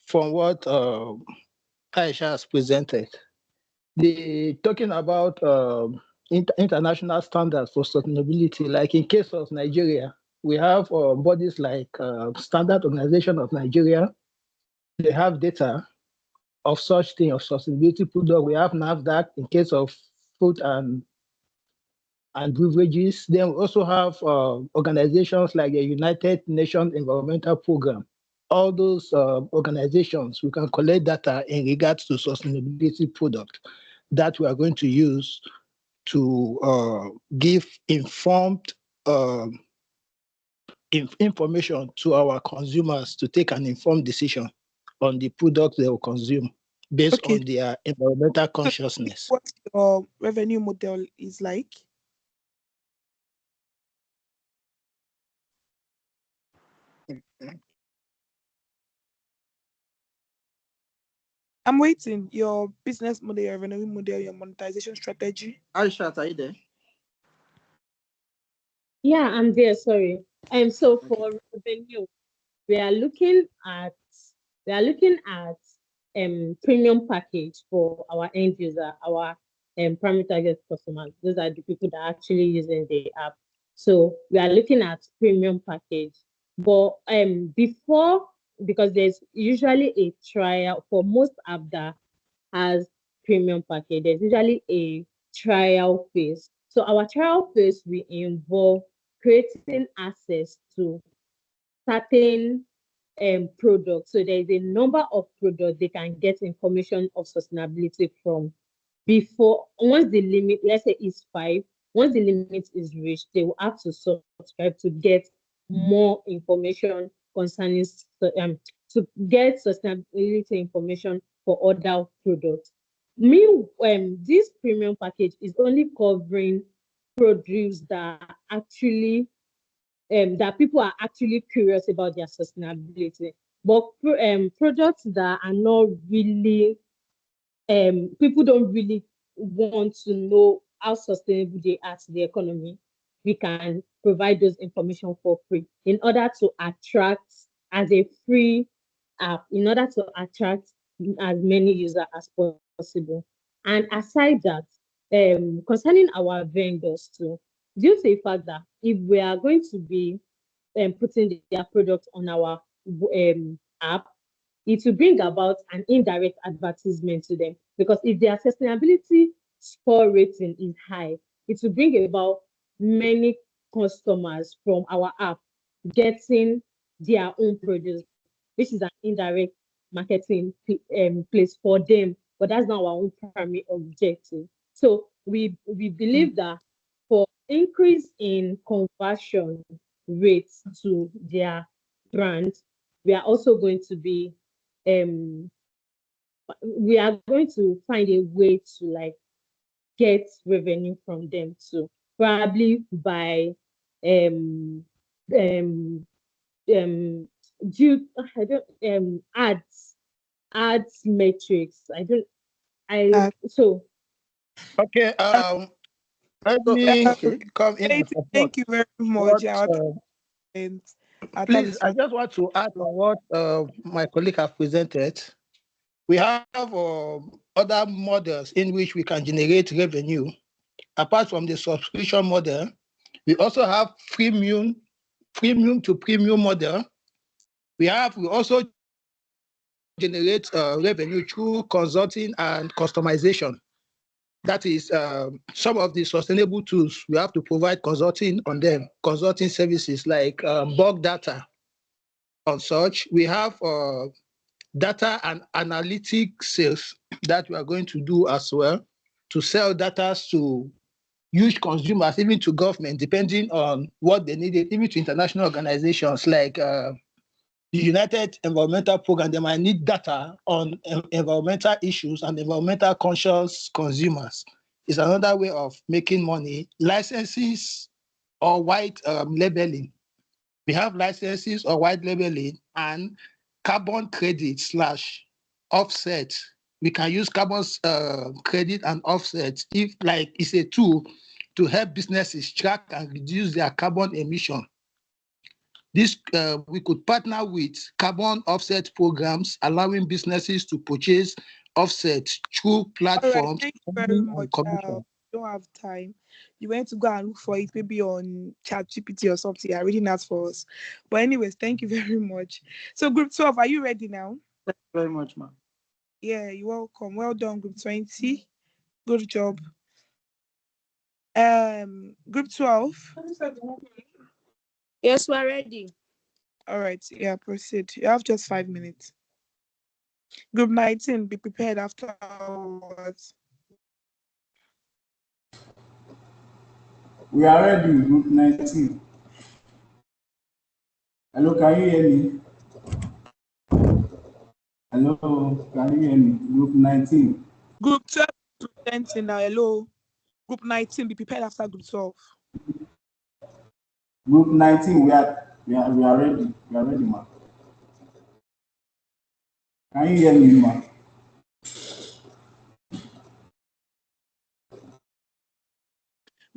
from what Aisha has presented, talking about international standards for sustainability, like in case of Nigeria, we have bodies like Standard Organization of Nigeria. They have data of such thing, of sustainability product. We have NAFDAC in case of food and beverages. Then we also have organizations like the United Nations Environmental Program. All those organizations, we can collect data in regards to sustainability product that we are going to use to give informed information to our consumers to take an informed decision on the product they will consume based on their environmental consciousness. What your revenue model is like? I'm waiting. Your business model, your revenue model, your monetization strategy. Aisha, are you there? Yeah, I'm there. Sorry. So for revenue, we are looking at premium package for our end user, our primary target customers. Those are the people that are actually using the app. So we are looking at premium package But before, because there's usually a trial for most app that has premium package, there's usually a trial phase. So our trial phase will involve creating access to certain products. So there is a number of products they can get information of sustainability from before. Once the limit, let's say, is 5, once the limit is reached, they will have to subscribe to get more information concerning to get sustainability information for other products. This premium package is only covering produce that actually that people are actually curious about their sustainability. But products that are not really, people don't really want to know how sustainable they are to the economy, we can provide those information for free in order to attract as a free app, in order to attract as many users as possible. And aside that, concerning our vendors too, due to the fact that if we are going to be putting their product on our app, it will bring about an indirect advertisement to them. Because if their sustainability score rating is high, it will bring about many customers from our app getting their own produce, which is an indirect marketing place for them. But that's not our own primary objective. So we believe that for increase in conversion rates to their brand, we are also going to be we are going to find a way to like get revenue from them too, probably by um um due I don't ads metrics. I don't I so Okay. Let So, me come in and support. thank you very much. What? Yeah, and our time Please, is I fast. just want to add on what my colleague have presented. We have other models in which we can generate revenue. Apart from the subscription model, we also have premium to premium model. We also generate revenue through consulting and customization. That is some of the sustainable tools. We have to provide consulting on them, consulting services like bulk data. On such, we have data and analytic sales that we are going to do as well to sell data to huge consumers, even to government, depending on what they need, even to international organizations like the United Environmental Program. They might need data on environmental issues and environmental conscious consumers. It's another way of making money. Licenses or white labeling. We have licenses or white labeling and carbon credit / offset. We can use carbon credit and offset if like it's a tool to help businesses track and reduce their carbon emission. This we could partner with carbon offset programs, allowing businesses to purchase offset through All right, platforms thank you very and much. commission. Don't have time. You went to go and look for it maybe on ChatGPT or something. I reading that for us. But anyways, thank you very much. So group 12, are you ready now? Thank you very much, ma'am. Yeah, you're welcome. Well done, group 20. Good job. Group 12. Yes, we're ready. All right, yeah, proceed. You have just 5 minutes. Group 19, be prepared afterwards. We are ready, group 19. Hello, can you hear me? Hello, can you hear me? Group 19. Group 12 presenting now. Hello. Group 19, be prepared after group 12. Group 19, we are ready. We are ready, ma. Can you hear me, ma?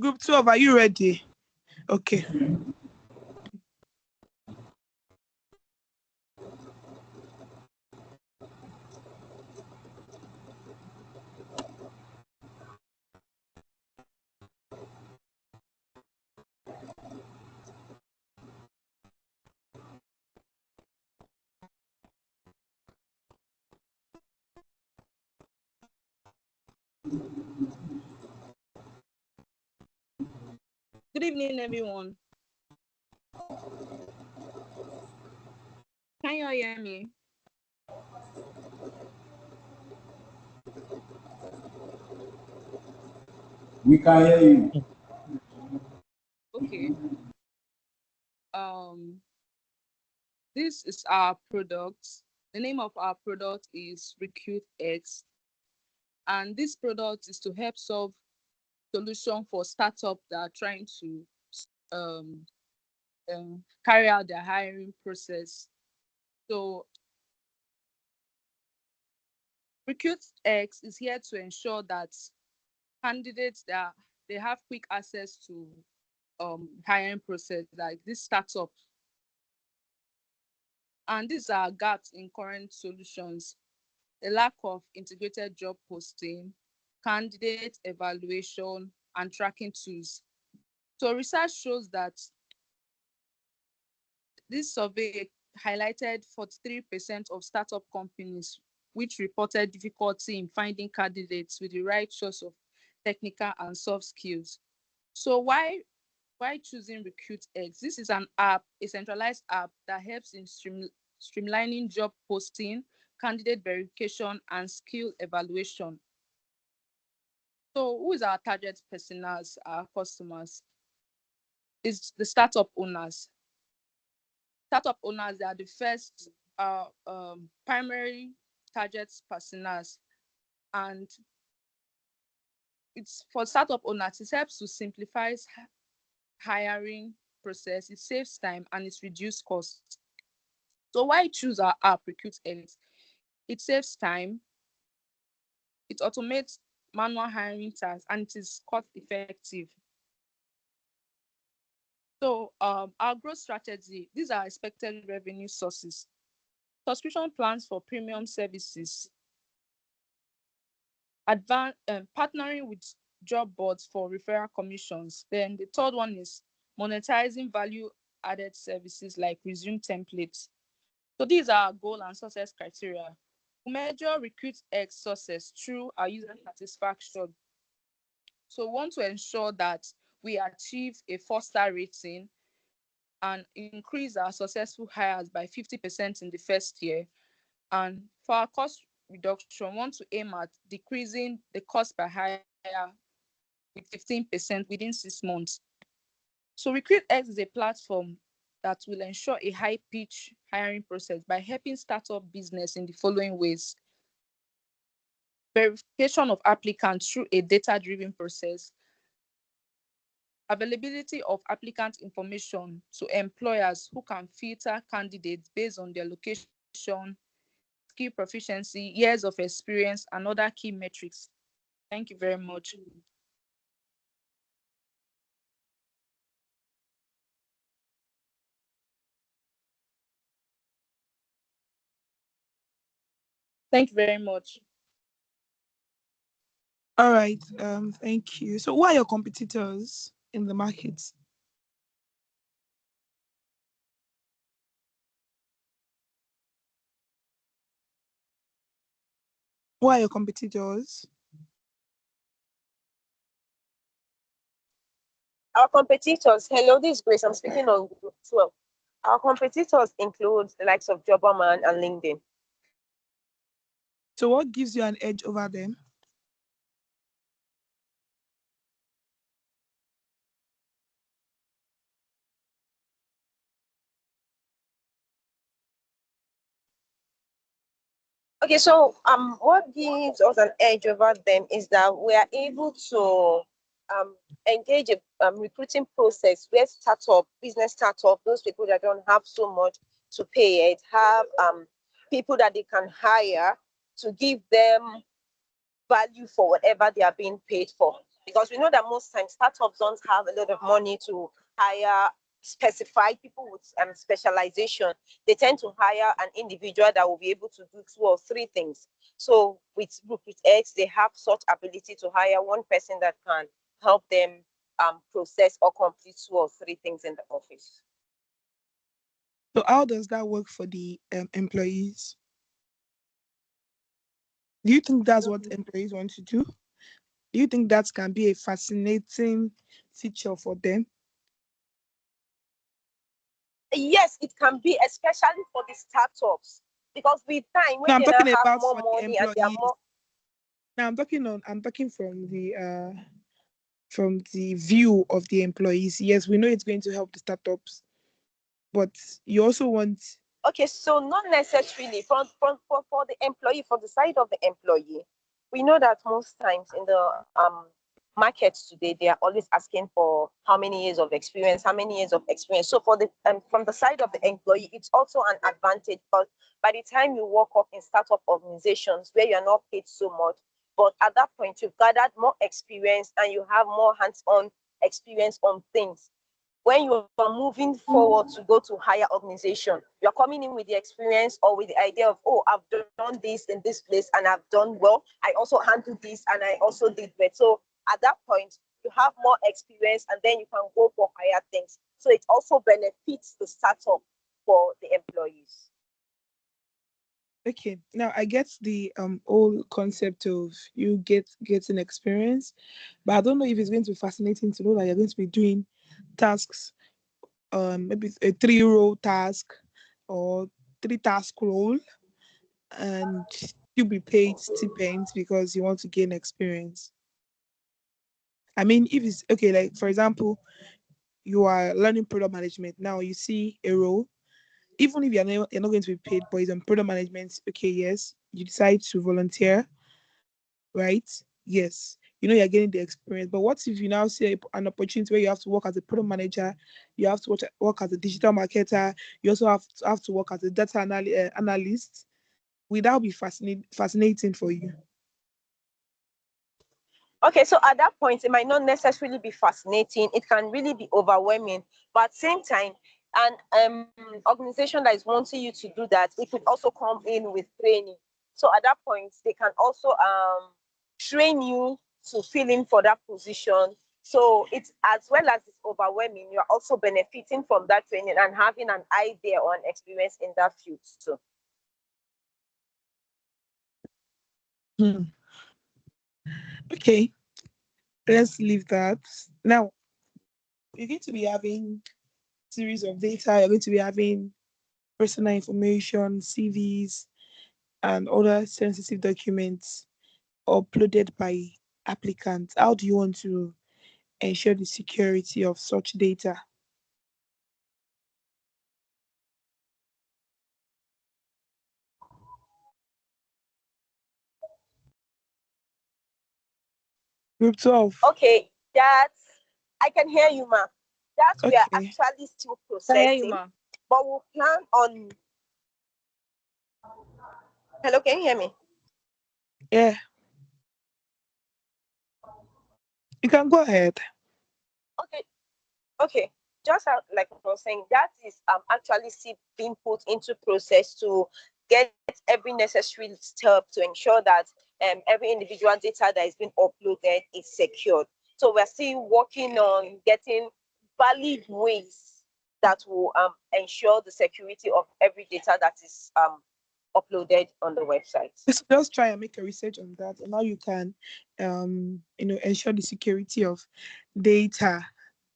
Group 12, are you ready? Okay. Good evening, everyone. Can you all hear me? We can hear you. Okay. This is our product. The name of our product is RecruitX, and this product is to help solve solution for startups that are trying to um, carry out their hiring process. So RecruitX is here to ensure that candidates that they have quick access to hiring process, like this startup. And these are gaps in current solutions: the lack of integrated job posting, candidate evaluation, and tracking tools. So research shows that this survey highlighted 43% of startup companies which reported difficulty in finding candidates with the right choice of technical and soft skills. So why choosing RecruitX? This is an app, a centralized app that helps in streamlining job posting, candidate verification, and skill evaluation. So who is our target personas, our customers? Is the startup owners. Startup owners, they are the first primary target personas. And it's for startup owners, it helps to simplify hiring process, it saves time, and it reduces costs. So why choose our app, RecruitX? It saves time, it automates manual hiring tasks, and it is cost effective. So our growth strategy, these are expected revenue sources: subscription plans for premium services, partnering with job boards for referral commissions. Then the third one is monetizing value added services like resume templates. So these are our goal and success criteria. We measure RecruitX success through our user satisfaction. So we want to ensure that we achieve a 4-star rating and increase our successful hires by 50% in the first year. And for our cost reduction, we want to aim at decreasing the cost per hire with 15% within 6 months. So RecruitX is a platform that will ensure a high-pitch hiring process by helping startup business in the following ways: verification of applicants through a data-driven process, availability of applicant information to employers who can filter candidates based on their location, skill proficiency, years of experience, and other key metrics. Thank you very much. Thank you very much. All right. Thank you. So, who are your competitors in the market? Who are your competitors? Our competitors, hello, this is Grace. I'm speaking on Group 12. Our competitors include the likes of Jobberman and LinkedIn. So, what gives you an edge over them? Okay, so what gives us an edge over them is that we are able to engage a recruiting process where business startup, those people that don't have so much to pay it, have people that they can hire to give them value for whatever they are being paid for. Because we know that most times startups don't have a lot of money to hire specified people with specialization. They tend to hire an individual that will be able to do 2 or 3 things. So with X, they have such ability to hire one person that can help them process or complete 2 or 3 things in the office. So, how does that work for the employees? Do you think that's what employees want to do? Do you think that can be a fascinating feature for them? Yes, it can be, especially for the startups, because with time when No, I'm they now talking have about more for the money and they are employees. more. Now I'm talking from the view of the employees. Yes, we know it's going to help the startups, but you also want. Okay, so not necessarily for the employee, for the side of the employee, we know that most times in the markets today, they are always asking for how many years of experience, how many years of experience. So for the from the side of the employee, it's also an advantage, because by the time you work up in startup organizations where you're not paid so much, but at that point you've gathered more experience and you have more hands-on experience on things. When you are moving forward to go to higher organization, you're coming in with the experience or with the idea of, oh, I've done this in this place and I've done well. I also handled this and I also did well. So at that point, you have more experience and then you can go for higher things. So it also benefits the startup for the employees. Okay, now I get the whole concept of you getting experience, but I don't know if it's going to be fascinating to know that you're going to be doing tasks, maybe a 3-row task or 3-task role, and you'll be paid stipends because you want to gain experience. I mean, if it's okay, like for example, you are learning product management. Now you see a role, even if you're not going to be paid, but it's on product management. Okay, yes, you decide to volunteer, right? Yes, you know you're getting the experience. But what if you now see an opportunity where you have to work as a product manager, you have to work as a digital marketer, you also have to work as a data analyst? Will that be fascinating for you? Okay, so at that point, it might not necessarily be fascinating. It can really be overwhelming. But at the same time, an organization that is wanting you to do that, it could also come in with training. So at that point, they can also train you to fill in for that position. So it's as well as it's overwhelming, you're also benefiting from that training and having an idea or an experience in that field too. Okay, let's leave that. Now, you're going to be having series of data, you're going to be having personal information, CVs, and other sensitive documents uploaded by applicants. How do you want to ensure the security of such data? Group 12. Okay, that's, I can hear you, ma. That we are Okay. actually still I hear you, processing, ma. but we'll plan on. Hello, can you hear me? Yeah. You can go ahead. Okay. Just like I was saying, that is actually still being put into process to get every necessary step to ensure that every individual data that is being uploaded is secured. So we're still working on getting valid ways that will ensure the security of every data that is uploaded on the website. So just try and make a research on that, and how you can, ensure the security of data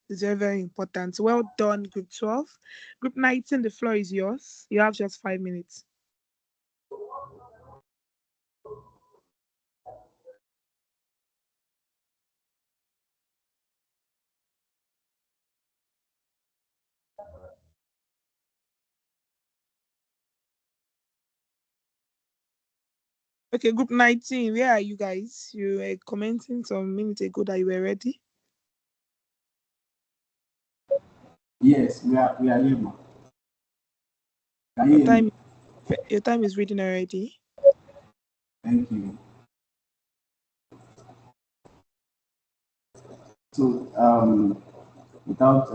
is very, very important. Well done, Group 12. Group 19, the floor is yours. You have just 5 minutes. Okay, Group 19, where are you guys? You were commenting some minutes ago that you were ready. Yes, we are here, ma. Can you Your hear me? time is reading already. Thank you. So, without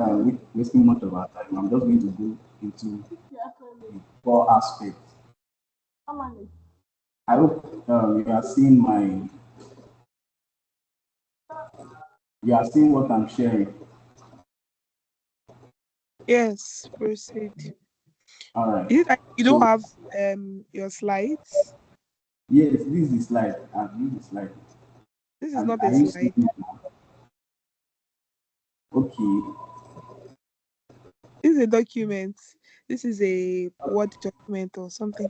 wasting much of our time, I'm just going to go into the four aspects. I hope you are seeing what I'm sharing. Yes, proceed. All right. Is it that you don't So, have your slides? yes, this is the slide. This is the slide. This is not a Are you slide. seeing it now? Okay. This is a document. This is a Word document or something.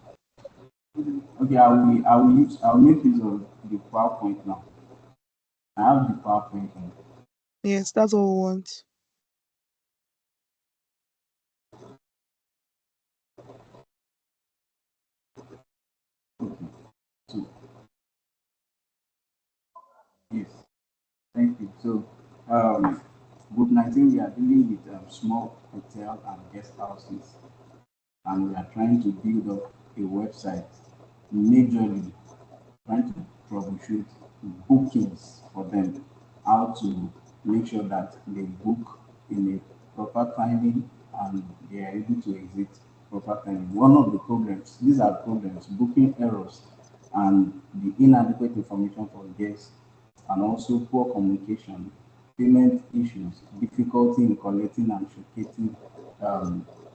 Okay, I'll make use of the PowerPoint now. I have the PowerPoint now. Yes, that's what we want. So, yes, thank you. So, Group 19, we are dealing with small hotel and guest houses, and we are trying to build up a website, majorly trying to troubleshoot bookings for them, how to make sure that they book in a proper timing and they are able to exit proper timing. One of the problems, these are problems, booking errors and the inadequate information for guests, and also poor communication, payment issues, difficulty in collecting and showcasing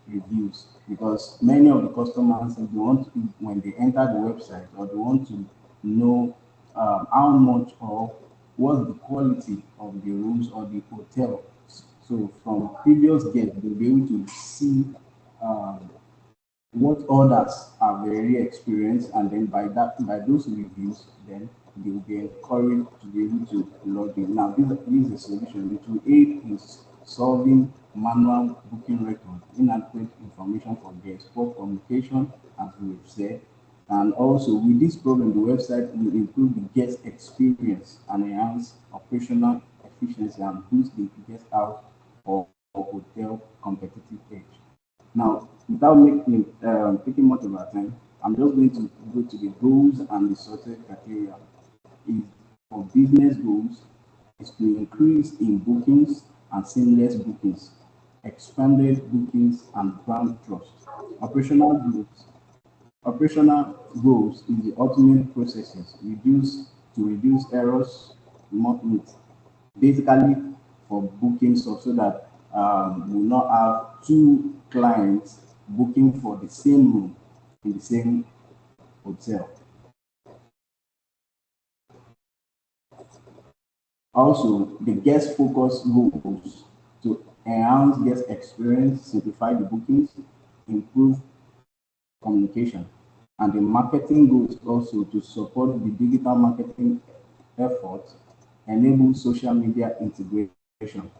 reviews, because many of the customers, if they want to, when they enter the website, or they want to know how much or what's the quality of the rooms or the hotel. So from previous guests, they'll be able to see um, what others are very experienced, and then by those reviews, then they will be encouraged to be able to log in. Now this is a solution. It will aid in solving manual booking record, inadequate information for guests, poor communication, as we've said. And also with this program, the website will improve the guest experience and enhance operational efficiency and boost the guest house or hotel competitive edge. Now, without making taking much of our time, I'm just going to go to the goals and the success criteria. Is for business goals is to increase in bookings and seamless bookings, expanded bookings and brand trust. Operational goals. Operational goals is the ultimate processes reduce errors, basically for booking stuff, so that we'll not have two clients booking for the same room in the same hotel. Also, the guest focus goals to enhance guest experience, simplify the bookings, improve communication. And the marketing goals also to support the digital marketing efforts, enable social media integration.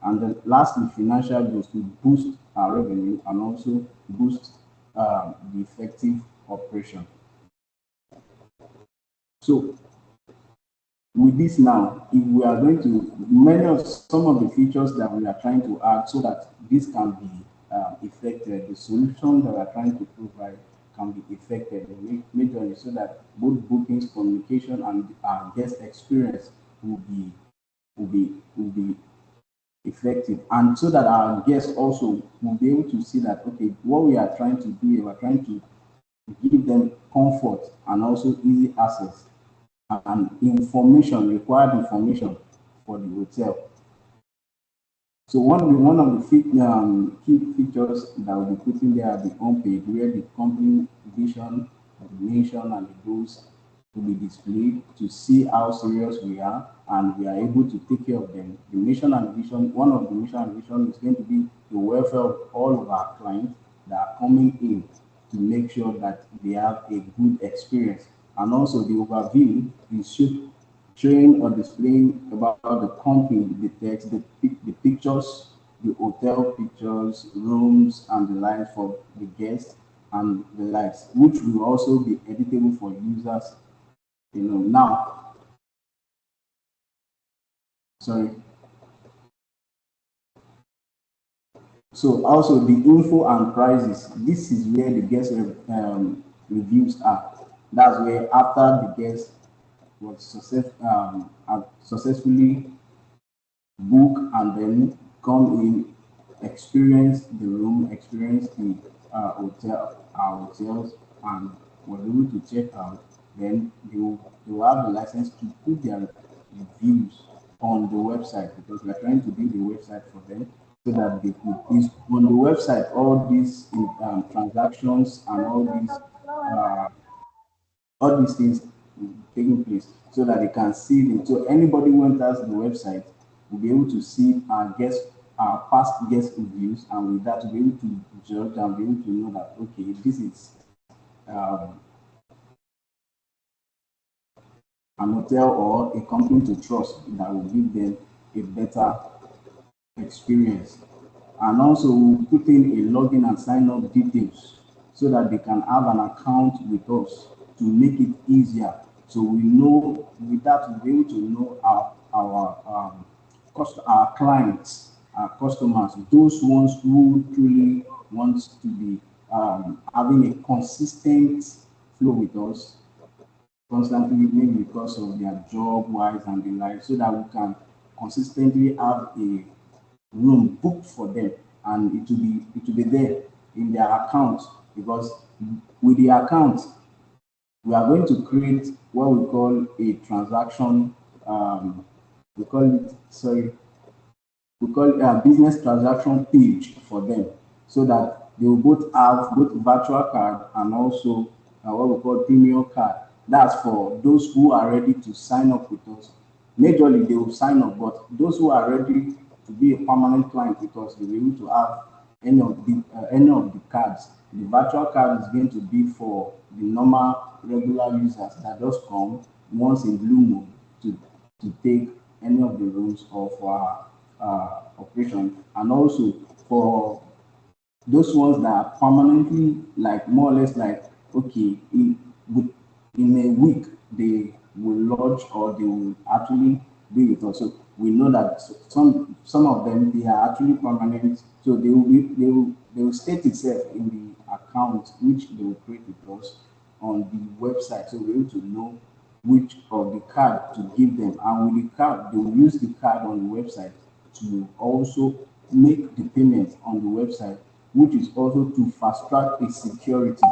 And then lastly, financial goals to boost our revenue and also boost the effective operation. So with this now, if we are going to, many of some of the features that we are trying to add so that this can be effected, the solution that we are trying to provide can be effected majorly, so that both bookings, communication, and guest experience will be effective, and so that our guests also will be able to see that, okay, what we are trying to do, we are trying to give them comfort and also easy access and required information for the hotel. So one of the key features that will be put in there at the home page, where the company vision, the mission, and the goals will be displayed to see how serious we are and we are able to take care of them. The mission and vision, one of the mission and vision is going to be the welfare of all of our clients that are coming in, to make sure that they have a good experience. And also the overview is showing or displaying about the company, the text, the pictures, the hotel pictures, rooms, and the likes for the guests and the likes, which will also be editable for users. Now, sorry. So also the info and prices. This is where the guest reviews are. That's where after the guest was successfully book and then come in, experience the room, experience the hotels, and were able to check out. Then they will have the license to put their reviews on the website, because we are trying to build a website for them, so that they could is on the website all these transactions and uh, all these things taking place, so that they can see it. So anybody who enters the website will be able to see our guest our past guest reviews, and with that, to be able to judge and be able to know that, okay, this is an hotel or a company to trust that will give them a better experience. And also we'll put in a login and sign up details so that they can have an account with us to make it easier. So we know, with that, we'll be able to know our clients, our customers, those ones who truly want to be having a consistent flow with us constantly, maybe because of their job wise and the like, so that we can consistently have a room booked for them, and it will be there in their account. Because with the account, we are going to create what we call a transaction. We call it, sorry, we call it a business transaction page for them, so that they will both have both virtual card and also what we call premium card. That's for those who are ready to sign up with us. Majorly, they will sign up, but those who are ready to be a permanent client with us, they will be able to have any of the cards. The virtual card is going to be for the normal regular users that just come once in blue moon to take any of the rooms of our operation, and also for those ones that are permanently, like more or less like, okay, in a week they will lodge or they will actually be with us. So we know that some of them, they are actually permanent, so they will state itself in the account which they will create with us on the website. So we're able to know which of the card to give them, and with the card, they will use the card on the website to also make the payment on the website, which is also to fast track a security,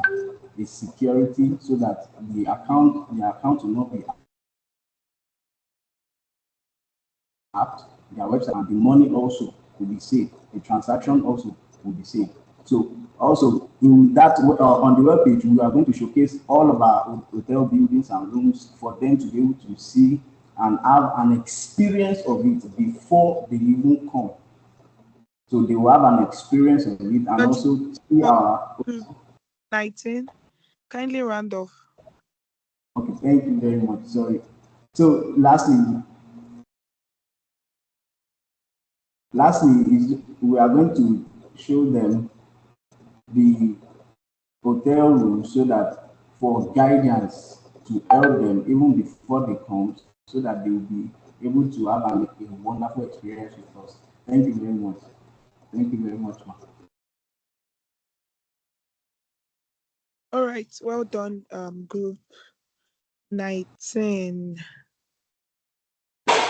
so that the account will not be hacked, their website, and the money also will be saved. The transaction also will be saved. So also in that on the web page, we are going to showcase all of our hotel buildings and rooms for them to be able to see and have an experience of it before they even come. So they will have an experience of it, and also see our 19. Kindly round off. Okay, thank you very much. Sorry. So lastly is we are going to show them the hotel room, so that for guidance to help them even before they come, so that they will be able to have a wonderful experience with us. Thank you very much. Thank you very much, ma'am. All right, well done, group 19.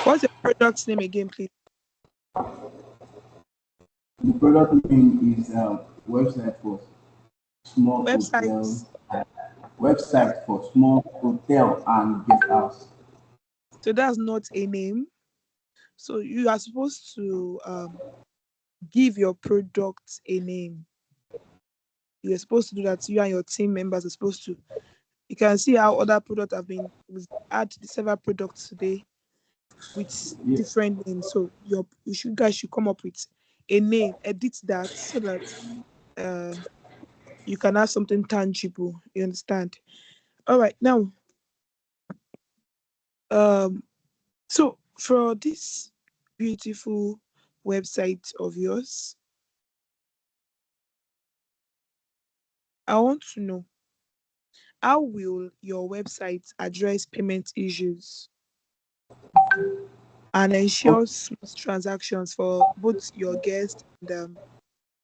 What's your product's name again, please? The product name is website for small hotels. Website for small hotel and guest house. So that's not a name. So you are supposed to give your product a name. You're supposed to do that. You and your team members are supposed to. You can see how other products have been. We've had several products today with different names. So you guys should come up with a name. Edit that so that you can have something tangible. You understand? All right, now. So for this beautiful website of yours, I want to know, how will your website address payment issues and ensure smooth transactions for both your guests and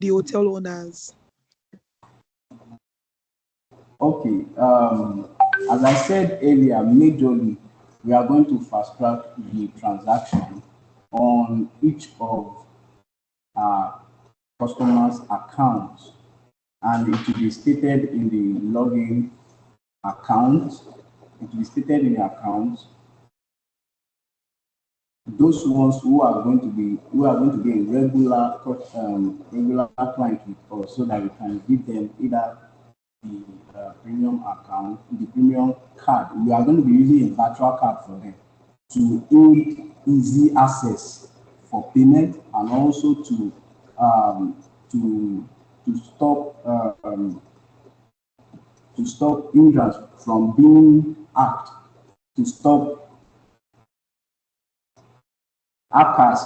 the hotel owners? Okay. As I said earlier, majorly we are going to fast track the transaction on each of our customers' accounts, and it will be stated in the login account. It will be stated in the account. Those ones who are going to be a regular client with us, so that we can give them either the premium account, the premium card. We are going to be using a virtual card for them to aid easy access for payment, and also to to stop immigrants from being hacked, to stop hackers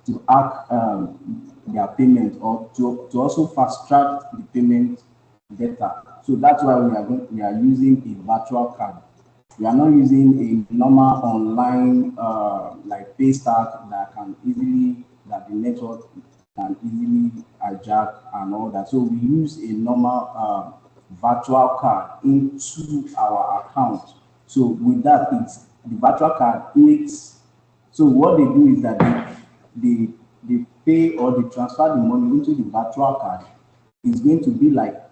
to hack their payment, or to also fast track the payment data. So that's why we are using a virtual card. We are not using a normal online like pay stack that the network can easily hijack and all that. So we use a normal virtual card into our account. So with that, the virtual card makes, so what they do is that they pay or they transfer the money into the virtual card. It's going to be like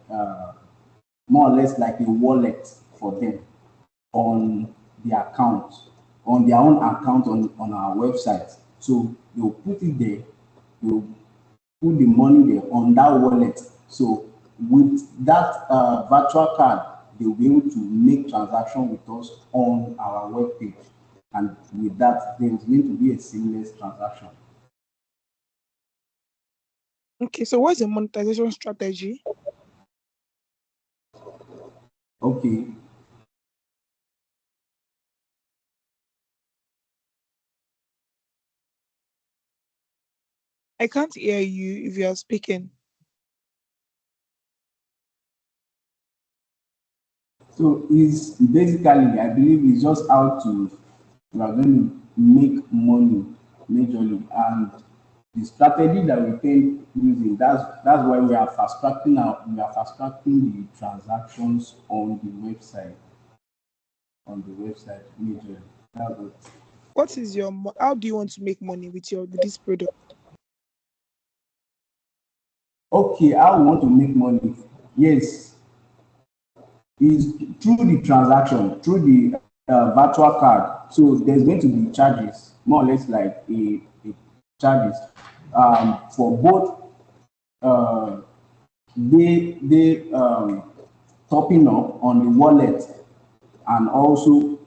more or less like a wallet for them on the account, on their own account on our website. So they'll put it there, they'll put the money there on that wallet. So with that virtual card, they'll be able to make transaction with us on our web page. And with that, there's going to be a seamless transaction. Okay, so what's the monetization strategy? Okay. I can't hear you if you are speaking. So it's basically, I believe it's just how we are going to make money majorly, and the strategy that we can using, that's why we are fast tracking the transactions on the website majorly. That's it. What is your how do you want to make money with this product? Okay, I want to make money. Yes, is through the transaction, through the virtual card. So there's going to be charges, more or less like a charges for both they topping up on the wallet, and also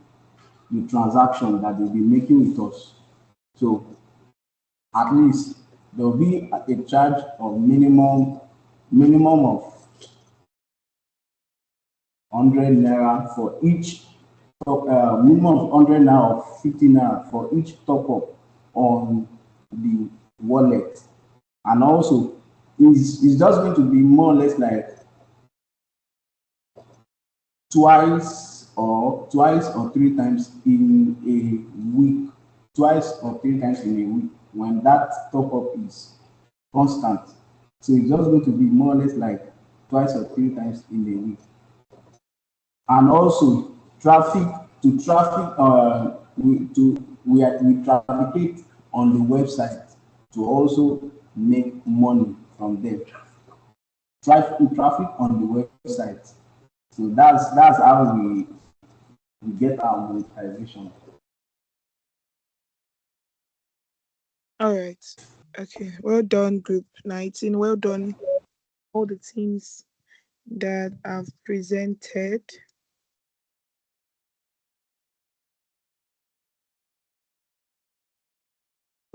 the transaction that they'll be making with us. So at least there'll be a charge of minimum of 100 naira for each minimum of 100 naira or 50 naira for each top up on the wallet. And also it's just going to be more or less like twice or 3 times in a week, twice or 3 times in a week, when that top up is constant. So it's just going to be more or less like twice or 3 times in a week. And also traffic we trafficate on the website to also make money from them. Traffic on the website. So that's how we get our monetization. All right. Okay. Well done, Group 19. Well done, all the teams that have presented.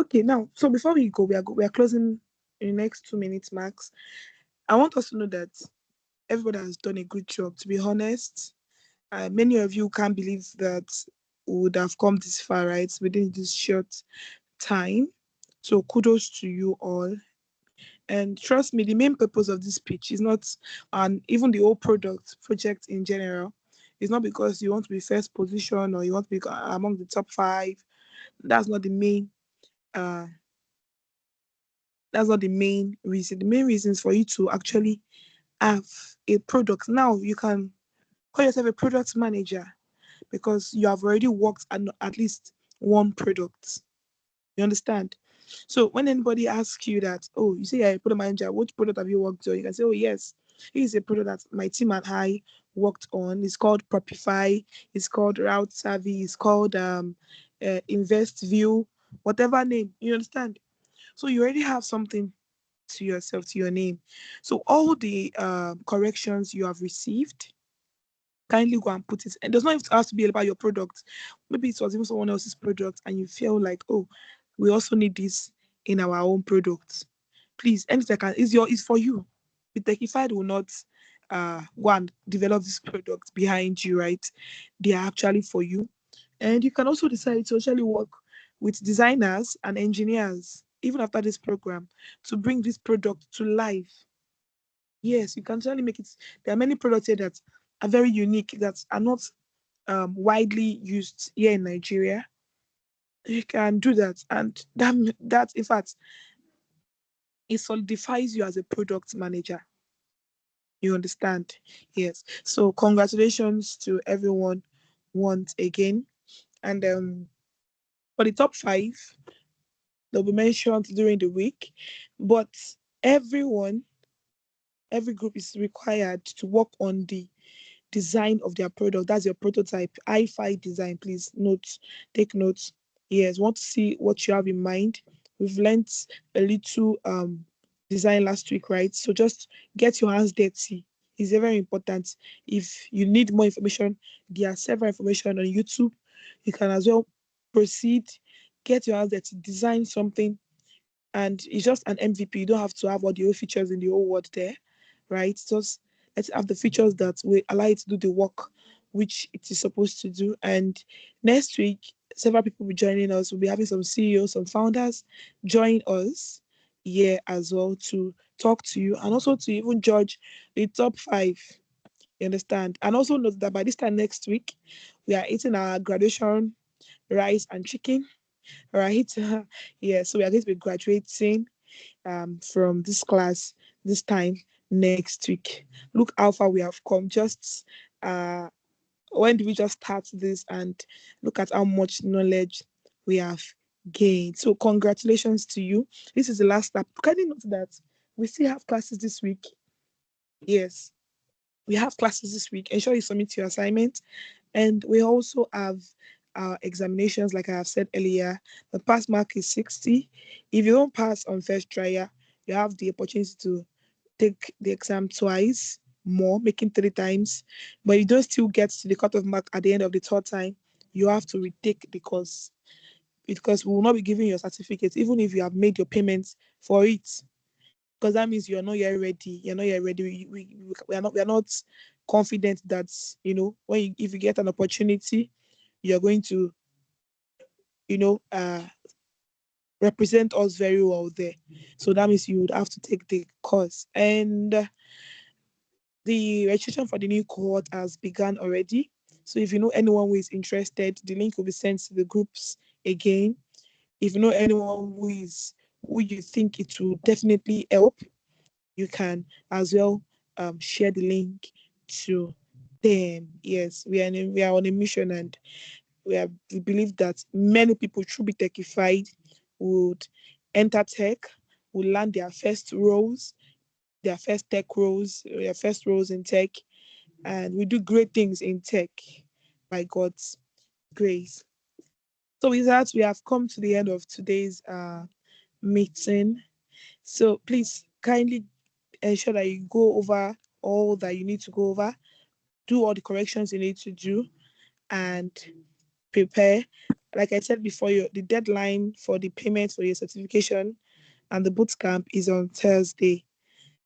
Okay, now, so before we go, we are closing in the next 2 minutes max. I want us to know that everybody has done a good job. To be honest, many of you can't believe that we would have come this far, right, within this short time. So kudos to you all. And trust me, the main purpose of this pitch is not, and even the whole project in general, is not because you want to be first position or you want to be among the top 5. That's not the main. That's not the main reason. The main reason is for you to actually have a product. Now you can call yourself a product manager because you have already worked on at least one product. You understand? So when anybody asks you that, oh, you say you're a product manager, which product have you worked on? You can say, oh, yes, this is a product that my team and I worked on. It's called Propify. It's called Route Savvy. It's called Invest View, whatever name. You understand? So you already have something to yourself, to your name. So all the corrections you have received, kindly go and put it. And it does not have to be about your product. Maybe it was even someone else's product and you feel like, oh, we also need this in our own products. Please, anything is for you. BeTechified will not go and develop this product behind you, right? They are actually for you. And you can also decide to actually work with designers and engineers, even after this program, to bring this product to life. Yes, you can actually make it. There are many products here that are very unique, that are not widely used here in Nigeria. You can do that, and that in fact, it solidifies you as a product manager. You understand? Yes. So congratulations to everyone once again. And for the top 5, they'll be mentioned during the week. But everyone, every group is required to work on the design of their product. That's your prototype. I-Fi design, please take notes. Yes, want to see what you have in mind. We've learned a little design last week, right? So just get your hands dirty. It's very important. If you need more information, there are several information on YouTube. You can as well proceed, get your hands dirty, design something, and it's just an MVP. You don't have to have all the whole features in the whole world there, right? Just let's have the features that will allow it to do the work which it is supposed to do. And next week, several people will be joining us. We'll be having some CEOs, some founders join us here as well to talk to you and also to even judge the top 5. You understand? And also note that by this time next week, we are eating our graduation rice and chicken, right? Yeah, so we are going to be graduating from this class this time next week. Look how far we have come. Just when did we just start this, and look at how much knowledge we have gained. So congratulations to you. This is the last step. Can you note that we still have classes this week? Yes, we have classes this week. Ensure you submit your assignment. And we also have our examinations, like I have said earlier. The pass mark is 60. If you don't pass on first trial, you have the opportunity to take the exam twice more, making 3 times. But you don't still get to the cutoff mark at the end of the 3rd time, you have to retake the course, because we will not be giving you a certificate even if you have made your payments for it, because that means you're not yet ready. You're not yet ready. We are not confident that, if you get an opportunity, you're going to, you know, uh, represent us very well there. So that means you would have to take the course. And the registration for the new cohort has begun already. So if you know anyone who is interested, the link will be sent to the groups again. If you know anyone who you think it will definitely help, you can as well share the link to them. Yes, we are on a mission, and we believe that many people through BeTechified would enter tech, will land their first roles, their first tech roles, their first roles in tech, and we do great things in tech by God's grace. So with that, we have come to the end of today's meeting. So please kindly ensure that you go over all that you need to go over, do all the corrections you need to do, and prepare. Like I said before, the deadline for the payment for your certification and the boot camp is on Thursday.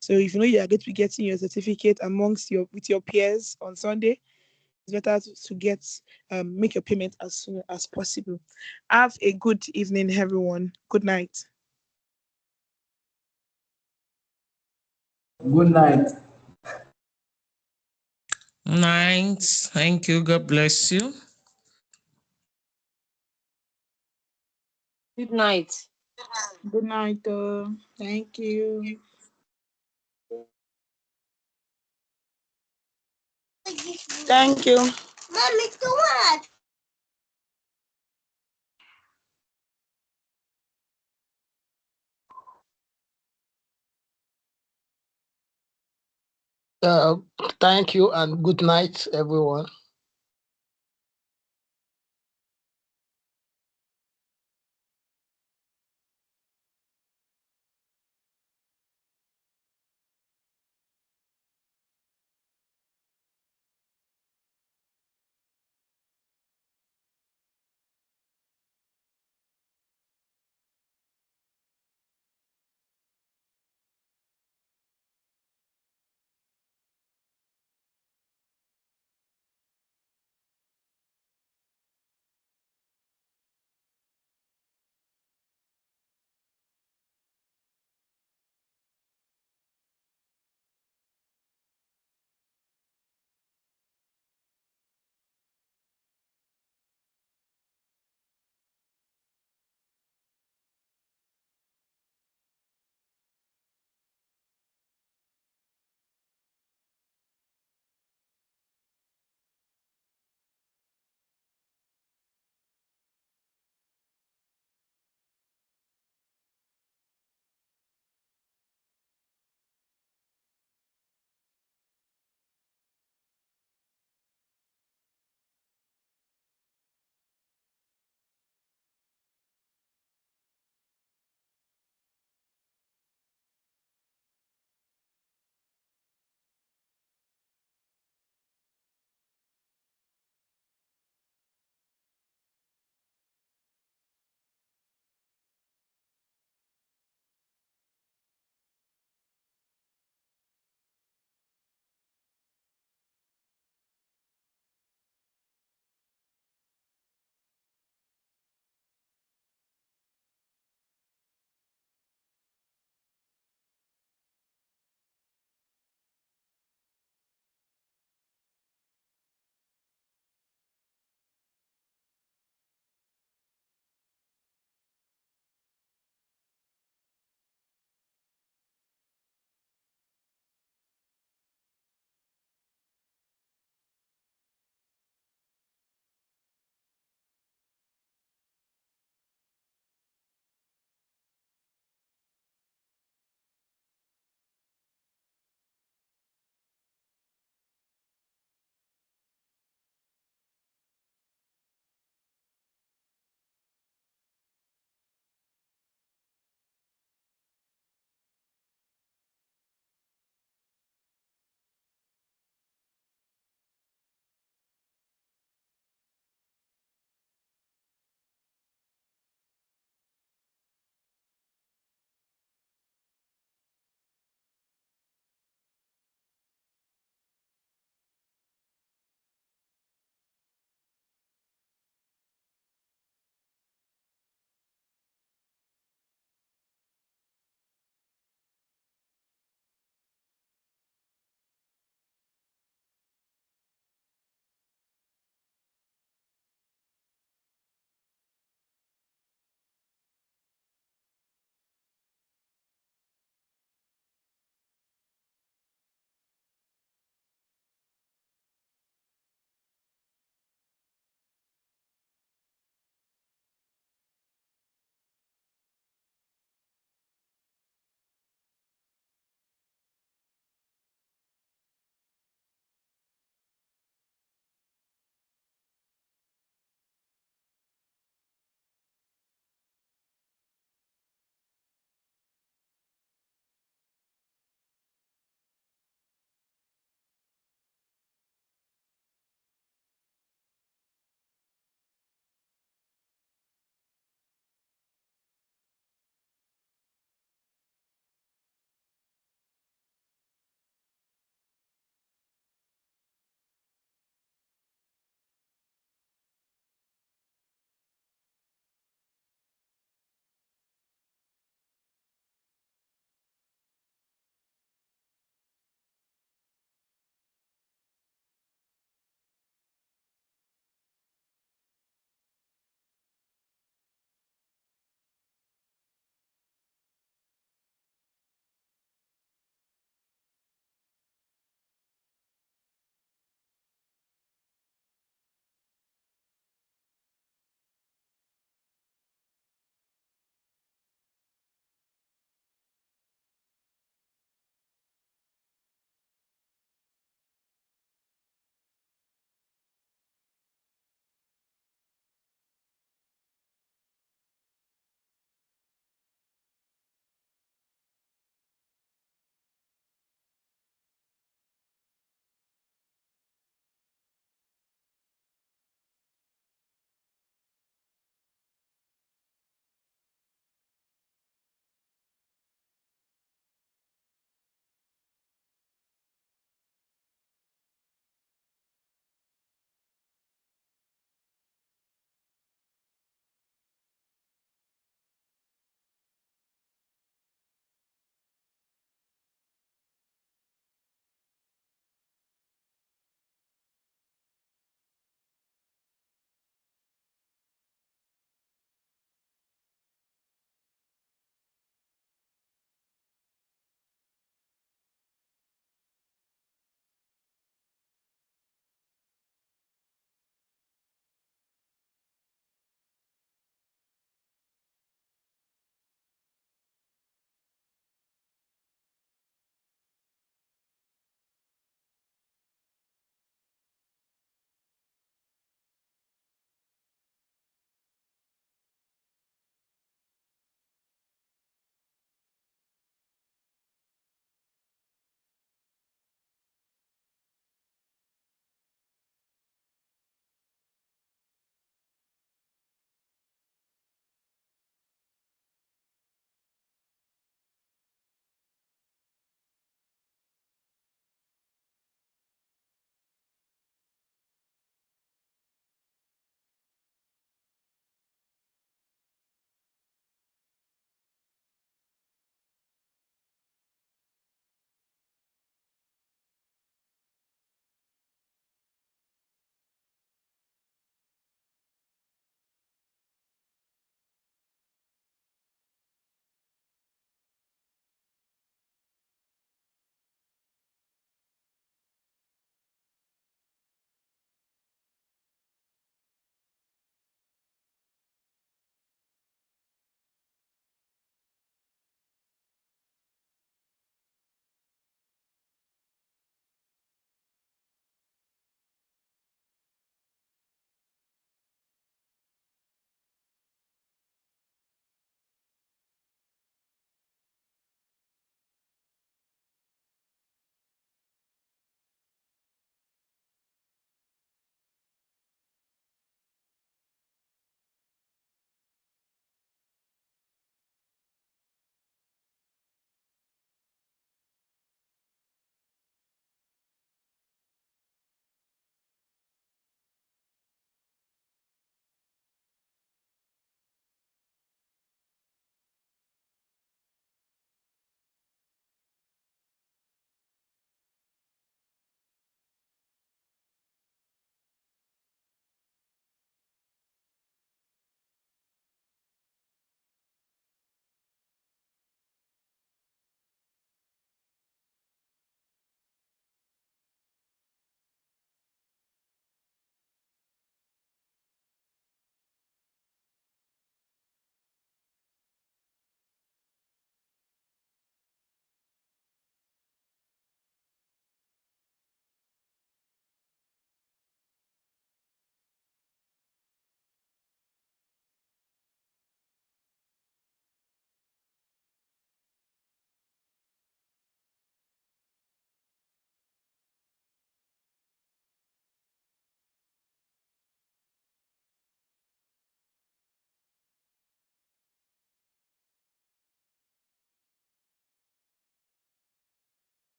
So if you know you are going to be getting your certificate with your peers on Sunday, it's better to get make your payment as soon as possible. Have a good evening, everyone. Good night. Good night. Night. Thank you. God bless you. Good night. Good night. Thank you. Thank you. Mommy, too much. Thank you and good night, everyone.